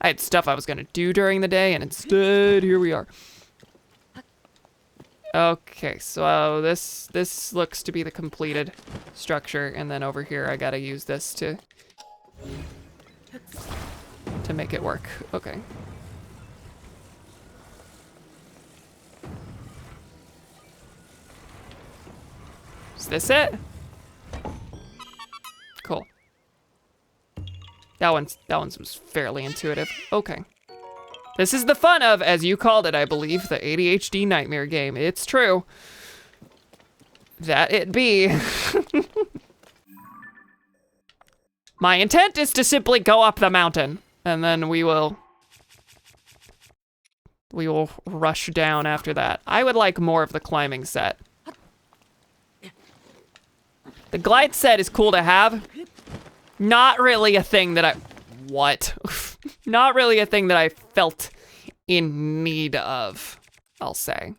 I had stuff I was gonna do during the day, and instead, here we are. Okay, so this looks to be the completed structure, and then over here I gotta use this to make it work. Okay. Is this it? Cool. That one was fairly intuitive. Okay. This is the fun of, as you called it, I believe, the ADHD nightmare game. It's true. That it be. My intent is to simply go up the mountain, and then we will rush down after that. I would like more of the climbing set. The glide set is cool to have. Not really a thing that Not really a thing that I felt in need of, I'll say.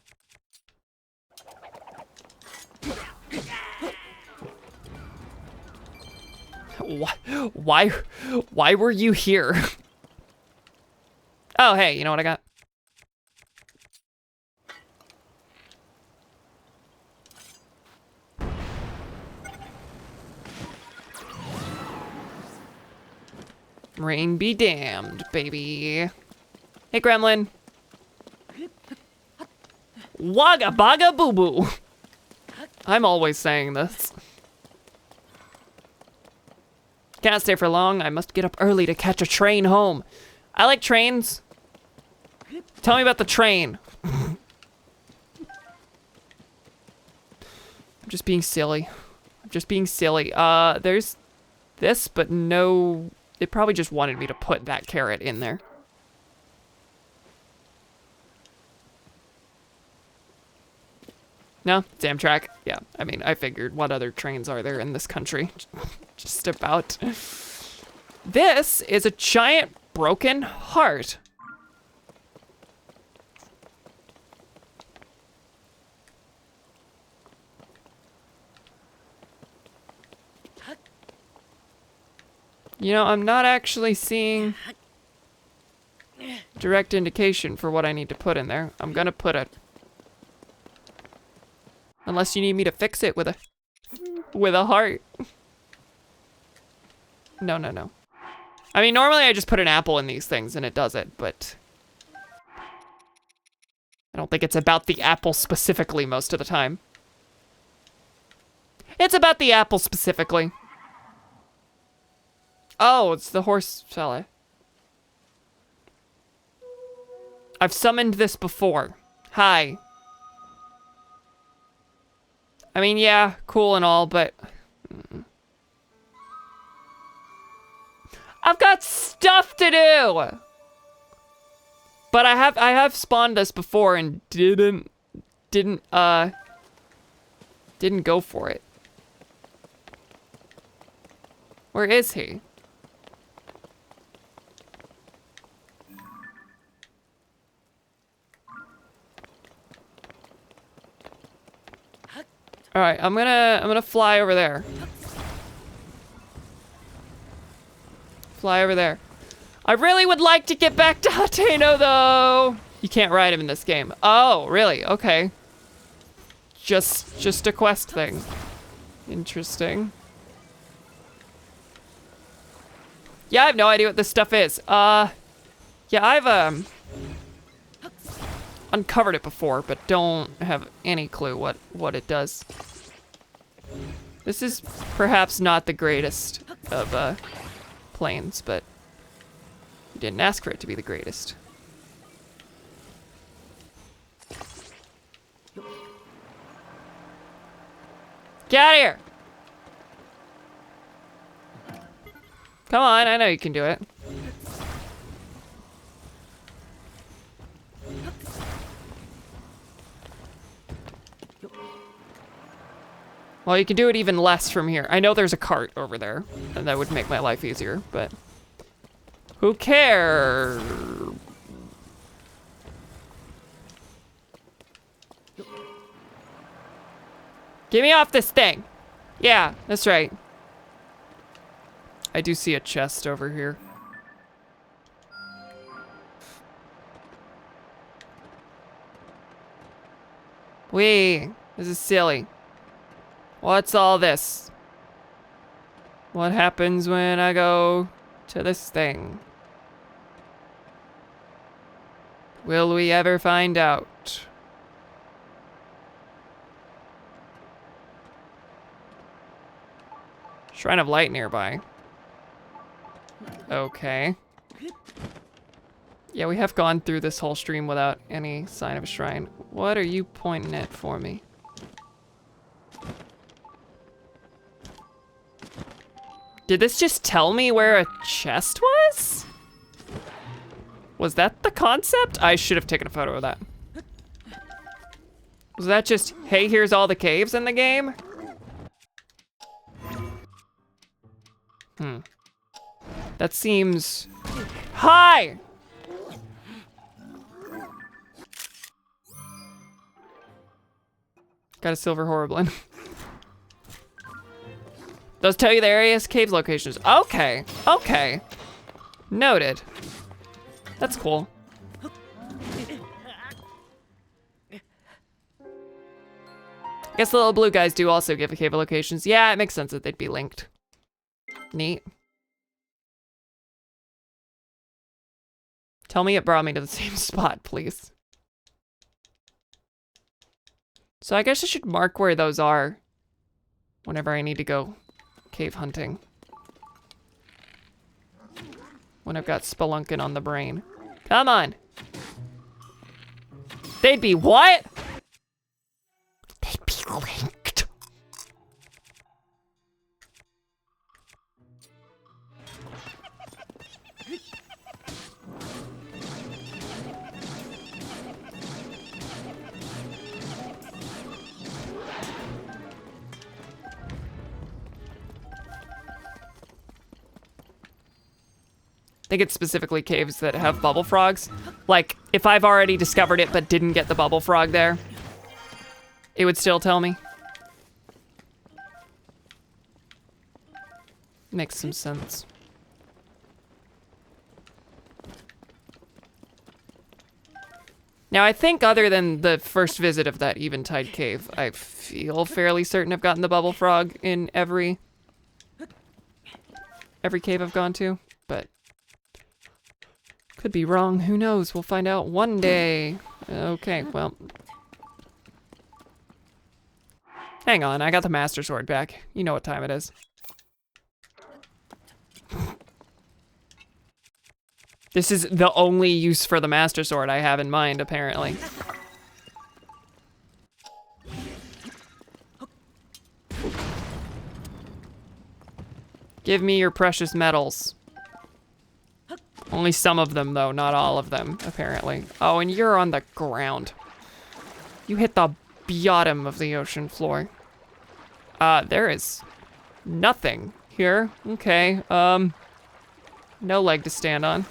Why were you here? Oh, hey, you know what I got? Rain be damned, baby. Hey, Gremlin. Wagga bagga boo boo. I'm always saying this. Can't stay for long. I must get up early to catch a train home. I like trains. Tell me about the train. I'm just being silly. I'm just being silly. There's this, but no. They probably just wanted me to put that carrot in there. No? It's Amtrak? Yeah, I mean, I figured. What other trains are there in this country? Just about. This is a giant broken heart. You know, I'm not actually seeing direct indication for what I need to put in there. I'm gonna put it. Unless you need me to fix it with a heart. No, no, no. I mean, normally I just put an apple in these things and it does it, but I don't think it's about the apple specifically most of the time. It's about the apple specifically. Oh, it's the horse fella. I've summoned this before. Hi. I mean, yeah, cool and all, but I've got stuff to do. But I have spawned this before and didn't go for it. Where is he? All right, I'm gonna fly over there. Fly over there. I really would like to get back to Hateno though. You can't ride him in this game. Oh, really? Okay. Just a quest thing. Interesting. Yeah, I have no idea what this stuff is. Yeah, I've uncovered it before, but don't have any clue what it does. This is perhaps not the greatest of planes, but you didn't ask for it to be the greatest. Get out of here! Come on, I know you can do it. Well, you can do it even less from here. I know there's a cart over there, and that would make my life easier, but who cares? Get me off this thing. Yeah, that's right. I do see a chest over here. Wee, this is silly. What's all this? What happens when I go to this thing? Will we ever find out? Shrine of Light nearby. Okay. Yeah, we have gone through this whole stream without any sign of a shrine. What are you pointing at for me? Did this just tell me where a chest was? Was that the concept? I should have taken a photo of that. Was that just, hey, here's all the caves in the game? That seems... Hi! Got a silver horriblin. Those tell you the area's cave locations. Okay, okay. Noted. That's cool. Guess the little blue guys do also give the cave locations. Yeah, it makes sense that they'd be linked. Neat. Tell me it brought me to the same spot, please. So I guess I should mark where those are whenever I need to go cave hunting. When I've got spelunking on the brain. Come on. They'd be what? They'd be linked. I think it's specifically caves that have bubble frogs. Like, if I've already discovered it but didn't get the bubble frog there, it would still tell me. Makes some sense. Now, I think other than the first visit of that Eventide cave, I feel fairly certain I've gotten the bubble frog in every cave I've gone to, but could be wrong. Who knows? We'll find out one day. Okay, well. Hang on, I got the Master Sword back. You know what time it is. This is the only use for the Master Sword I have in mind, apparently. Give me your precious metals. Only some of them, though, not all of them, apparently. Oh, and you're on the ground. You hit the bottom of the ocean floor. There is nothing here. Okay, no leg to stand on.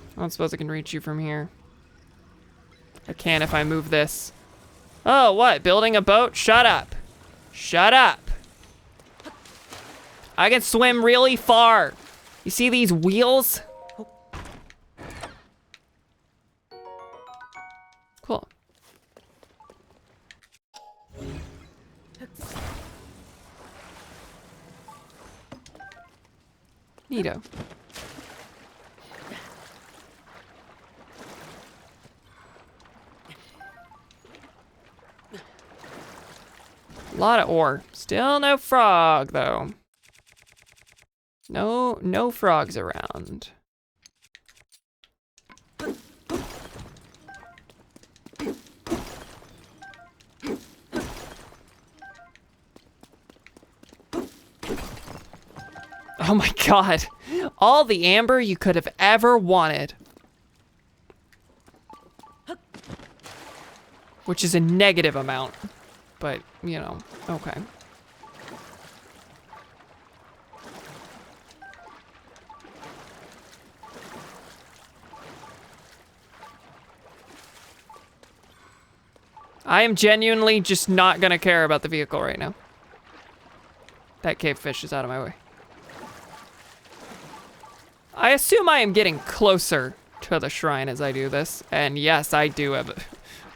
I don't suppose I can reach you from here. I can if I move this. Oh, what? Building a boat? Shut up. Shut up. I can swim really far. You see these wheels? Cool. Neato. A lot of ore. Still no frog, though. No frogs around. Oh my god. All the amber you could have ever wanted. Which is a negative amount. But, you know, okay. I am genuinely just not gonna care about the vehicle right now. That cave fish is out of my way. I assume I am getting closer to the shrine as I do this. And yes, I do have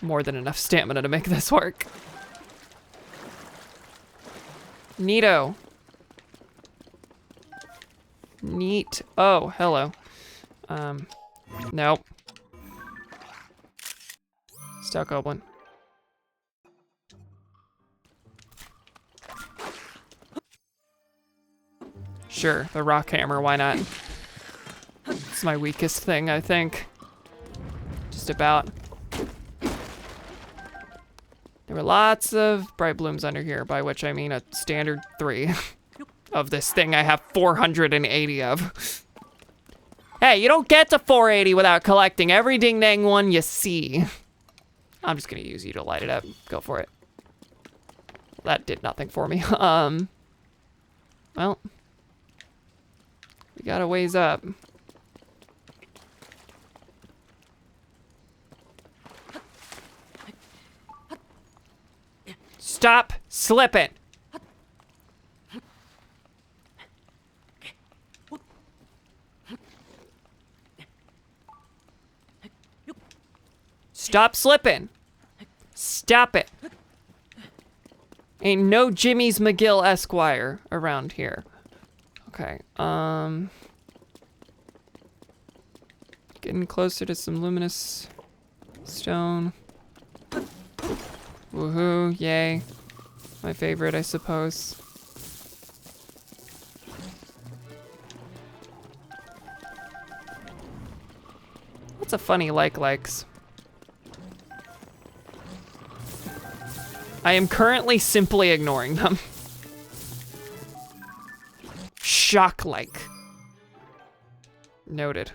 more than enough stamina to make this work. Neato. Neat. Oh, hello. Nope. Stuck goblin. Sure, the rock hammer, why not? It's my weakest thing, I think. Just about. There were lots of bright blooms under here, by which I mean a standard 3 of this thing I have 480 of. Hey, you don't get to 480 without collecting every ding-dang one you see. I'm just gonna use you to light it up. Go for it. That did nothing for me. Well, we got a ways up. Stop slipping. Stop slipping. Stop it. Ain't no Jimmy's McGill Esquire around here. Okay, getting closer to some luminous stone. Woohoo, yay. My favorite, I suppose. What's a funny likes? I am currently simply ignoring them. Shock-like. Noted.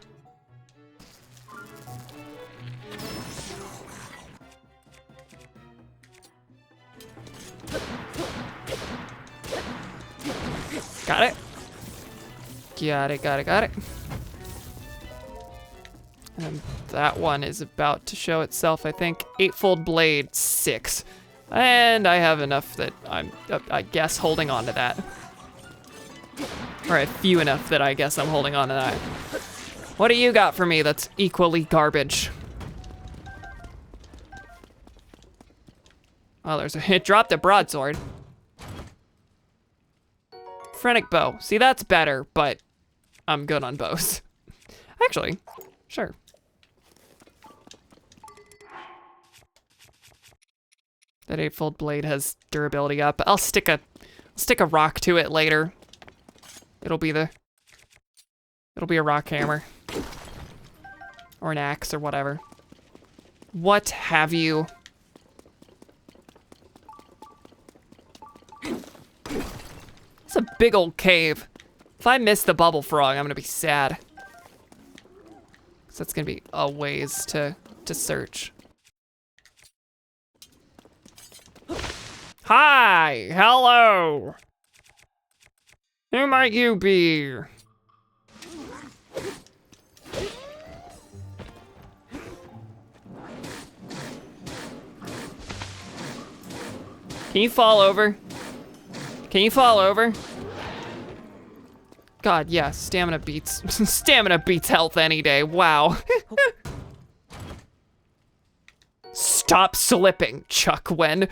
Got it. Got it. And that one is about to show itself, I think. Eightfold blade, 6. And I have enough that I'm, I guess, holding on to that. Or a few enough that I guess I'm holding on to that. What do you got for me that's equally garbage? Oh, it dropped a broadsword. Phrenic bow. See, that's better, but I'm good on bows. Actually, sure. That eightfold blade has durability up. I'll stick a rock to it later. It'll be a rock hammer. Or an axe or whatever. What have you? It's a big old cave. If I miss the bubble frog, I'm gonna be sad. So that's gonna be a ways to search. Hi, hello. Who might you be? Can you fall over? Can you fall over? God, yeah, stamina beats stamina beats health any day. Wow. Stop slipping, Chuck Wen.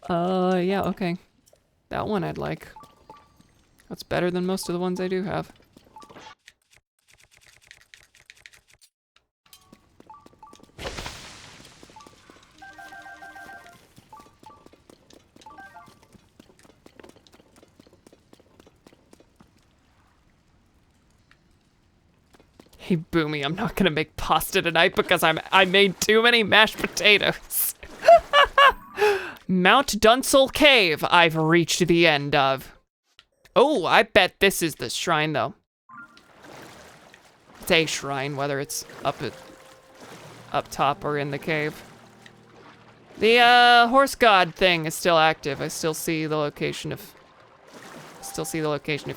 Yeah, okay. That one I'd like. That's better than most of the ones I do have. Hey, Boomy, I'm not gonna make pasta tonight because I made too many mashed potatoes. Mount Dunsel Cave, I've reached the end of. Oh, I bet this is the shrine, though. It's a shrine, whether it's up top or in the cave. The horse god thing is still active. I still see the location of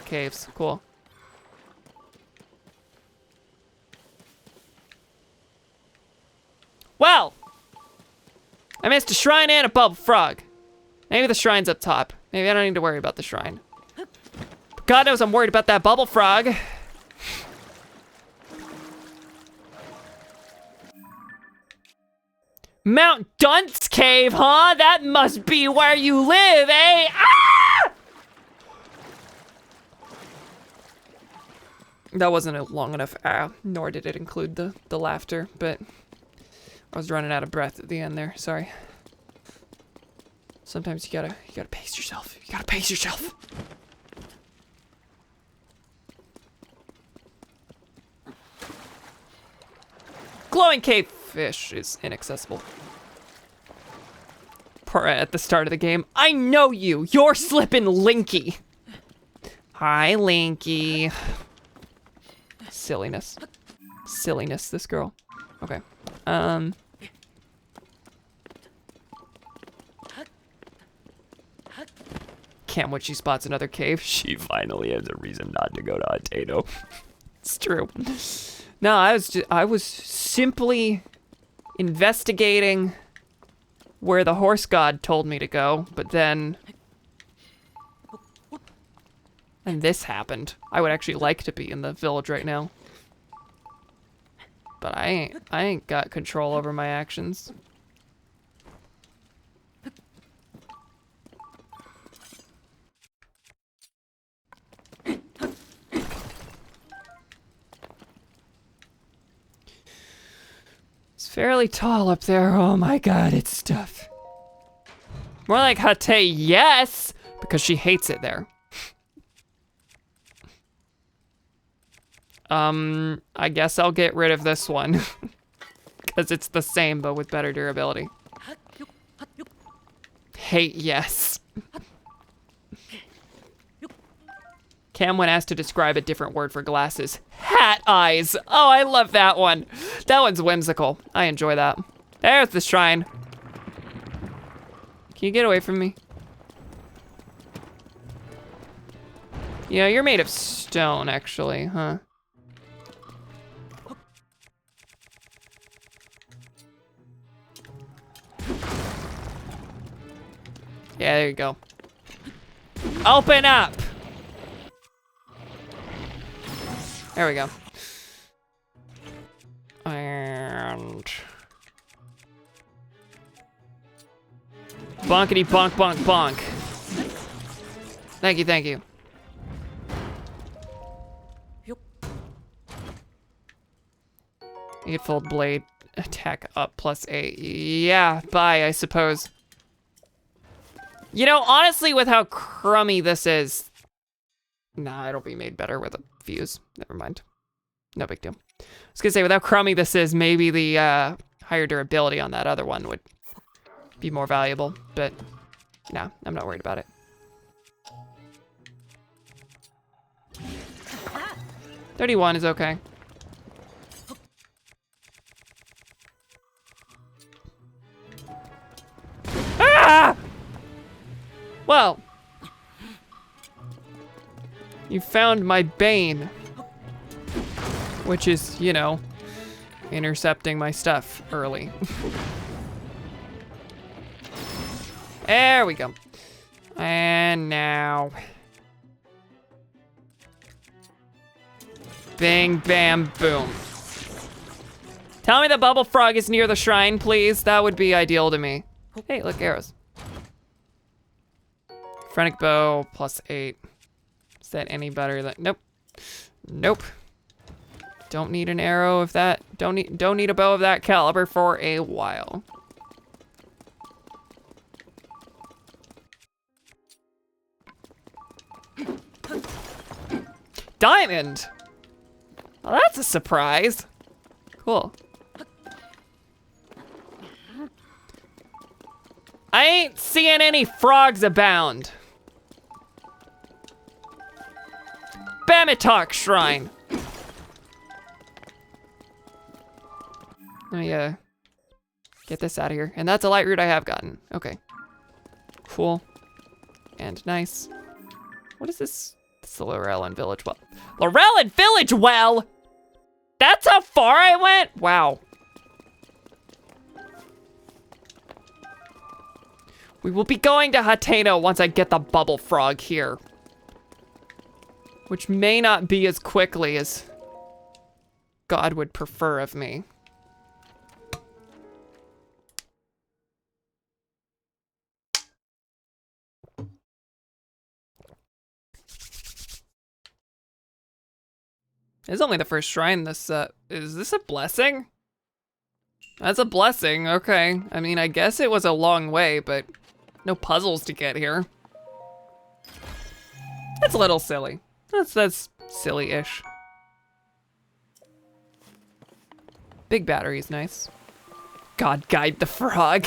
caves. Cool. Well, I missed a shrine and a bubble frog. Maybe the shrine's up top. Maybe I don't need to worry about the shrine. But God knows I'm worried about that bubble frog. Mount Dunce Cave, huh? That must be where you live, eh? Ah! That wasn't a long enough nor did it include the laughter, but I was running out of breath at the end there, sorry. Sometimes you gotta pace yourself. You gotta pace yourself. Glowing cave fish is inaccessible. At the start of the game. I know you! You're slipping Linky! Hi, Linky. Silliness. Silliness, this girl. Okay. Cam, when she spots another cave, She finally has a reason not to go to Atato. it's true. No, I was simply investigating where the horse god told me to go, but then and this happened. I would actually like to be in the village right now. But I ain't got control over my actions. It's fairly tall up there. Oh my God, it's tough. More like Hate, yes, because she hates it there. I guess I'll get rid of this one. Because it's the same, but with better durability. Hate, yes. Cam, when asked to describe a different word for glasses, hat eyes. Oh, I love that one. That one's whimsical. I enjoy that. There's the shrine. Can you get away from me? Yeah, you're made of stone, actually, huh? Yeah, there you go. Open up! There we go. And... bonkety bonk bonk bonk. Thank you, thank you. Eightfold blade attack up +8. Yeah, bye, I suppose. You know, honestly, with how crummy this is, nah, it'll be made better with a fuse. Never mind. No big deal. I was gonna say, with how crummy this is, maybe the higher durability on that other one would be more valuable, but nah, I'm not worried about it. 31 is okay. Ah! Well, you found my bane, which is, you know, intercepting my stuff early. There we go. And now, bing, bam, boom. Tell me the bubble frog is near the shrine, please. That would be ideal to me. Hey, look, arrows. Phrenic bow +8. Is that any better than? Nope. Nope. Don't need an arrow of that. Don't need a bow of that caliber for a while. Diamond. Well, that's a surprise. Cool. I ain't seeing any frogs abound. Bamitok Shrine. Let me get this out of here. And that's a light root I have gotten. Okay. Cool. And nice. What is this? It's the Laurelin Village Well. Laurelin Village Well! That's how far I went? Wow. We will be going to Hateno once I get the bubble frog here. Which may not be as quickly as God would prefer of me. It's only the first shrine this, is this a blessing? That's a blessing, okay. I mean, I guess it was a long way, but no puzzles to get here. That's a little silly. That's silly-ish. Big battery's nice. God guide the frog.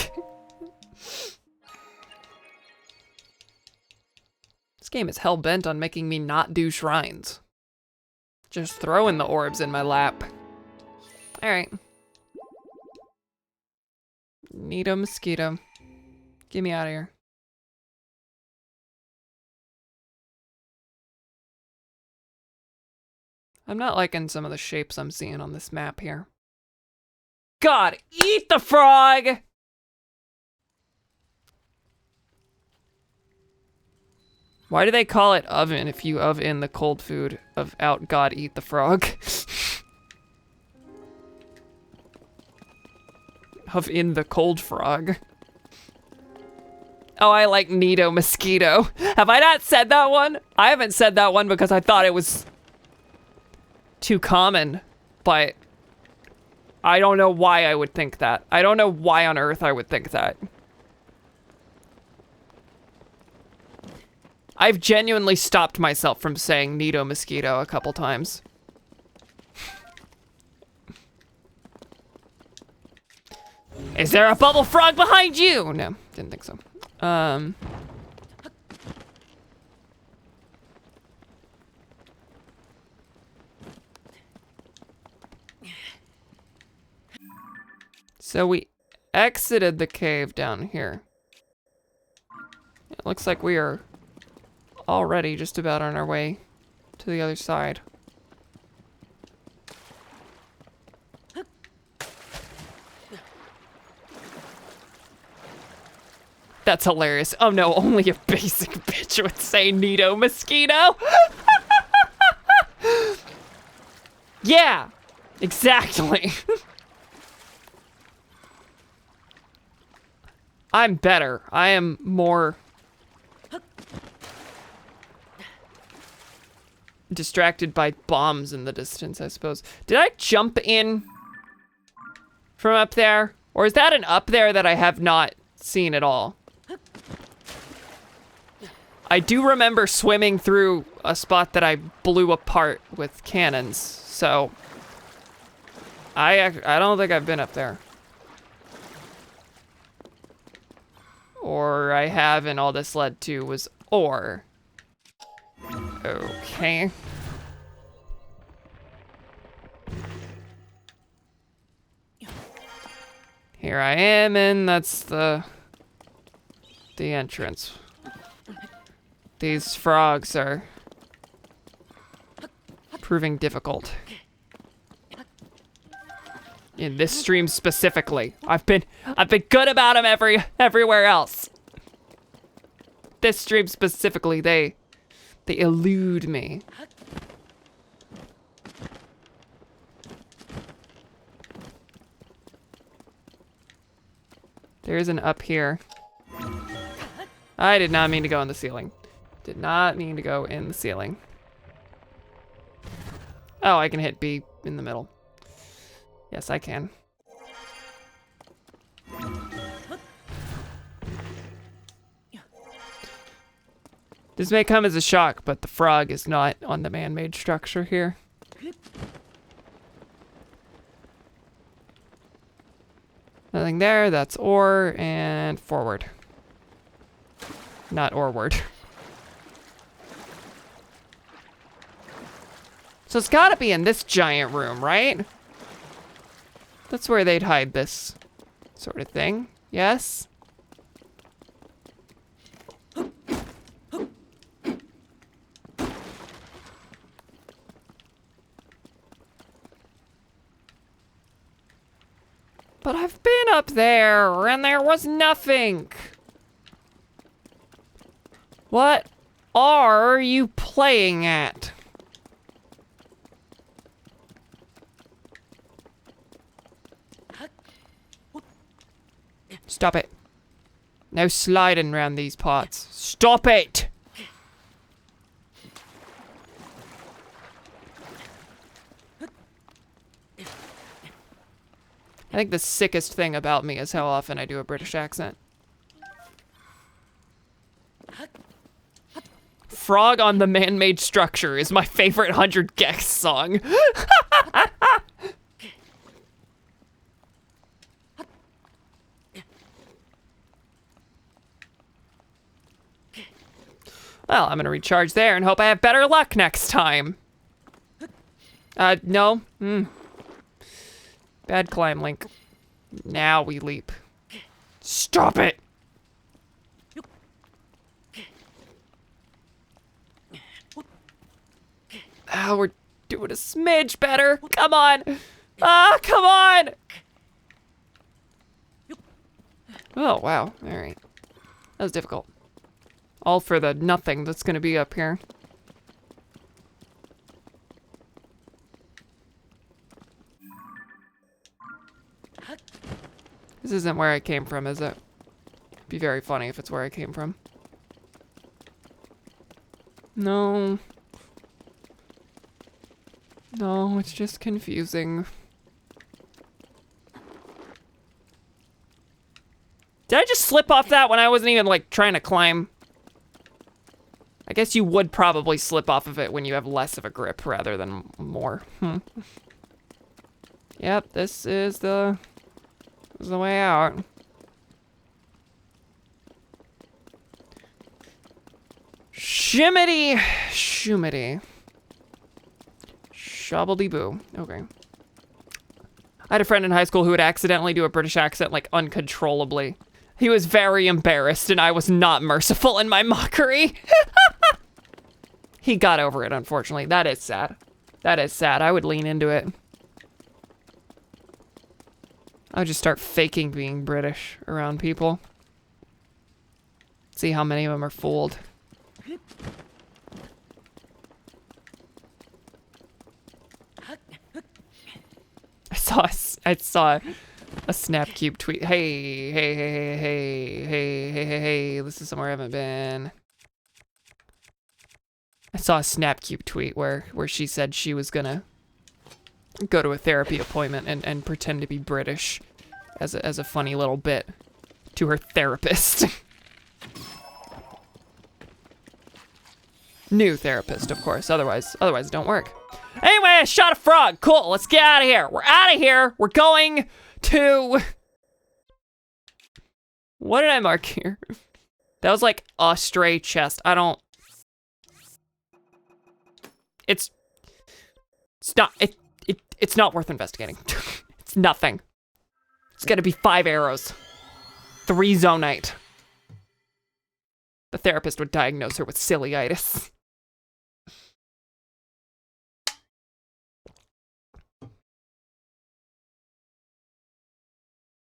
This game is hell-bent on making me not do shrines. Just throwing the orbs in my lap. All right. Neato mosquito. Get me out of here. I'm not liking some of the shapes I'm seeing on this map here. God, eat the frog! Why do they call it oven if you oven the cold food of out God eat the frog? Of in the cold frog. Oh, I like Neato mosquito. Have I not said that one? I haven't said that one because I thought it was too common, but I don't know why I would think that. I don't know why on earth I would think that. I've genuinely stopped myself from saying Neato mosquito a couple times. Is there a bubble frog behind you? No, didn't think so. So we exited the cave down here. It looks like we are already just about on our way to the other side. That's hilarious. Oh no, only a basic bitch would say Nito Mosquito. Yeah, exactly. I'm better. I am more distracted by bombs in the distance, I suppose. Did I jump in from up there? Or is that an up there that I have not seen at all? I do remember swimming through a spot that I blew apart with cannons, so I don't think I've been up there. Or I have, and all this led to was ore. Okay. Here I am, and that's the entrance. These frogs are proving difficult. In this stream specifically. I've been good about them everywhere else. This stream specifically, they elude me. There's an up here. I did not mean to go in the ceiling. Did not mean to go in the ceiling. Oh, I can hit B in the middle. Yes, I can. This may come as a shock, but the frog is not on the man-made structure here. Nothing there, that's ore, and forward. Not oreward. So it's gotta be in this giant room, right? That's where they'd hide this sort of thing, yes? But I've been up there, and there was nothing. What are you playing at? Stop it. No sliding around these parts. Stop it! I think the sickest thing about me is how often I do a British accent. Frog on the Man-Made Structure is my favorite 100 Gex song. Well, I'm gonna recharge there and hope I have better luck next time. No. Bad climb link. Now we leap. Stop it! Oh, we're doing a smidge better. Come on. Ah, come on. Oh, wow. All right. That was difficult. All for the nothing that's gonna be up here. This isn't where I came from, is it? It'd be very funny if it's where I came from. No. No, it's just confusing. Did I just slip off that when I wasn't even, like, trying to climb? I guess you would probably slip off of it when you have less of a grip rather than more. Yep, this is the way out. Shimmity, shoomity. Shobbledy-boo. Okay. I had a friend in high school who would accidentally do a British accent, like, uncontrollably. He was very embarrassed, and I was not merciful in my mockery. He got over it, unfortunately. That is sad. That is sad. I would lean into it. I would just start faking being British around people. See how many of them are fooled. I saw a Snapcube tweet. Hey, this is somewhere I haven't been. I saw a Snapcube tweet where she said she was gonna go to a therapy appointment and pretend to be British as a funny little bit to her therapist. New therapist, of course. Otherwise it don't work. Anyway, I shot a frog. Cool, let's get out of here. We're out of here. We're going to... What did I mark here? That was like a stray chest. I don't... It's not worth investigating. It's nothing. It's gonna be 5 arrows. 3 zonite. The therapist would diagnose her with ciliitis.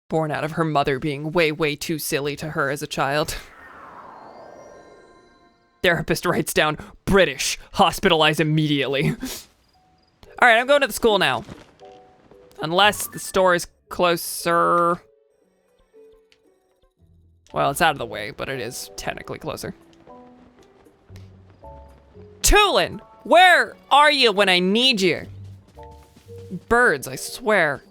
Born out of her mother being way, way too silly to her as a child. Therapist writes down, British, hospitalize immediately. All right, I'm going to the school now. Unless the store is closer. Well, it's out of the way, but it is technically closer. Tulin, where are you when I need you? Birds, I swear.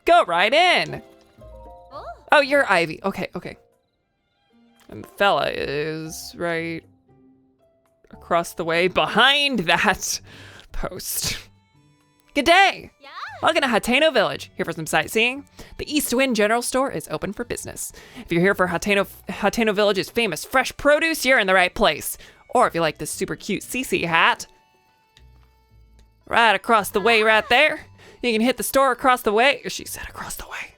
Go right in. Oh, you're Ivy. Okay. And the fella is right across the way behind that post. Good day. Yeah. Welcome to Hateno Village. Here for some sightseeing? The East Wind General Store is open for business. If you're here for Hateno Village's famous fresh produce, you're in the right place. Or if you like this super cute CC hat, right across the way right there. You can hit the store across the way. She said across the way.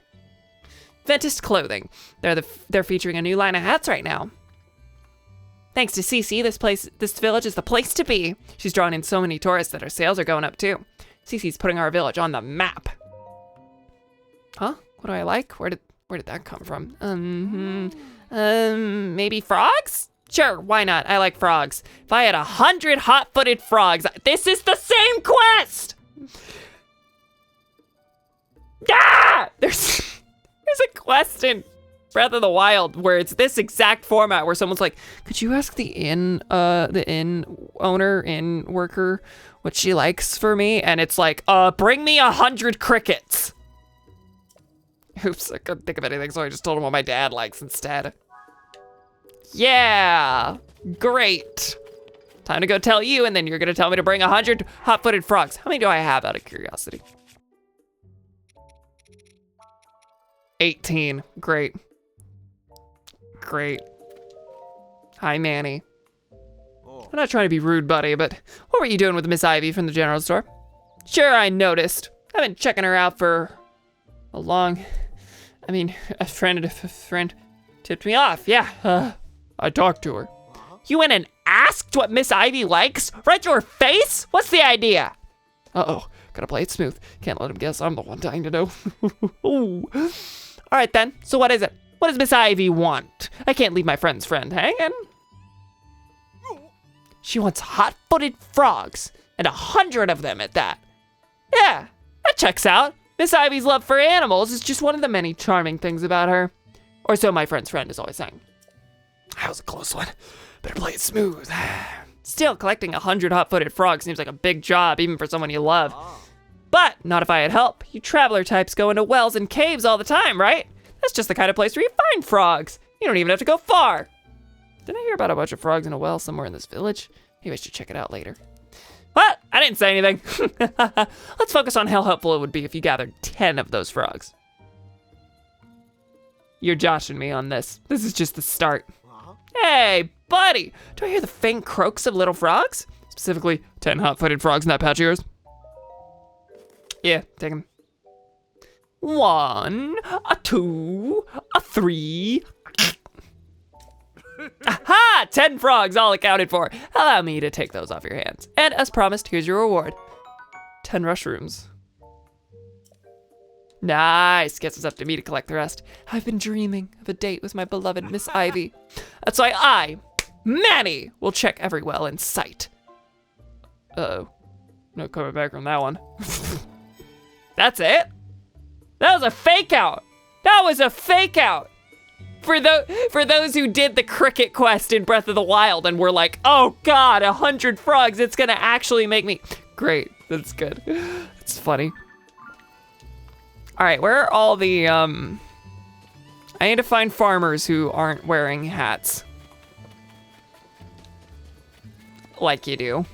Ventus Clothing. They're featuring a new line of hats right now. Thanks to CC, this village is the place to be. She's drawn in so many tourists that her sales are going up too. CC's putting our village on the map. Huh? What do I like? Where did that come from? Maybe frogs? Sure, why not? I like frogs. If I had 100 hot-footed frogs, this is the same quest! Ah! There's a quest in Breath of the Wild where it's this exact format where someone's like, could you ask the inn worker what she likes for me? And it's like, bring me 100 crickets. Oops, I couldn't think of anything, so I just told him what my dad likes instead. Yeah, great. Time to go tell you, and then you're gonna tell me to bring 100 hot-footed frogs. How many do I have out of curiosity? 18, great. Hi, Manny. I'm not trying to be rude, buddy, but what were you doing with Miss Ivy from the general store? Sure, I noticed. I've been checking her out for a friend tipped me off, yeah. I talked to her. You went and asked what Miss Ivy likes? Right to her face? What's the idea? Uh-oh, gotta play it smooth. Can't let him guess I'm the one dying to know. All right then, so what is it? What does Miss Ivy want? I can't leave my friend's friend hanging. She wants hot-footed frogs, and 100 of them at that. Yeah, that checks out. Miss Ivy's love for animals is just one of the many charming things about her. Or so my friend's friend is always saying. That was a close one. Better play it smooth. Still, collecting 100 hot-footed frogs seems like a big job, even for someone you love. But not if I had help. You traveler types go into wells and caves all the time, right? That's just the kind of place where you find frogs. You don't even have to go far. Didn't I hear about a bunch of frogs in a well somewhere in this village? Maybe I should check it out later. What? I didn't say anything. Let's focus on how helpful it would be if you gathered 10 of those frogs. You're joshing me on this. This is just the start. Hey, buddy. Do I hear the faint croaks of little frogs? Specifically, 10 hot-footed frogs in that patch of yours. Yeah, take them. 1, 2, 3. Aha! 10 frogs all accounted for. Allow me to take those off your hands. And as promised, here's your reward. 10 mushrooms. Nice. Gets us up to me to collect the rest. I've been dreaming of a date with my beloved Miss Ivy. That's why I, Manny, will check every well in sight. Uh-oh. No coming back from that one. That's it? That was a fake out. That was a fake out. For those who did the cricket quest in Breath of the Wild and were like, oh God, 100 frogs, it's gonna actually make me. Great, that's good. It's funny. All right, where are all the, I need to find farmers who aren't wearing hats. Like you do.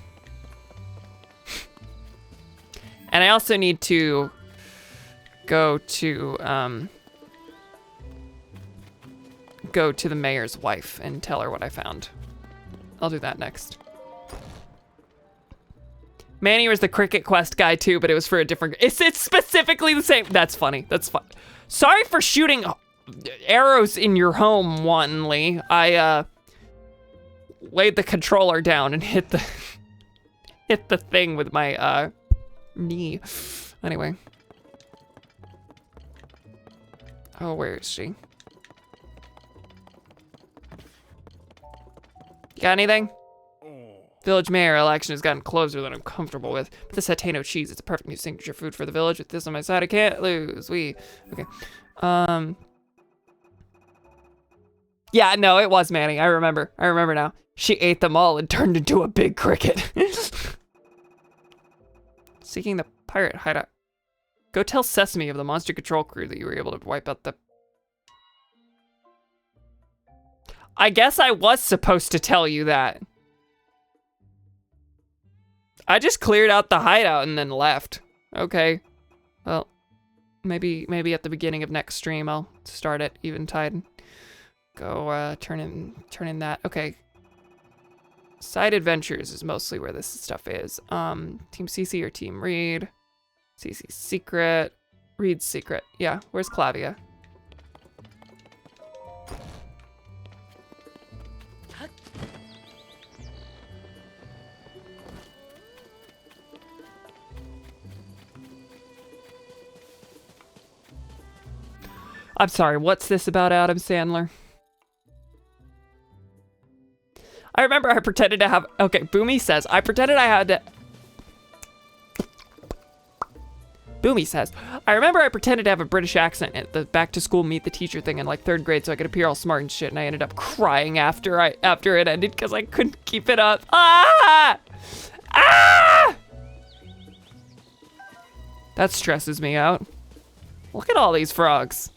And I also need to go to the mayor's wife and tell her what I found. I'll do that next. Manny was the cricket quest guy too, but it was for a different, it's specifically the same. That's funny, that's fun. Sorry for shooting arrows in your home wantonly. I laid the controller down and hit the thing with my knee. Anyway. Oh, where is she? You got anything? Village mayor election has gotten closer than I'm comfortable with. But this Hateno cheese, it's a perfect new signature food for the village. With this on my side, I can't lose. Okay. Yeah, no, it was Manny. I remember now. She ate them all and turned into a big cricket. Seeking the pirate hideout. Go tell Sesame of the monster control crew that you were able to wipe out the... I guess I was supposed to tell you that. I just cleared out the hideout and then left. Okay. Well, maybe at the beginning of next stream I'll start at Eventide. Go turn in that. Okay. Side adventures is mostly where this stuff is. Team CC or Team Reed? CC's secret. Reed's secret. Yeah, where's Clavia? I'm sorry, what's this about Adam Sandler? I remember I pretended to have, okay, Boomy says, I pretended I had to, Boomy says, I remember I pretended to have a British accent at the back to school meet the teacher thing in like 3rd grade so I could appear all smart and shit, and I ended up crying after it ended because I couldn't keep it up. Ah! Ah! That stresses me out. Look at all these frogs.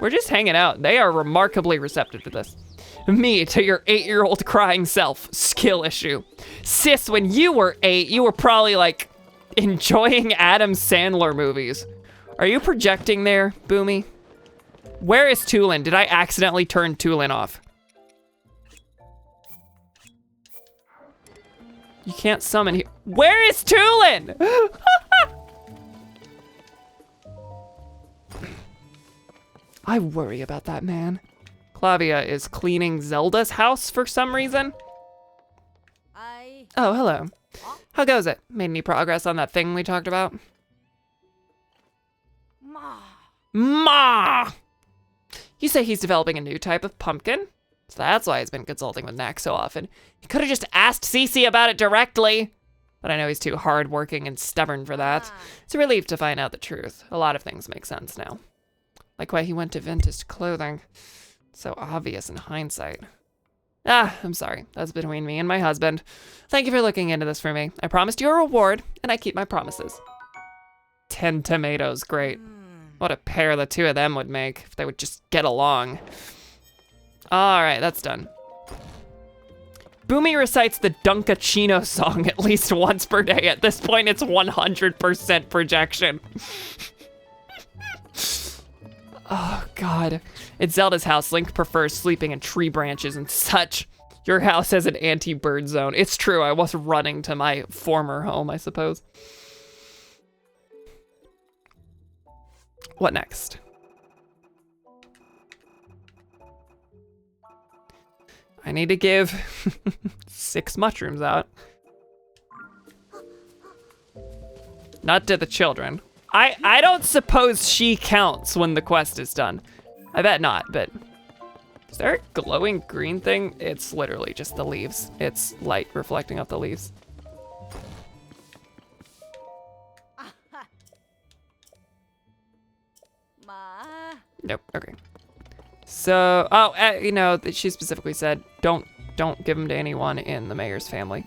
We're just hanging out. They are remarkably receptive to this. Me to your 8-year-old crying self. Skill issue. Sis, when you were 8, you were probably like enjoying Adam Sandler movies. Are you projecting there, Boomy? Where is Tulin? Did I accidentally turn Tulin off? You can't summon here. Where is Tulin? I worry about that man. Clavia is cleaning Zelda's house for some reason. Oh, hello. How goes it? Made any progress on that thing we talked about? Ma! You say he's developing a new type of pumpkin? So that's why he's been consulting with Knack so often. He could have just asked Cece about it directly. But I know he's too hardworking and stubborn for that. It's a relief to find out the truth. A lot of things make sense now. Like why he went to vintage clothing. So obvious in hindsight. Ah, I'm sorry. That's between me and my husband. Thank you for looking into this for me. I promised you a reward, and I keep my promises. 10 tomatoes, great. What a pair the two of them would make if they would just get along. All right, that's done. Boomy recites the Dunkachino song at least once per day. At this point, it's 100% projection. Oh, God. At Zelda's house, Link prefers sleeping in tree branches and such. Your house has an anti-bird zone. It's true, I was running to my former home, I suppose. What next? I need to give 6 mushrooms out. Not to the children. I don't suppose she counts when the quest is done. I bet not, but is there a glowing green thing? It's literally just the leaves. It's light reflecting off the leaves. Nope, okay. So, you know, she specifically said, don't give them to anyone in the mayor's family.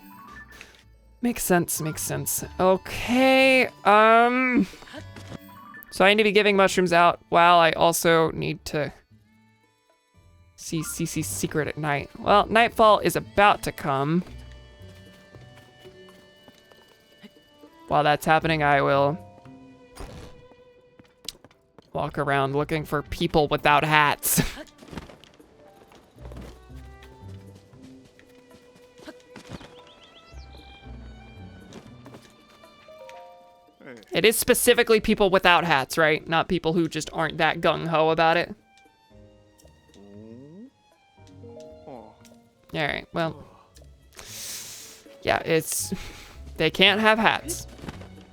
Makes sense, makes sense. Okay, so I need to be giving mushrooms out while I also need to see CC's secret at night. Well, nightfall is about to come. While that's happening, I will walk around looking for people without hats. It is specifically people without hats, right? Not people who just aren't that gung-ho about it. All right, well. Yeah, they can't have hats.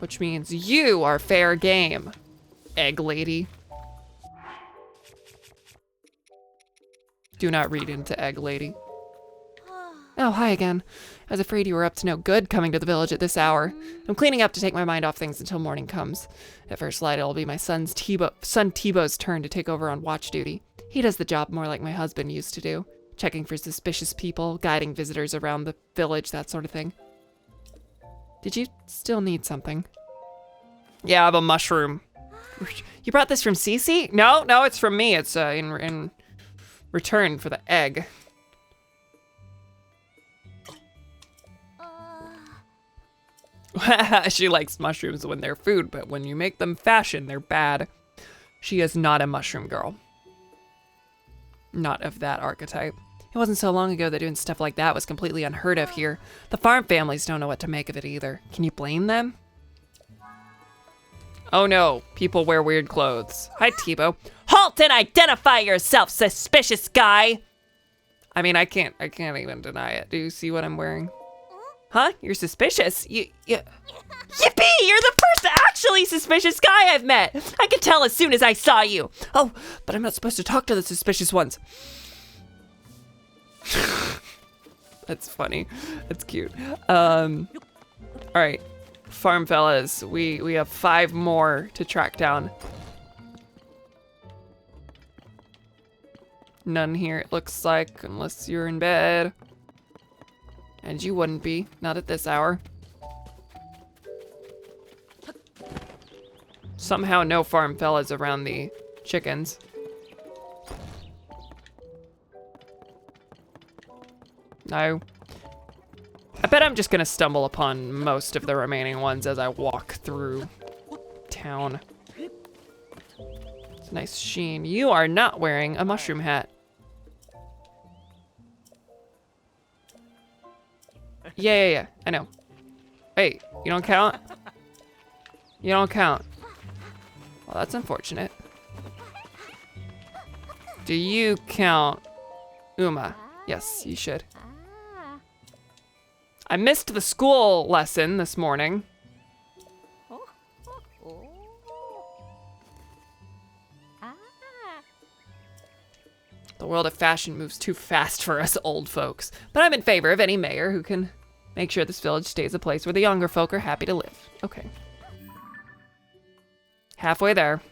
Which means you are fair game, egg lady. Do not read into egg lady. Oh, hi again. I was afraid you were up to no good coming to the village at this hour. I'm cleaning up to take my mind off things until morning comes. At first light, it'll be my son Tebow's turn to take over on watch duty. He does the job more like my husband used to do. Checking for suspicious people, guiding visitors around the village, that sort of thing. Did you still need something? Yeah, I have a mushroom. You brought this from Cece? No, it's from me. It's in return for the egg. She likes mushrooms when they're food, but when you make them fashion, they're bad. She is not a mushroom girl. Not of that archetype. It wasn't so long ago that doing stuff like that was completely unheard of here. The farm families don't know what to make of it either. Can you blame them? Oh no, people wear weird clothes. Hi, Tebow. Halt and identify yourself, suspicious guy! I mean, I can't even deny it. Do you see what I'm wearing? Huh? You're suspicious? Yippee! You're the first actually suspicious guy I've met! I could tell as soon as I saw you! Oh, but I'm not supposed to talk to the suspicious ones. That's funny. That's cute. Alright. Farm fellas, we have 5 more to track down. None here, it looks like, unless you're in bed. And you wouldn't be, not at this hour. Somehow no farm fellas around the chickens. No. I bet I'm just gonna stumble upon most of the remaining ones as I walk through town. It's a nice sheen. You are not wearing a mushroom hat. Yeah, I know. Hey, you don't count? You don't count. Well, that's unfortunate. Do you count Uma? Yes, you should. I missed the school lesson this morning. The world of fashion moves too fast for us old folks, but I'm in favor of any mayor who can make sure this village stays a place where the younger folk are happy to live. Okay. Halfway there.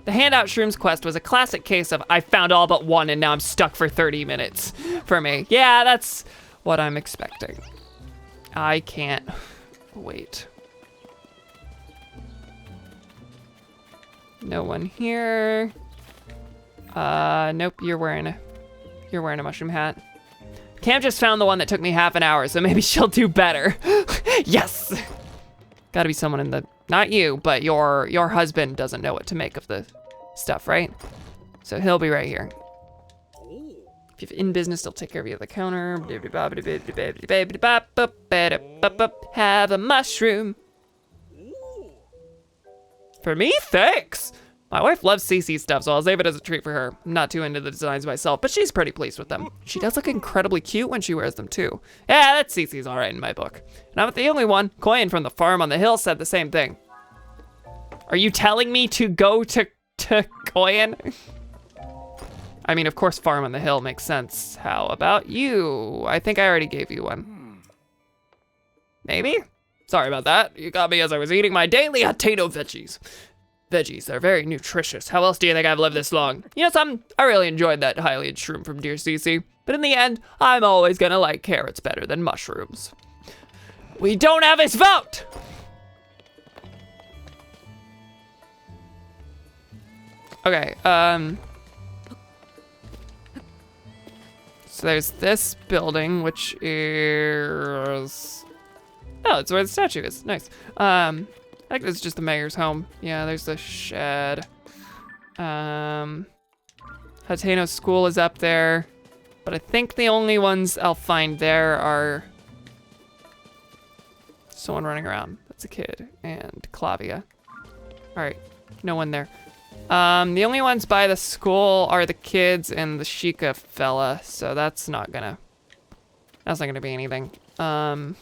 The handout shrooms quest was a classic case of I found all but one and now I'm stuck for 30 minutes for me. Yeah, that's what I'm expecting. I can't wait. No one here. Nope, you're wearing a mushroom hat. Cam just found the one that took me half an hour, so maybe she'll do better. Yes! Gotta be someone in the, not you, but your husband doesn't know what to make of the stuff, right? So he'll be right here. If you're in business, they'll take care of you at the counter. Have a mushroom. For me? Thanks. My wife loves CC stuff, so I'll save it as a treat for her. I'm not too into the designs myself, but she's pretty pleased with them. She does look incredibly cute when she wears them too. Yeah, that CC's all right in my book. And I'm not the only one. Koyan from the farm on the hill said the same thing. Are you telling me to go to Koyan? I mean, of course, farm on the hill makes sense. How about you? I think I already gave you one. Maybe? Sorry about that. You got me as I was eating my daily potato veggies. Veggies, they're very nutritious. How else do you think I've lived this long? You know something? I really enjoyed that Hylian shroom from Dear CC. But in the end, I'm always gonna like carrots better than mushrooms. We don't have his vote! Okay, so there's this building, which is... Oh, it's where the statue is. Nice. I think this is just the mayor's home. Yeah, there's the shed. Hateno School is up there. But I think the only ones I'll find there are... someone running around. That's a kid. And Clavia. Alright, no one there. The only ones by the school are the kids and the Sheikah fella, so that's not gonna be anything. So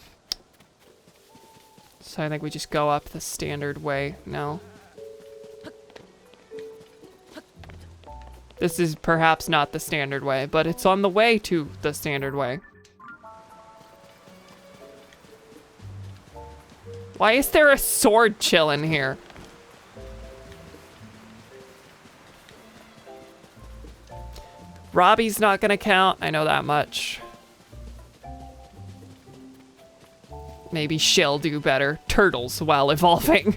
I think we just go up the standard way now. This is perhaps not the standard way, but it's on the way to the standard way. Why is there a sword chillin' here? Robbie's not gonna count, I know that much. Maybe she'll do better. Turtles while evolving.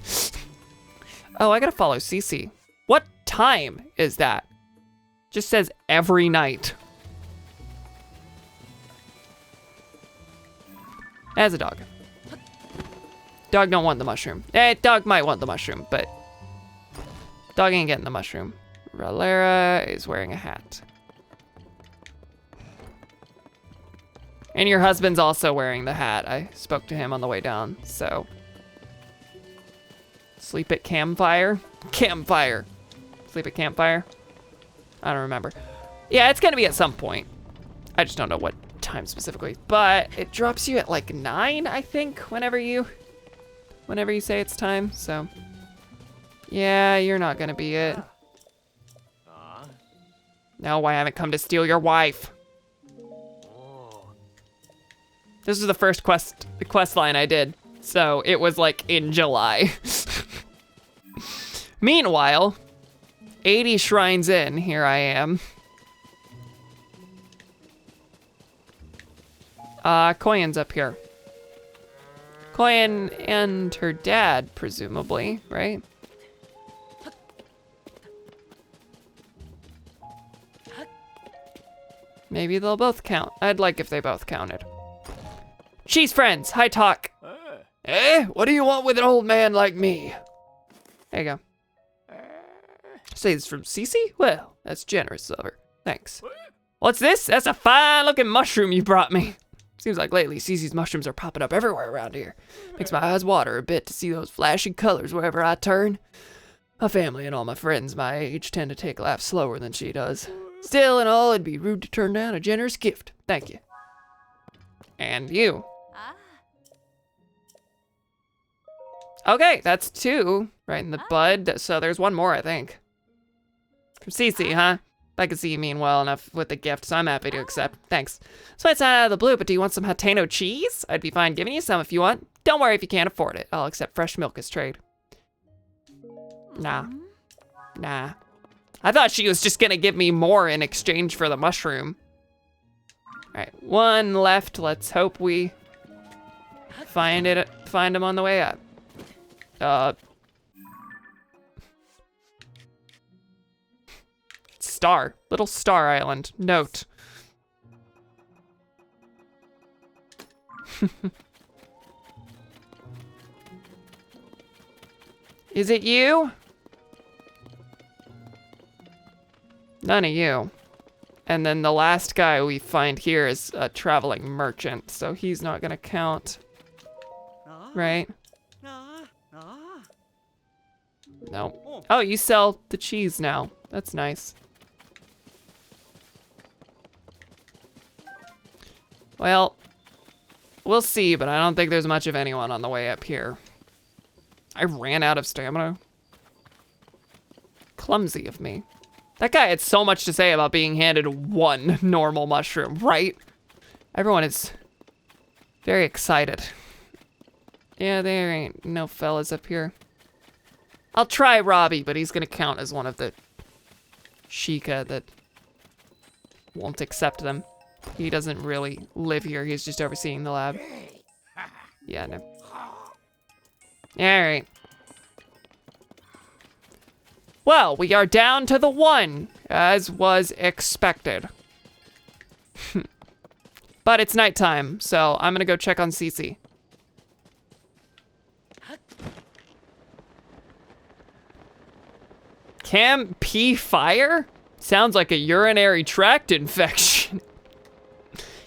Oh, I gotta follow Cece. What time is that? Just says every night. As a dog. Dog don't want the mushroom. Dog might want the mushroom, but dog ain't getting the mushroom. Valera is wearing a hat. And your husband's also wearing the hat. I spoke to him on the way down, so. Sleep at campfire? Campfire. Sleep at campfire? I don't remember. Yeah, it's gonna be at some point. I just don't know what time specifically. But it drops you at like 9, I think, whenever you say it's time, so. Yeah, you're not gonna be it. No, I haven't come to steal your wife. This is the first quest line I did, so it was like in July. Meanwhile, 80 shrines in, here I am. Koyan's up here. Koyan and her dad, presumably, right? Maybe they'll both count. I'd like if they both counted. She's friends. Hi, talk. Eh? What do you want with an old man like me? There you go. Say this from Cece? Well, that's generous of her. Thanks. What's this? That's a fine-looking mushroom you brought me. Seems like lately Cece's mushrooms are popping up everywhere around here. Makes my eyes water a bit to see those flashy colors wherever I turn. My family and all my friends my age tend to take life slower than she does. Still and all, it'd be rude to turn down a generous gift. Thank you. And you. Okay, that's 2 right in the bud. So there's 1 more, I think. From Cece, huh? I can see you mean well enough with the gift, so I'm happy to accept. Thanks. So it's not out of the blue, but do you want some Hateno cheese? I'd be fine giving you some if you want. Don't worry if you can't afford it. I'll accept fresh milk as trade. Nah. Nah. I thought she was just gonna give me more in exchange for the mushroom. All right, 1 left. Let's hope we find him on the way up. Star, little star island. Note. Is it you? None of you. And then the last guy we find here is a traveling merchant, so he's not gonna count. Right? No. Oh, you sell the cheese now. That's nice. Well, we'll see, but I don't think there's much of anyone on the way up here. I ran out of stamina. Clumsy of me. That guy had so much to say about being handed one normal mushroom, right? Everyone is very excited. Yeah, there ain't no fellas up here. I'll try Robbie, but he's gonna count as one of the Sheikah that won't accept them. He doesn't really live here, he's just overseeing the lab. Yeah, no. Alright. Well, we are down to the 1, as was expected. But it's nighttime, so I'm gonna go check on Cece. Cam pee fire? Sounds like a urinary tract infection.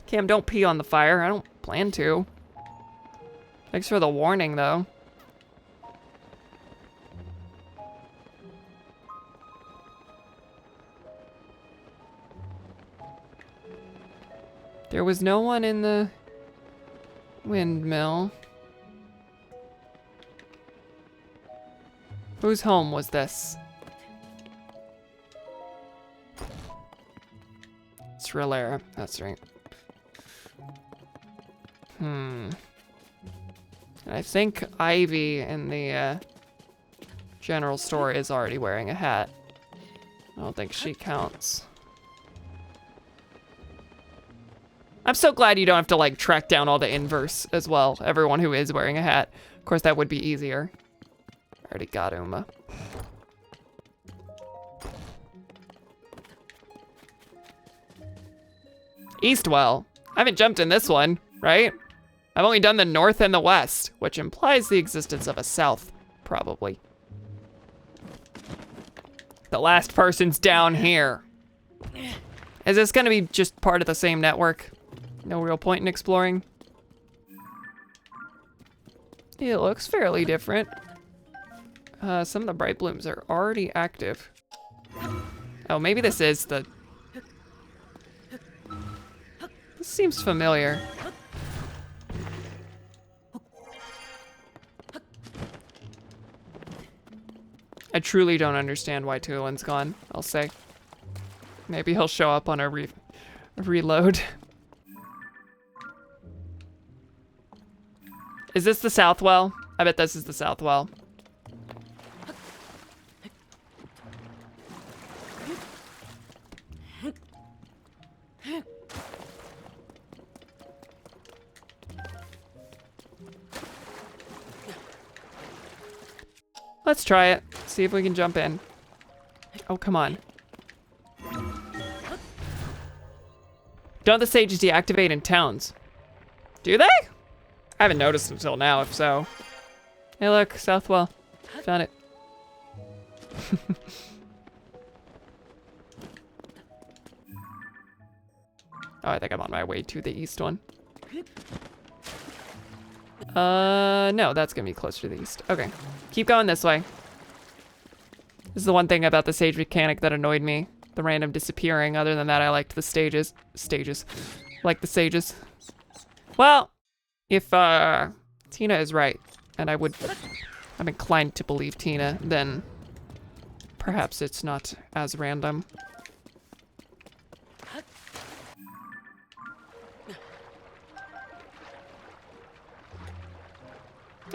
Cam, don't pee on the fire. I don't plan to. Thanks for the warning, though. There was no one in the windmill. Whose home was this? It's Rilera, that's right. I think Ivy in the general store is already wearing a hat. I don't think she counts. I'm so glad you don't have to like track down all the inverse as well. Everyone who is wearing a hat. Of course, that would be easier. I already got Uma. Eastwell. I haven't jumped in this one, right? I've only done the north and the west, which implies the existence of a south, probably. The last person's down here. Is this gonna be just part of the same network? No real point in exploring? It looks fairly different. Some of the bright blooms are already active. Oh, maybe this is the... This seems familiar. I truly don't understand why Tulin's gone, I'll say. Maybe he'll show up on a reload. Is this the south well? I bet this is the south well. Let's try it. See if we can jump in. Oh, come on. Don't the sages deactivate in towns? Do they? I haven't noticed until now, if so. Hey look, Southwell. Found it. Oh, I think I'm on my way to the east one. No, that's gonna be closer to the east. Okay, keep going this way. This is the one thing about the stage mechanic that annoyed me. The random disappearing. Other than that, I liked the stages. Like the sages. Well, if Tina is right, and I'm inclined to believe Tina, then perhaps it's not as random.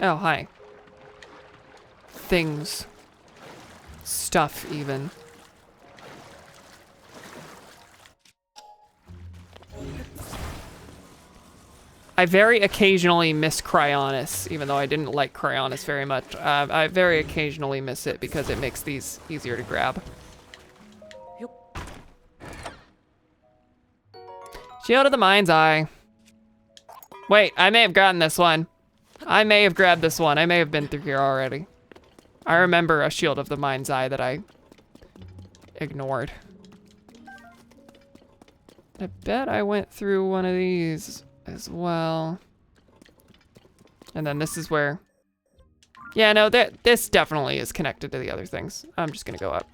Oh, hi. Things. Stuff, even. I very occasionally miss Cryonis, even though I didn't like Cryonis very much. I very occasionally miss it because it makes these easier to grab. Shield of the Mind's Eye. Wait, I may have gotten this one. I may have grabbed this one. I may have been through here already. I remember a Shield of the Mind's Eye that I ignored. I bet I went through one of these as well. And then this is where Yeah, no, this definitely is connected to the other things. I'm just gonna go up.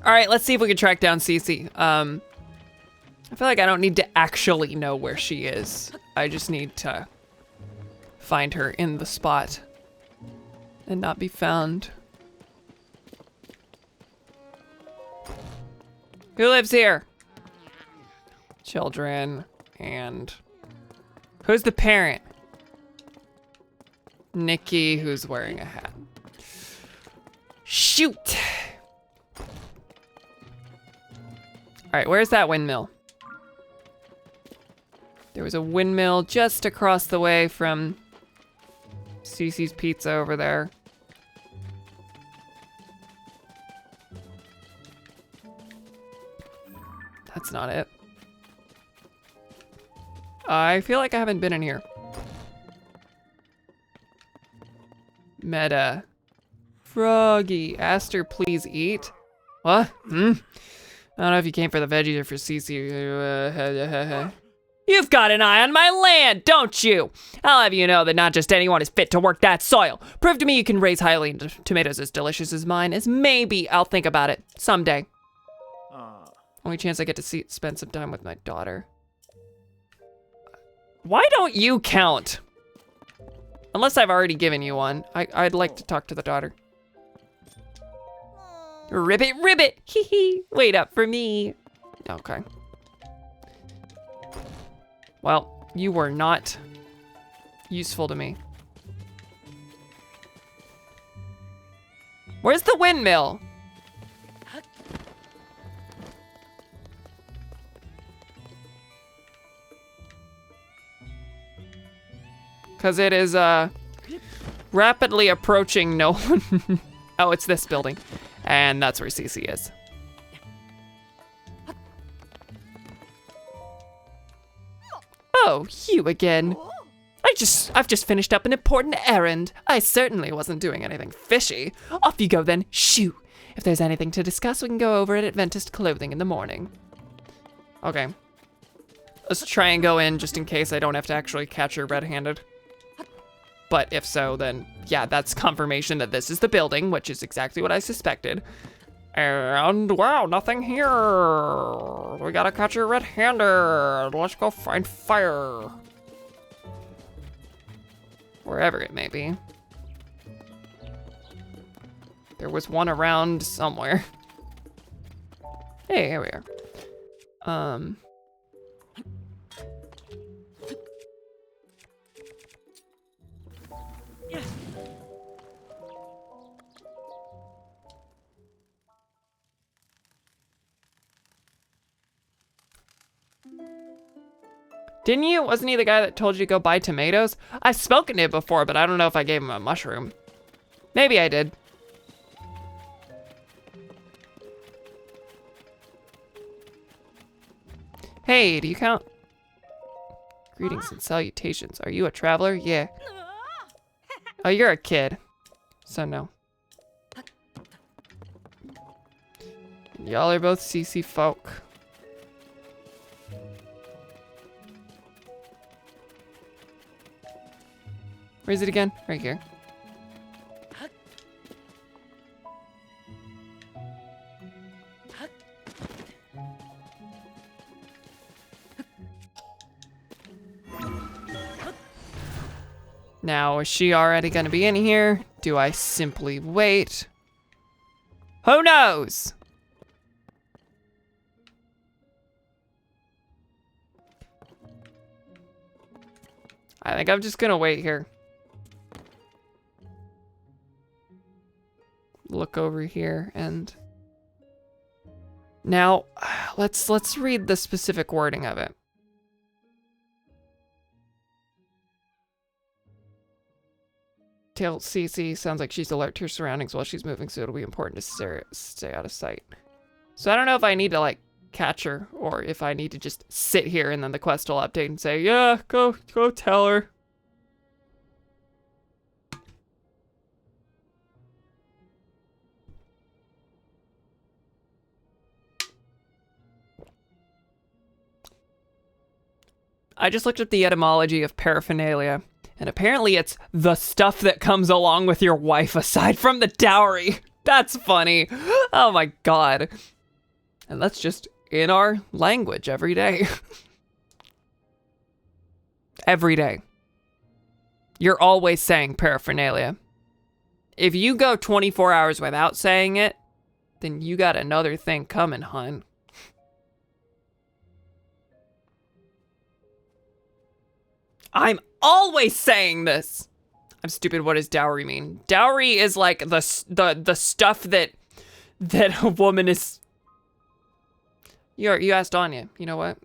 All right, let's see if we can track down Cece. I feel like I don't need to actually know where she is. I just need to find her in the spot and not be found. Who lives here? Children and who's the parent? Nikki, who's wearing a hat. Shoot. All right, where's that windmill? There was a windmill just across the way from Cece's Pizza over there. That's not it. I feel like I haven't been in here. Meta. Froggy. Asked her please eat. What? I don't know if you came for the veggies or for Cece. You've got an eye on my land, don't you? I'll have you know that not just anyone is fit to work that soil. Prove to me you can raise Highland tomatoes as delicious as mine, as maybe I'll think about it someday. Only chance I get to spend some time with my daughter. Why don't you count? Unless I've already given you one. I'd like to talk to the daughter. Ribbit, ribbit, hee hee. Wait up for me. Okay. Well, you were not useful to me. Where's the windmill? Because it is rapidly approaching no one. Oh, it's this building. And that's where Cece is. Oh, you again. I've just finished up an important errand. I certainly wasn't doing anything fishy. Off you go then, shoo. If there's anything to discuss, we can go over it at Adventist Clothing in the morning. Okay. Let's try and go in just in case I don't have to actually catch her red-handed. But if so, then yeah, that's confirmation that this is the building, which is exactly what I suspected. And wow, nothing here. We gotta catch her red-handed. Let's go find fire. Wherever it may be. There was one around somewhere. Hey, here we are. Didn't you? Wasn't he the guy that told you to go buy tomatoes? I've spoken to him before, but I don't know if I gave him a mushroom. Maybe I did. Hey, do you count? Greetings and salutations. Are you a traveler? Yeah. Oh, you're a kid. So no. Y'all are both CC folk. Where is it again? Right here. Now, is she already gonna be in here? Do I simply wait? Who knows? I think I'm just gonna wait here. Look over here and now let's read the specific wording of it. Tell Cece sounds like she's alert to her surroundings while she's moving, so it'll be important to stay out of sight. So I don't know if I need to like catch her or if I need to just sit here and then the quest will update and say, yeah, go tell her. I just looked up the etymology of paraphernalia, and apparently it's the stuff that comes along with your wife aside from the dowry. That's funny. Oh my God. And that's just in our language every day. Every day. You're always saying paraphernalia. If you go 24 hours without saying it, then you got another thing coming, hun. I'm always saying this. I'm stupid. What does dowry mean? Dowry is like the stuff that a woman is. You asked Anya. You know what?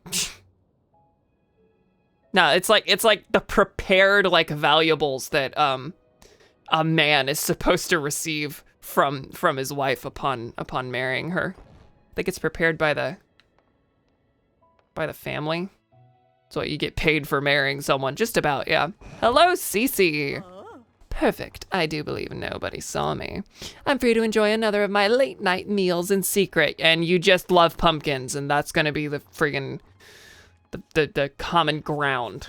No, it's like the prepared like valuables that a man is supposed to receive from his wife upon marrying her. I think it's prepared by the family. It's what you get paid for marrying someone, just about, yeah. Hello, Cece. Perfect. I do believe nobody saw me. I'm free to enjoy another of my late night meals in secret, and you just love pumpkins, and that's gonna be the friggin' the common ground.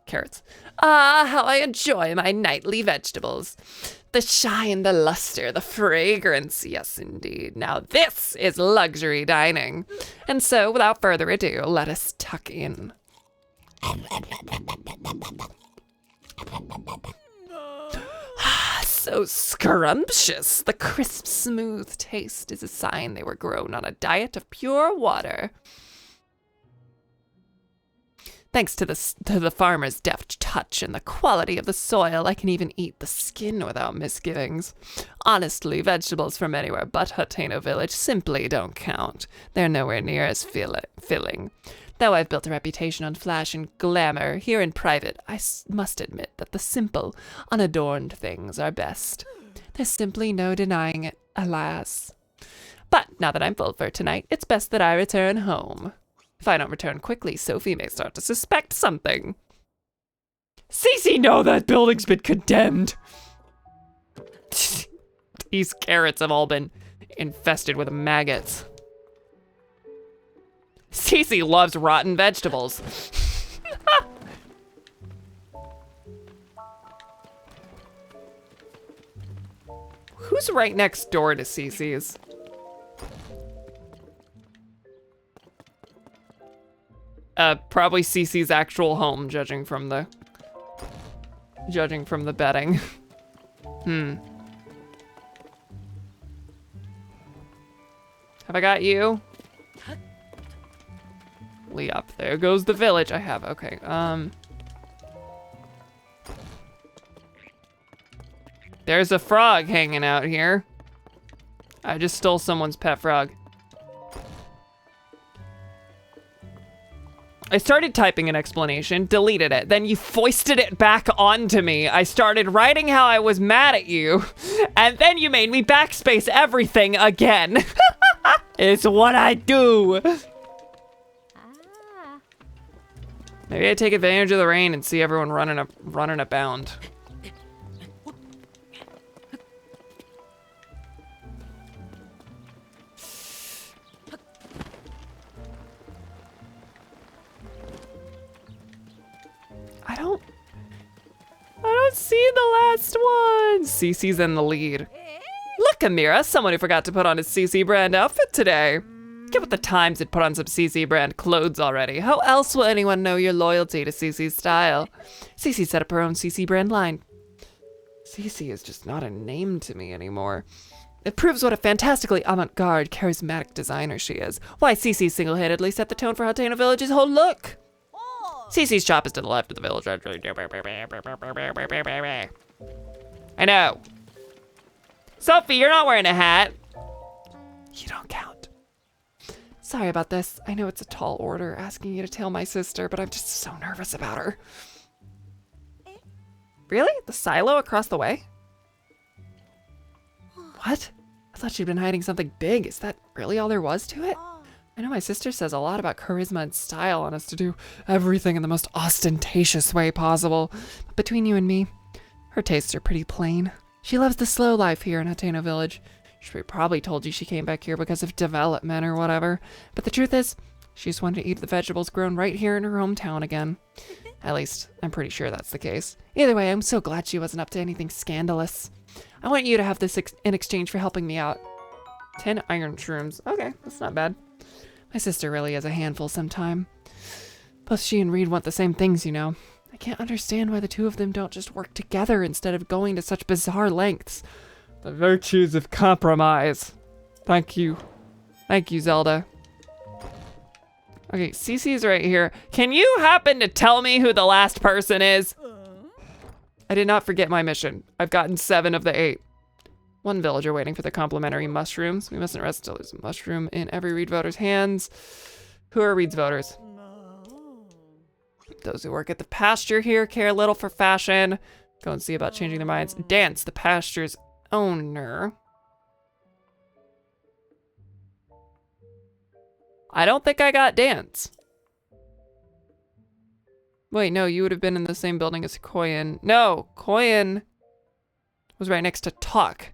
Carrots. How I enjoy my nightly vegetables. The shine, the luster, the fragrance. Yes, indeed. Now this is luxury dining. And so, without further ado, let us tuck in. So scrumptious. The crisp, smooth taste is a sign they were grown on a diet of pure water. Thanks to the farmer's deft touch and the quality of the soil, I can even eat the skin without misgivings. Honestly, vegetables from anywhere but Hateno Village simply don't count. They're nowhere near as filling. Though I've built a reputation on flash and glamour, here in private, I must admit that the simple, unadorned things are best. There's simply no denying it, alas. But now that I'm full for tonight, it's best that I return home. If I don't return quickly, Sophie may start to suspect something. Cece, no, that building's been condemned. These carrots have all been infested with maggots. Cece loves rotten vegetables. Who's right next door to Cece's? Probably Cece's actual home, judging from the bedding. Have I got you? Yep, there goes the village. I have, okay. There's a frog hanging out here. I just stole someone's pet frog. I started typing an explanation, deleted it, then you foisted it back onto me. I started writing how I was mad at you, and then you made me backspace everything again. It's what I do. Maybe I take advantage of the rain and see everyone running abound. I don't see the last one. Cece's in the lead. Look, Amira, someone who forgot to put on his CC brand outfit today. Get with the times and put on some CC brand clothes already. How else will anyone know your loyalty to CC's style? CC set up her own CC brand line. CC is just not a name to me anymore. It proves what a fantastically avant-garde, charismatic designer she is. Why, CC single-handedly set the tone for Hateno Village's whole look. CC's shop is to the left of the village. I know. Sophie, you're not wearing a hat. You don't count. Sorry about this. I know it's a tall order asking you to tail my sister, but I'm just so nervous about her. Really? The silo across the way? What? I thought she'd been hiding something big. Is that really all there was to it? I know my sister says a lot about charisma and style on us to do everything in the most ostentatious way possible. But between you and me, her tastes are pretty plain. She loves the slow life here in Hateno Village. She probably told you she came back here because of development or whatever. But the truth is, She just wanted to eat the vegetables grown right here in her hometown again. At least, I'm pretty sure that's the case. Either way, I'm so glad she wasn't up to anything scandalous. I want you to have this in exchange for helping me out. 10 iron shrooms. Okay, that's not bad. My sister really is a handful sometime. Plus, she and Reed want the same things, you know. I can't understand why the two of them don't just work together instead of going to such bizarre lengths. The virtues of compromise. Thank you. Thank you, Zelda. Okay, Cece's right here. Can you happen to tell me who the last person is? I did not forget my mission. I've gotten 7 of the 8. One villager waiting for the complimentary mushrooms. We mustn't rest until there's a mushroom in every Reed voter's hands. Who are Reed's voters? Those who work at the pasture here care little for fashion. Go and see about changing their minds. Dance, the pasture's owner. I don't think I got Dance. Wait, no, you would have been in the same building as Koyan. No, Koyan was right next to Talk.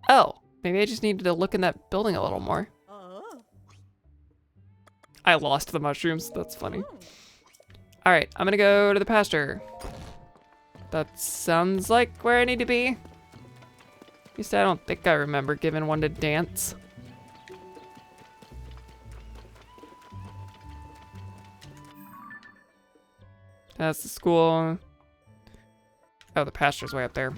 Oh, maybe I just needed to look in that building a little more. I lost the mushrooms. That's funny. All right, I'm gonna go to the pasture. That sounds like where I need to be. At least I don't think I remember giving one to Dance. That's the school. Oh, the pasture's way up there.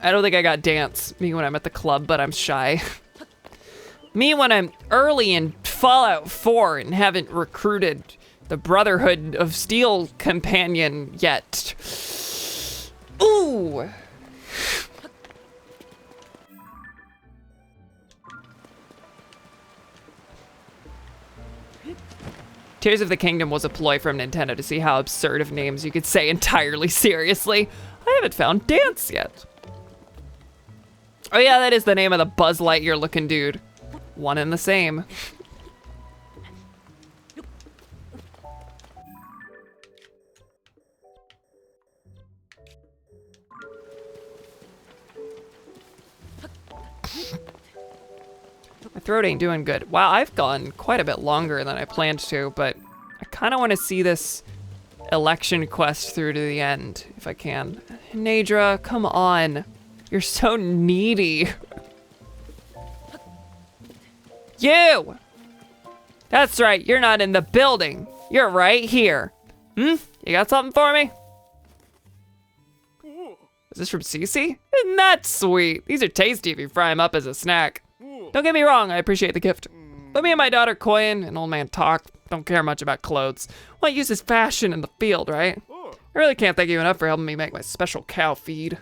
I don't think I got Dance. Me when I'm at the club, but I'm shy. Me when I'm early in Fallout 4 and haven't recruited the Brotherhood of Steel companion yet. Ooh! Tears of the Kingdom was a ploy from Nintendo to see how absurd of names you could say entirely seriously. I haven't found Dance yet. Oh yeah, that is the name of the Buzz Lightyear looking dude. One and the same. My throat ain't doing good. Wow, I've gone quite a bit longer than I planned to, but I kind of want to see this election quest through to the end, if I can. Nadra, come on. You're so needy. You! That's right, you're not in the building. You're right here. You got something for me? Is this from Cece? Isn't that sweet? These are tasty if you fry them up as a snack. Don't get me wrong, I appreciate the gift. But me and my daughter Koyan and old man Talk don't care much about clothes. What use is fashion in the field, right? I really can't thank you enough for helping me make my special cow feed.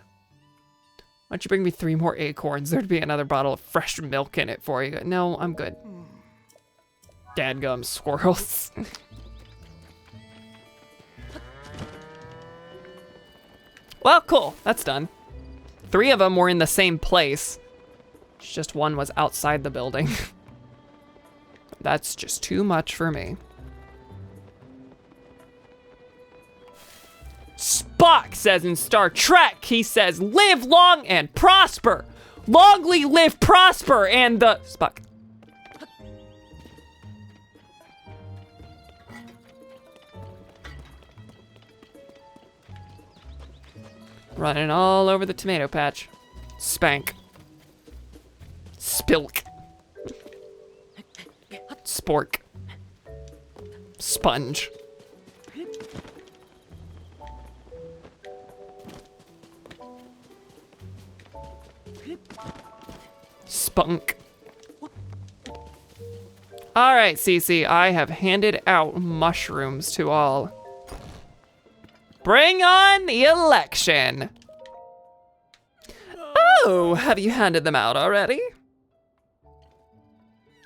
Why don't you bring me 3 more acorns? There'd be another bottle of fresh milk in it for you. No, I'm good. Dadgum squirrels. Well, cool. That's done. 3 of them were in the same place. Just one was outside the building. That's just too much for me. Spock says in Star Trek, he says, live long and prosper. Longly live prosper and the... Spock. Running all over the tomato patch. Spank. Spilk. Spork. Sponge. Spunk. All right, Cece, I have handed out mushrooms to all. Bring on the election. Oh, have you handed them out already?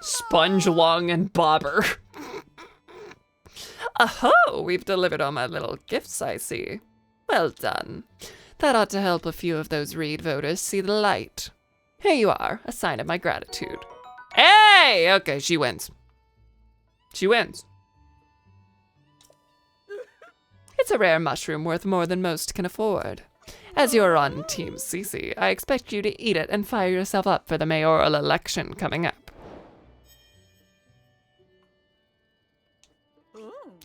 Sponge Long and Bobber. Oh, we've delivered all my little gifts, I see. Well done. That ought to help a few of those Reed voters see the light. Here you are, a sign of my gratitude. Hey! Okay, she wins. She wins. It's a rare mushroom worth more than most can afford. As you're on Team Cece, I expect you to eat it and fire yourself up for the mayoral election coming up.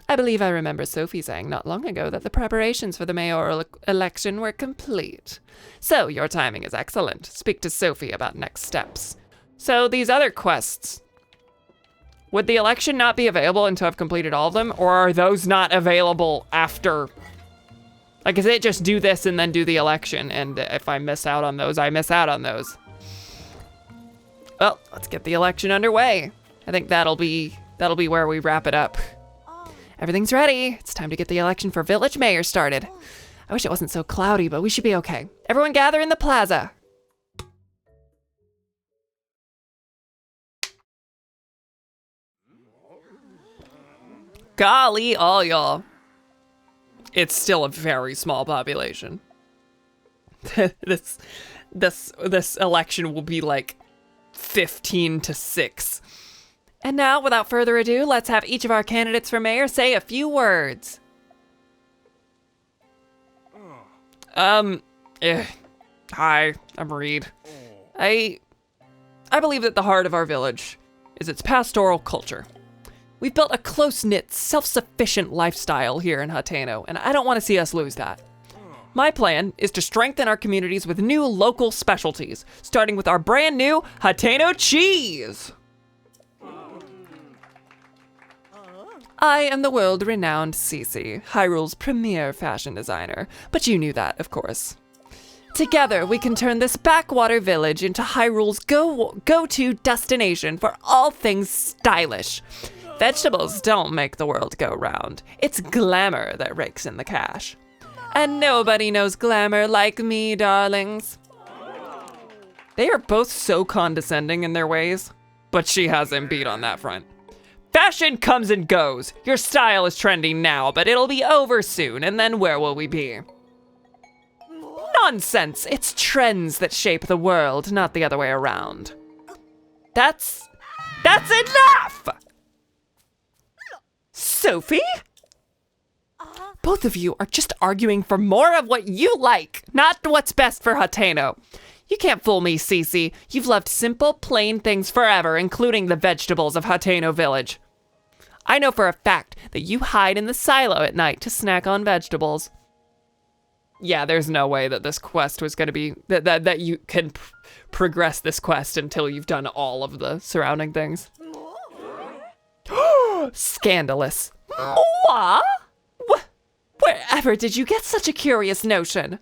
I believe I remember Sophie saying not long ago that the preparations for the mayoral election were complete. So your timing is excellent. Speak to Sophie about next steps. So these other quests, would the election not be available until I've completed all of them? Or are those not available after? Like, is it just do this and then do the election? And if I miss out on those, I miss out on those. Well, let's get the election underway. I think that'll be where we wrap it up. Everything's ready. It's time to get the election for village mayor started. I wish it wasn't so cloudy, but we should be okay. Everyone gather in the plaza. Golly, all y'all. It's still a very small population. This election will be like 15 to 6. And now, without further ado, let's have each of our candidates for mayor say a few words. Hi, I'm Reed. I believe that the heart of our village is its pastoral culture. We've built a close-knit, self-sufficient lifestyle here in Hateno, and I don't want to see us lose that. My plan is to strengthen our communities with new local specialties, starting with our brand new Hateno cheese. I am the world-renowned Cece, Hyrule's premier fashion designer, but you knew that, of course. Together, we can turn this backwater village into Hyrule's go-to destination for all things stylish. Vegetables don't make the world go round. It's glamour that rakes in the cash. And nobody knows glamour like me, darlings. They are both so condescending in their ways, but she has him beat on that front. Fashion comes and goes. Your style is trending now, but it'll be over soon, and then where will we be? Nonsense! It's trends that shape the world, not the other way around. That's enough! Sophie? Both of you are just arguing for more of what you like, not what's best for Hateno. You can't fool me, Cece. You've loved simple, plain things forever, including the vegetables of Hateno Village. I know for a fact that you hide in the silo at night to snack on vegetables. Yeah, there's no way that this quest was going to be, that you can progress this quest until you've done all of the surrounding things. Scandalous. What? Wherever did you get such a curious notion?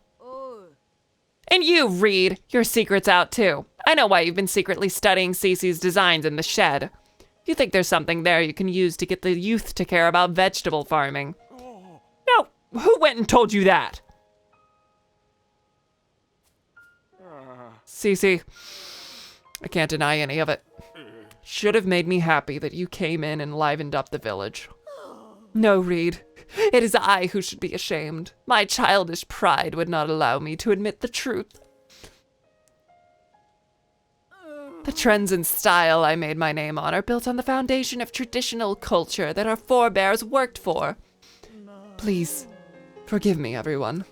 And you, Reed, your secret's out too. I know why you've been secretly studying Cece's designs in the shed. You think there's something there you can use to get the youth to care about vegetable farming. No, who went and told you that? Cece, I can't deny any of it. Should have made me happy that you came in and livened up the village. No, Reed, it is I who should be ashamed. My childish pride would not allow me to admit the truth. The trends and style I made my name on are built on the foundation of traditional culture that our forebears worked for. Please, forgive me, everyone.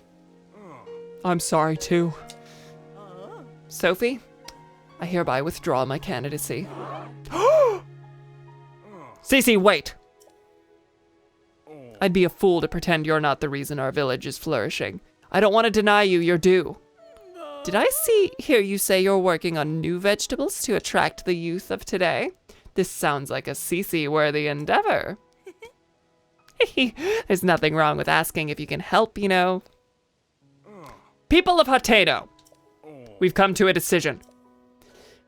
I'm sorry, too. Sophie, I hereby withdraw my candidacy. Cece, wait! I'd be a fool to pretend you're not the reason our village is flourishing. I don't want to deny you your due. Did I hear you say you're working on new vegetables to attract the youth of today? This sounds like a Cece-worthy endeavor. There's nothing wrong with asking if you can help, you know. People of Hateno, we've come to a decision.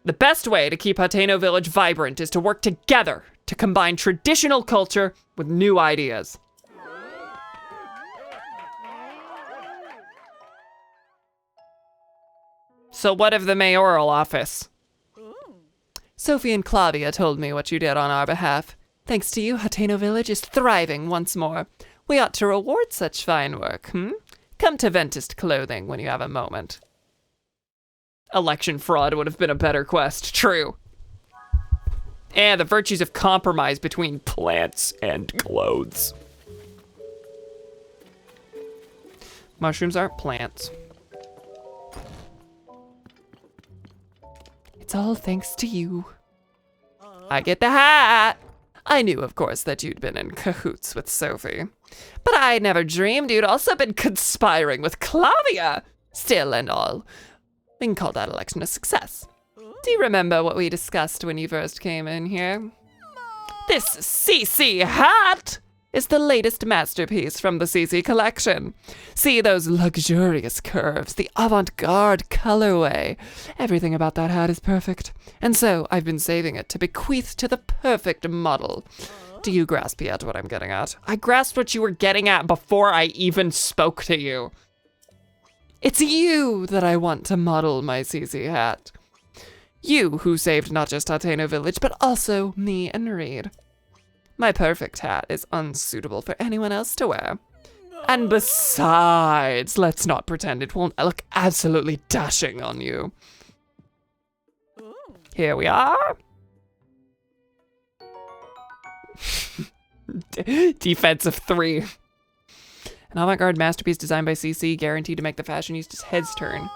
The best way to keep Hateno Village vibrant is to work together to combine traditional culture with new ideas. So what of the mayoral office? Sophie and Claudia told me what you did on our behalf. Thanks to you, Hateno Village is thriving once more. We ought to reward such fine work, Come to Ventist Clothing when you have a moment. Election fraud would have been a better quest, true. And the virtues of compromise between Plants and clothes. mushrooms aren't plants. it's all thanks to you. I get the hat. I knew, of course, that you'd been in cahoots with Sophie. But I never dreamed you'd also been conspiring with Clavia. Still and all, we can call that election a success. Do you remember what we discussed when you first came in here? This CC hat is the latest masterpiece from the CC collection. See those luxurious curves, the avant-garde colorway. Everything about that hat is perfect. And so I've been saving it to bequeath to the perfect model. Do you grasp yet what I'm getting at? I grasped what you were getting at before I even spoke to you. It's you that I want to model my CC hat. You who saved not just Ateno Village, but also me and Reed. My perfect hat is unsuitable for anyone else to wear. And besides, let's not pretend it won't look absolutely dashing on you. Here we are. Defensive 3. An avant-garde masterpiece designed by CC, guaranteed to make the fashionist's heads turn.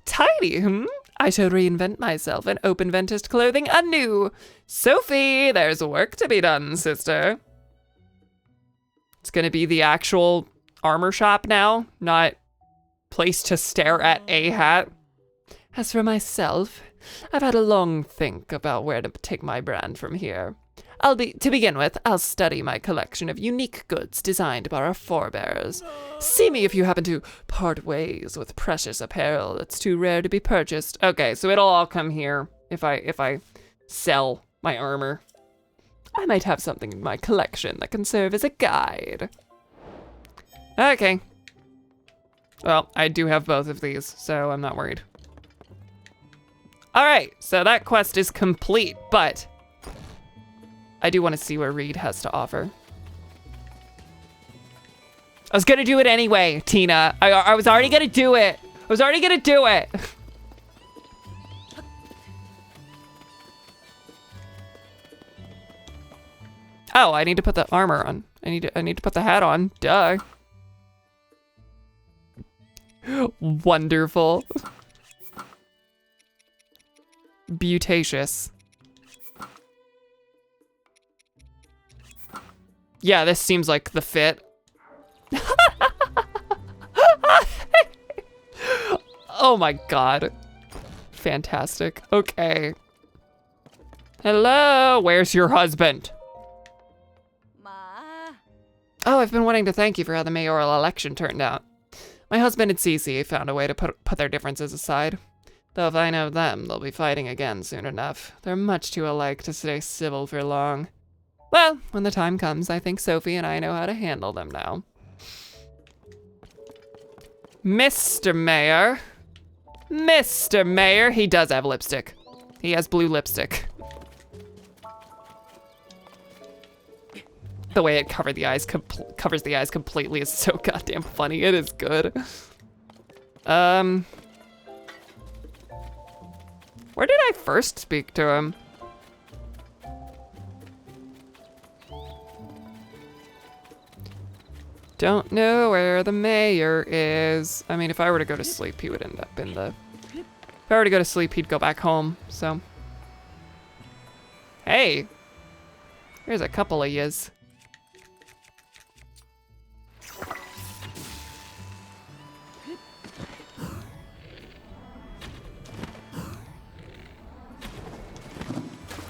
Tidy, I shall reinvent myself and open Ventist clothing anew. Sophie, there's work to be done, sister. It's gonna be the actual armor shop now, not place to stare at a hat. As for myself, I've had a long think about where to take my brand from here. To begin with, I'll study my collection of unique goods designed by our forebears. See me if you happen to part ways with precious apparel that's too rare to be purchased. Okay, so it'll all come here if I sell my armor. I might have something in my collection that can serve as a guide. Okay. Well, I do have both of these, so I'm not worried. All right, so that quest is complete, but I do want to see what Reed has to offer. I was gonna do it anyway, Tina. I was already gonna do it. Oh, I need to put the armor on. I need to put the hat on. Duh. Wonderful. Beautatious. Yeah, this seems like the fit. Oh my god. Fantastic. Okay. Hello, where's your husband? Oh, I've been wanting to thank you for how the mayoral election turned out. My husband and Cece found a way to put their differences aside. Though if I know them, they'll be fighting again soon enough. They're much too alike to stay civil for long. Well, when the time comes, I think Sophie and I know how to handle them now. Mr. Mayor. Mr. Mayor, he does have lipstick. He has blue lipstick. The way it covers the eyes completely is so goddamn funny. It is good. Where did I first speak to him? Don't know where the mayor is. I mean, if I were to go to sleep, he would end up in the... If I were to go to sleep, he'd go back home, so... Hey! Here's a couple of yous.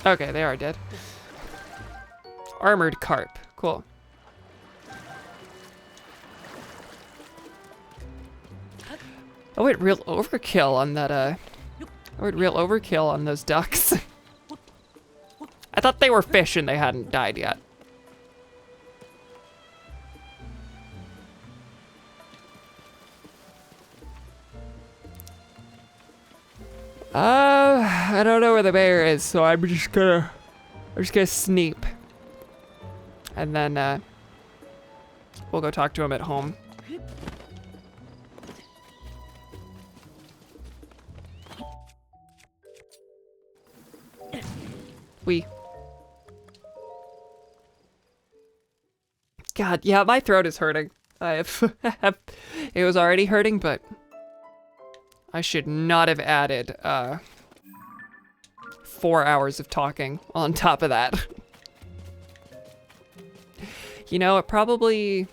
Okay, they are dead. Armored carp. Cool. I went real overkill on that, I went real overkill on those ducks. I thought they were fish and they hadn't died yet. I don't know where the mayor is, so I'm just gonna sneak. And then, we'll go talk to him at home. God, yeah, my throat is hurting. It was already hurting, but I should not have added 4 hours of talking on top of that. You know, it probably,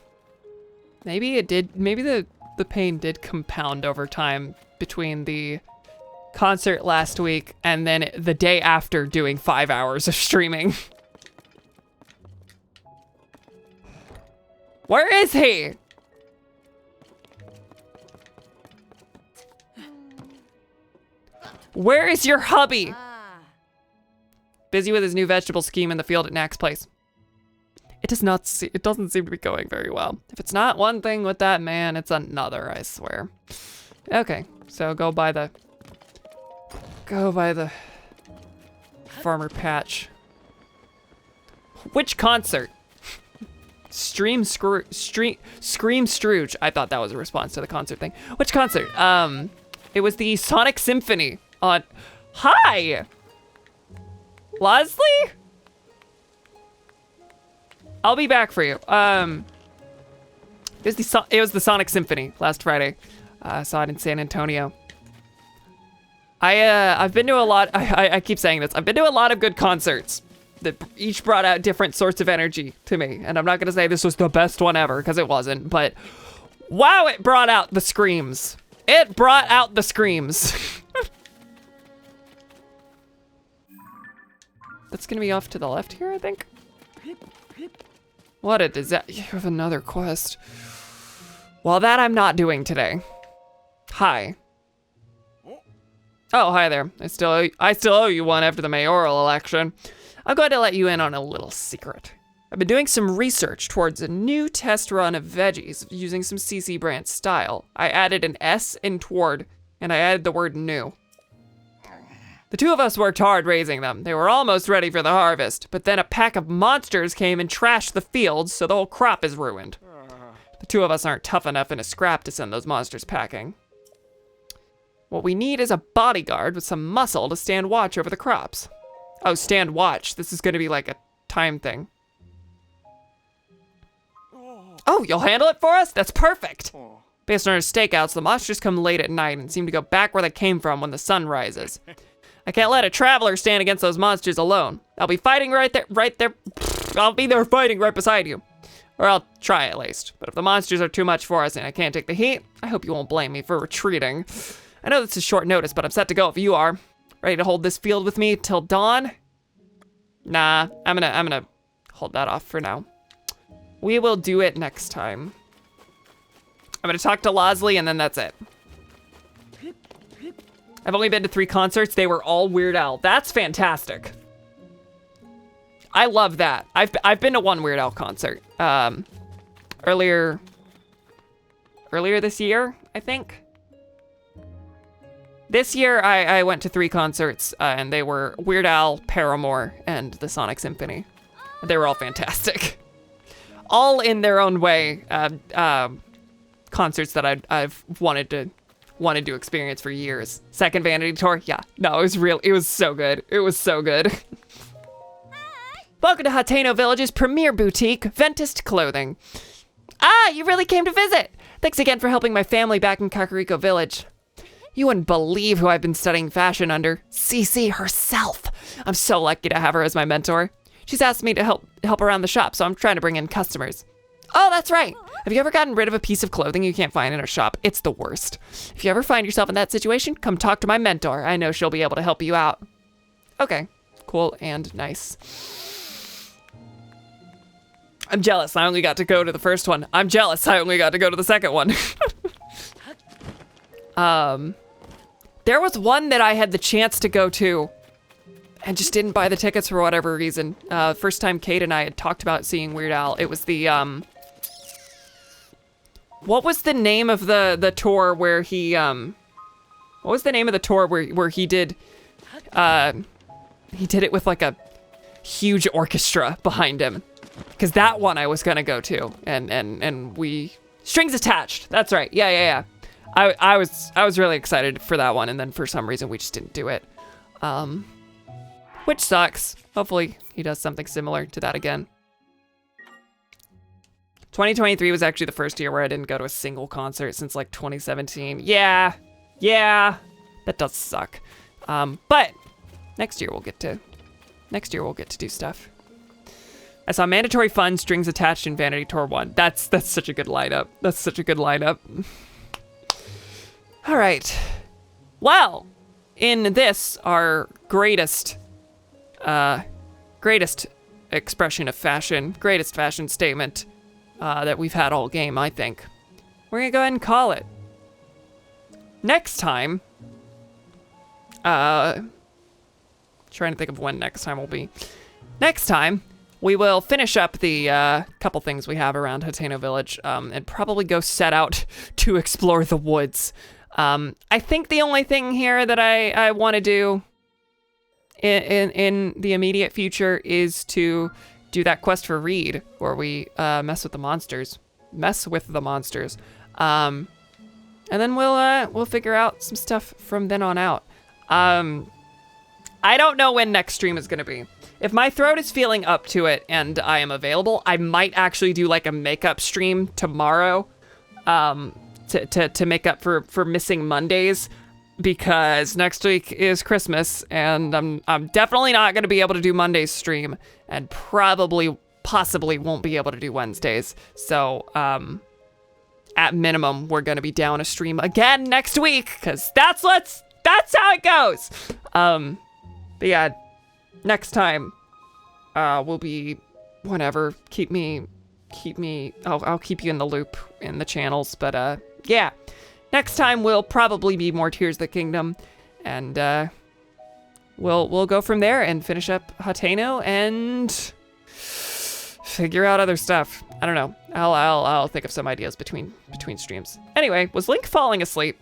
maybe the pain did compound over time between the concert last week and then the day after doing 5 hours of streaming. Where is he? Where is your hubby? Busy with his new vegetable scheme in the field at Knack's place. It doesn't seem to be going very well. If it's not one thing with that man, it's another, I swear. Okay, so go by the farmer patch. Which concert? Scream Scrooge. I thought that was a response to the concert thing. Which concert? It was the Sonic Symphony on. Hi, Leslie. I'll be back for you. It was the Sonic Symphony last Friday. I saw it in San Antonio. I've been to a lot. I keep saying this. I've been to a lot of good concerts that each brought out different sorts of energy to me. And I'm not gonna say this was the best one ever because it wasn't. But wow, it brought out the screams. It brought out the screams. That's gonna be off to the left here, I think. What a disaster. You have another quest. Well, that I'm not doing today. Hi. Oh, hi there. I still owe you one after the mayoral election. I'm going to let you in on a little secret. I've been doing some research towards a new test run of veggies using some CC brand style. I added an S in toward, and I added the word new. The two of us worked hard raising them. They were almost ready for the harvest, but then a pack of monsters came and trashed the fields, so the whole crop is ruined. The two of us aren't tough enough in a scrap to send those monsters packing. What we need is a bodyguard with some muscle to stand watch over the crops. Oh, stand watch. This is gonna be like a time thing. Oh, you'll handle it for us? That's perfect. Based on our stakeouts, the monsters come late at night and seem to go back where they came from when the sun rises. I can't let a traveler stand against those monsters alone. I'll be fighting right there. I'll be there fighting right beside you. Or I'll try at least. But if the monsters are too much for us and I can't take the heat, I hope you won't blame me for retreating. I know this is short notice, but I'm set to go if you are. Ready to hold this field with me till dawn? Nah, I'm gonna hold that off for now. We will do it next time. I'm gonna talk to Leslie and then that's it. I've only been to 3 concerts. They were all Weird Al. That's fantastic. I love that. I've been to 1 Weird Al concert. Earlier this year, I think. This year, I went to 3 concerts, and they were Weird Al, Paramore, and the Sonic Symphony. They were all fantastic. All in their own way, concerts that I've wanted to experience for years. Second Vanity Tour, yeah. No, it was so good. It was so good. Welcome to Hateno Village's premier boutique, Ventist Clothing. Ah, you really came to visit. Thanks again for helping my family back in Kakariko Village. You wouldn't believe who I've been studying fashion under. CC herself. I'm so lucky to have her as my mentor. She's asked me to help around the shop, so I'm trying to bring in customers. Oh, that's right. Have you ever gotten rid of a piece of clothing you can't find in our shop? It's the worst. If you ever find yourself in that situation, come talk to my mentor. I know she'll be able to help you out. Okay, cool and nice. I'm jealous. I only got to go to the first one. I'm jealous. I only got to go to the second one. There was one that I had the chance to go to and just didn't buy the tickets for whatever reason. First time Kate and I had talked about seeing Weird Al, it was the, what was the name of the tour where he, what was the name of the tour where he did it with like a huge orchestra behind him? Because that one I was gonna go to, and we, Strings Attached, that's right, yeah. I was really excited for that one, and then for some reason we just didn't do it. Which sucks. Hopefully he does something similar to that again. 2023 was actually the first year where I didn't go to a single concert since like 2017. Yeah, Yeah, that does suck. But next year we'll get to do stuff. I saw mandatory fun strings attached in Vanity Tour 1. That's such a good lineup. That's such a good lineup. All right. Well, in this, our greatest expression of fashion, greatest fashion statement that we've had all game, I think. We're gonna go ahead and call it. Next time, trying to think of when next time will be. Next time, we will finish up the couple things we have around Hateno Village and probably go set out to explore the woods. I think the only thing here that I want to do in the immediate future is to do that quest for Reed, where we mess with the monsters. And then we'll figure out some stuff from then on out. I don't know when next stream is gonna be. If my throat is feeling up to it and I am available, I might actually do like a makeup stream tomorrow to make up for missing Mondays, because next week is Christmas and I'm definitely not gonna be able to do Monday's stream, and possibly won't be able to do Wednesdays. So at minimum, we're gonna be down a stream again next week, because that's how it goes. But yeah, next time will be whenever. I'll keep you in the loop in the channels. But yeah, next time will probably be more Tears of the Kingdom, and we'll go from there and finish up Hateno and figure out other stuff. I don't know. I'll think of some ideas between streams. Anyway, was Link falling asleep?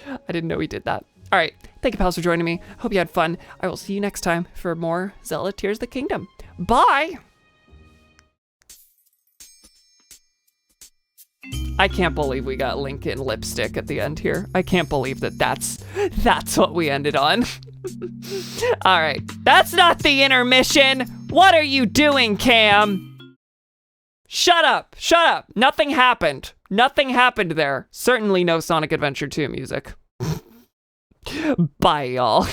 I didn't know he did that. All right, thank you, pals, for joining me. Hope you had fun. I will see you next time for more Zelda Tears of the Kingdom. Bye! I can't believe we got Link in lipstick at the end here. I can't believe that's what we ended on. All right, that's not the intermission. What are you doing, Cam? Shut up. Nothing happened there. Certainly no Sonic Adventure 2 music. Bye, y'all.